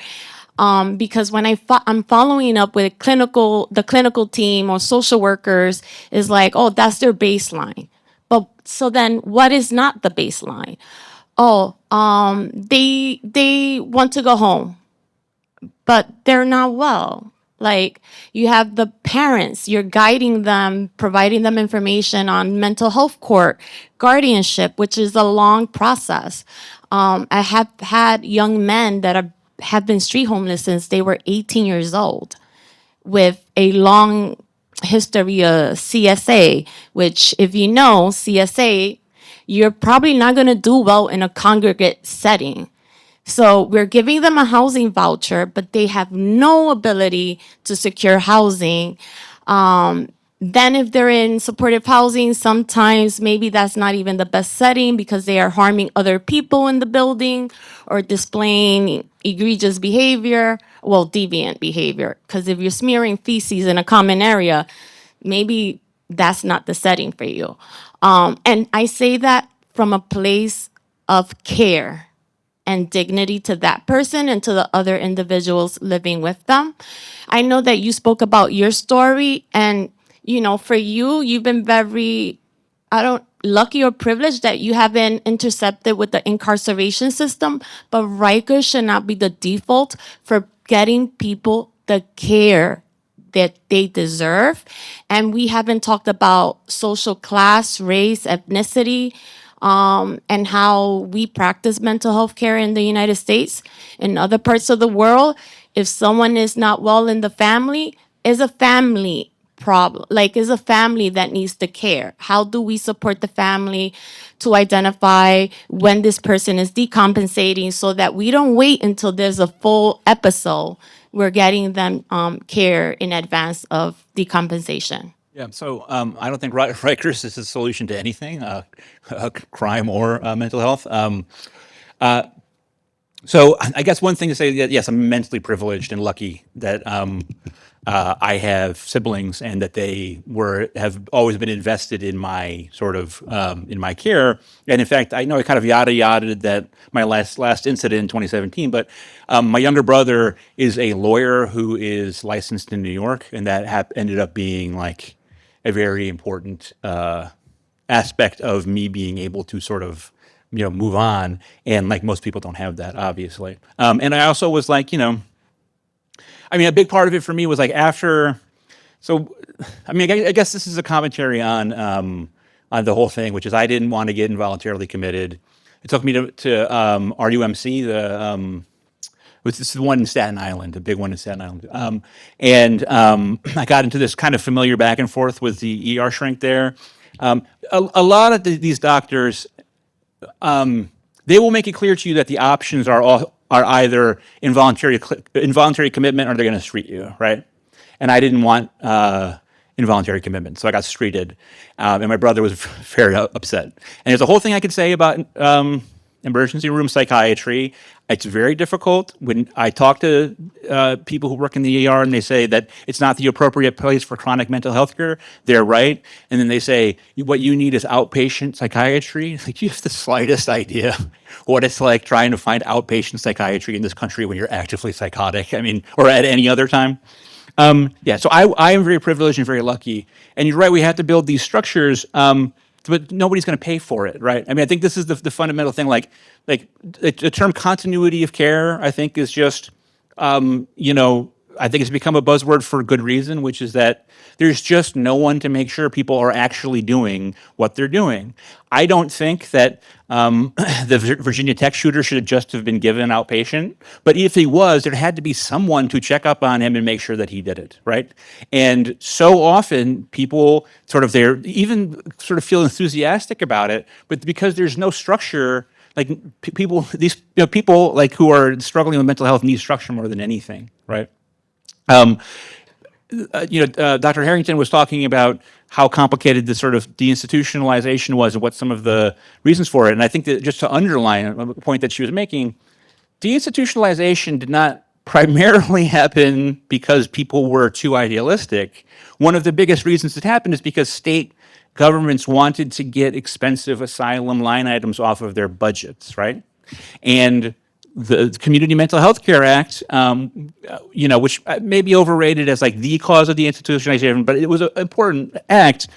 Speaker 8: Because when I'm following up with the clinical team or social workers is like, oh, that's their baseline. But so then what is not the baseline? Oh, they want to go home, but they're not well. Like you have the parents, you're guiding them, providing them information on mental health court, guardianship, which is a long process. I have had young men that have been street homeless since they were 18 years old with a long history of CSA, which if you know CSA, you're probably not going to do well in a congregate setting. So we're giving them a housing voucher, but they have no ability to secure housing. Then if they're in supportive housing, sometimes maybe that's not even the best setting because they are harming other people in the building or displaying egregious behavior, well, deviant behavior. Because if you're smearing feces in a common area, maybe that's not the setting for you. And I say that from a place of care and dignity to that person and to the other individuals living with them. I know that you spoke about your story, and for you, you've been very, lucky or privileged that you haven't intercepted with the incarceration system, but Rikers should not be the default for getting people the care that they deserve. And we haven't talked about social class, race, ethnicity, and how we practice mental health care in the United States. In other parts of the world, if someone is not well in the family, is a family problem, is a family that needs the care. How do we support the family to identify when this person is decompensating so that we don't wait until there's a full episode? We're getting them care in advance of decompensation.
Speaker 6: Yeah, so I don't think Rikers is a solution to anything, crime or mental health. So I guess one thing to say, that yes, I'm immensely privileged and lucky that I have siblings and that they have always been invested in my sort of in my care. And in fact, I know I kind of yada-yada'd that my last incident in 2017, but my younger brother is a lawyer who is licensed in New York, and that ended up being like a very important aspect of me being able to sort of move on. And like most people don't have that, obviously. And I also was like, a big part of it for me was like after. So, I guess this is a commentary on the whole thing, which is I didn't want to get involuntarily committed. It took me to RUMC, this is the one in Staten Island, the big one in Staten Island. I got into this kind of familiar back and forth with the ER shrink there. A lot of these doctors, they will make it clear to you that the options are either involuntary commitment or they're going to street you, right? And I didn't want involuntary commitment, so I got streeted, and my brother was very upset. And there's a whole thing I could say about emergency room psychiatry. It's very difficult. When I talk to people who work in the ER and they say that it's not the appropriate place for chronic mental health care, they're right. And then they say, what you need is outpatient psychiatry. It's like, you have the slightest idea what it's like trying to find outpatient psychiatry in this country when you're actively psychotic, or at any other time. So I am very privileged and very lucky. And you're right, we have to build these structures, but nobody's going to pay for it, right? I think this is the fundamental thing. Like the term continuity of care, I think, is just, I think it's become a buzzword for good reason, which is that there's just no one to make sure people are actually doing what they're doing. I don't think that the Virginia Tech shooter should just have been given outpatient, but if he was, there had to be someone to check up on him and make sure that he did it, right? And so often people they're even feel enthusiastic about it, but because there's no structure, like people who are struggling with mental health need structure more than anything, right? Dr. Harrington was talking about how complicated the sort of deinstitutionalization was and what some of the reasons for it. And I think that just to underline a point that she was making, deinstitutionalization did not primarily happen because people were too idealistic. One of the biggest reasons it happened is because state governments wanted to get expensive asylum line items off of their budgets, right? And the Community Mental Health Care Act, which may be overrated as like the cause of the institutionalization, but it was an important act.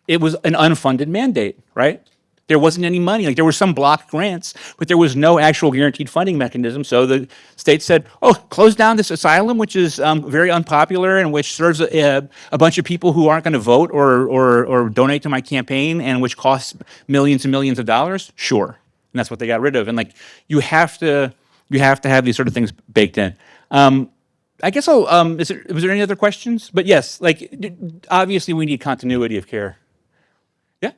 Speaker 6: It was an unfunded mandate, right? There wasn't any money. Like there were some block grants, but there was no actual guaranteed funding mechanism. So the state said, "Oh, close down this asylum, which is very unpopular and which serves a bunch of people who aren't going to vote or donate to my campaign, and which costs millions and millions of dollars." Sure. And that's what they got rid of. And like you have to have these sort of things baked in. I guess was there any other questions? But yes, like obviously we need continuity of care. Yeah.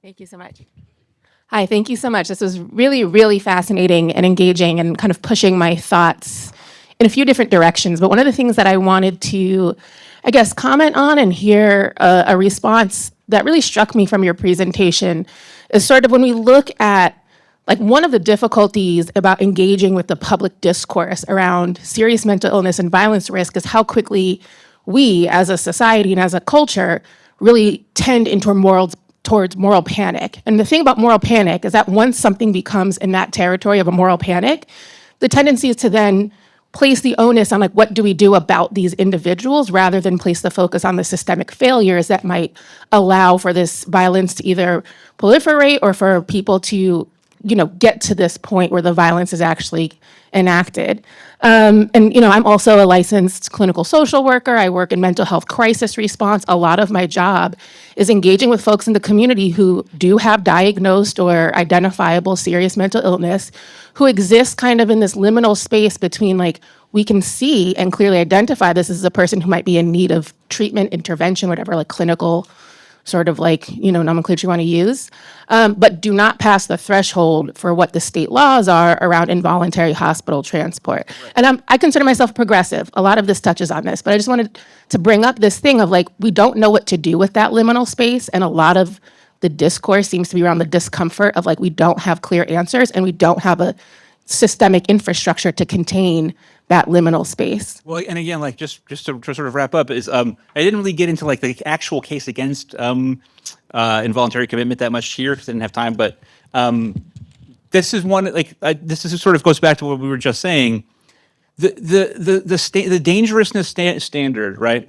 Speaker 9: Thank you so much. Hi, thank you so much. This was really, really fascinating and engaging and kind of pushing my thoughts in a few different directions. But one of the things that I wanted to, I guess, comment on and hear a response that really struck me from your presentation is sort of when we look at like one of the difficulties about engaging with the public discourse around serious mental illness and violence risk is how quickly we as a society and as a culture really tend towards moral panic. And the thing about moral panic is that once something becomes in that territory of a moral panic, the tendency is to then place the onus on like what do we do about these individuals rather than place the focus on the systemic failures that might allow for this violence to either proliferate or for people to get to this point where the violence is actually enacted. I'm also a licensed clinical social worker. I work in mental health crisis response. A lot of my job is engaging with folks in the community who do have diagnosed or identifiable serious mental illness, who exist kind of in this liminal space between like, we can see and clearly identify this as a person who might be in need of treatment, intervention, whatever, like clinical sort of like, nomenclature you want to use, but do not pass the threshold for what the state laws are around involuntary hospital transport. Right. And I consider myself progressive. A lot of this touches on this, but I just wanted to bring up this thing of like, we don't know what to do with that liminal space. And a lot of the discourse seems to be around the discomfort of like, we don't have clear answers and we don't have a systemic infrastructure to contain that liminal space.
Speaker 6: Well, and again, like just to sort of wrap up is I didn't really get into like the actual case against involuntary commitment that much here because I didn't have time. But this is one this is sort of goes back to what we were just saying. The dangerousness standard, right,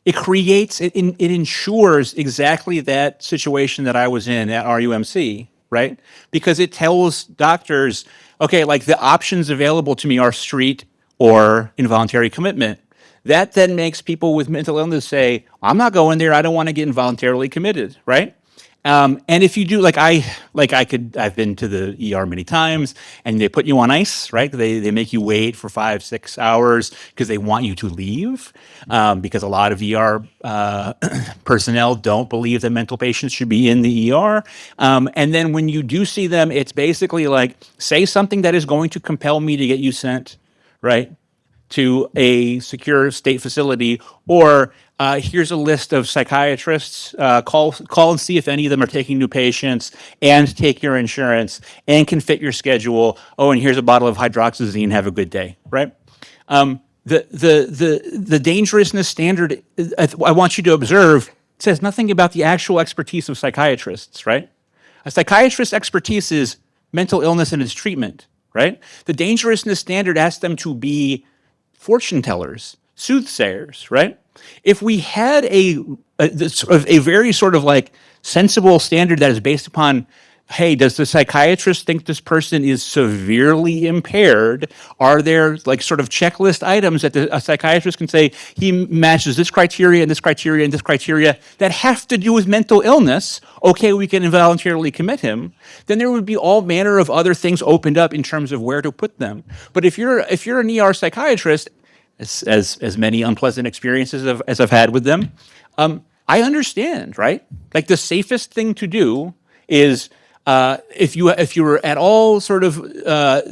Speaker 6: it creates, it ensures exactly that situation that I was in at RUMC, right? Because it tells doctors, okay, like the options available to me are street or involuntary commitment. That then makes people with mental illness say, I'm not going there. I don't want to get involuntarily committed, right? And if you do, I've been to the ER many times, and they put you on ice, right? They make you wait for 5-6 hours because they want you to leave, because a lot of ER personnel don't believe that mental patients should be in the ER. And then when you do see them, it's basically like, say something that is going to compel me to get you sent, right, to a secure state facility, or here's a list of psychiatrists. Call and see if any of them are taking new patients, and take your insurance, and can fit your schedule. Oh, and here's a bottle of hydroxyzine. Have a good day, right? The dangerousness standard, I want you to observe, says nothing about the actual expertise of psychiatrists, right? A psychiatrist's expertise is mental illness and its treatment, right? The dangerousness standard asks them to be fortune tellers, soothsayers, right? If we had a very sort of like sensible standard that is based upon, hey, does the psychiatrist think this person is severely impaired? Are there like sort of checklist items that a psychiatrist can say, he matches this criteria and this criteria and this criteria that have to do with mental illness? Okay, we can involuntarily commit him. Then there would be all manner of other things opened up in terms of where to put them. But if you're an ER psychiatrist, as many unpleasant experiences as I've had with them, I understand, right? Like the safest thing to do is, if you were at all sort of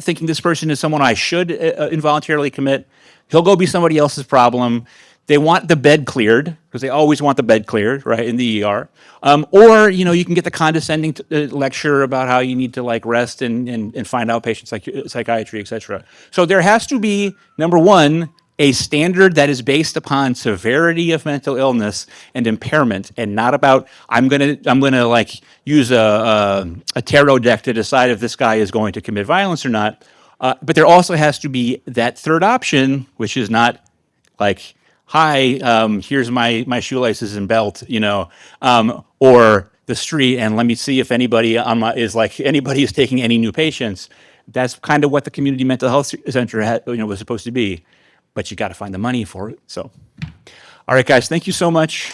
Speaker 6: thinking this person is someone I should involuntarily commit, he'll go be somebody else's problem. They want the bed cleared, because they always want the bed cleared, right, in the ER. Or, you can get the condescending lecture about how you need to like rest and find out patient psychiatry, et cetera. So there has to be, number one, a standard that is based upon severity of mental illness and impairment, and not about I'm gonna like use a tarot deck to decide if this guy is going to commit violence or not. But there also has to be that third option, which is not like, hi, here's my shoelaces and belt, or the street, and let me see if anybody is taking any new patients. That's kind of what the community mental health center was supposed to be. But you got to find the money for it. So, all right, guys, thank you so much.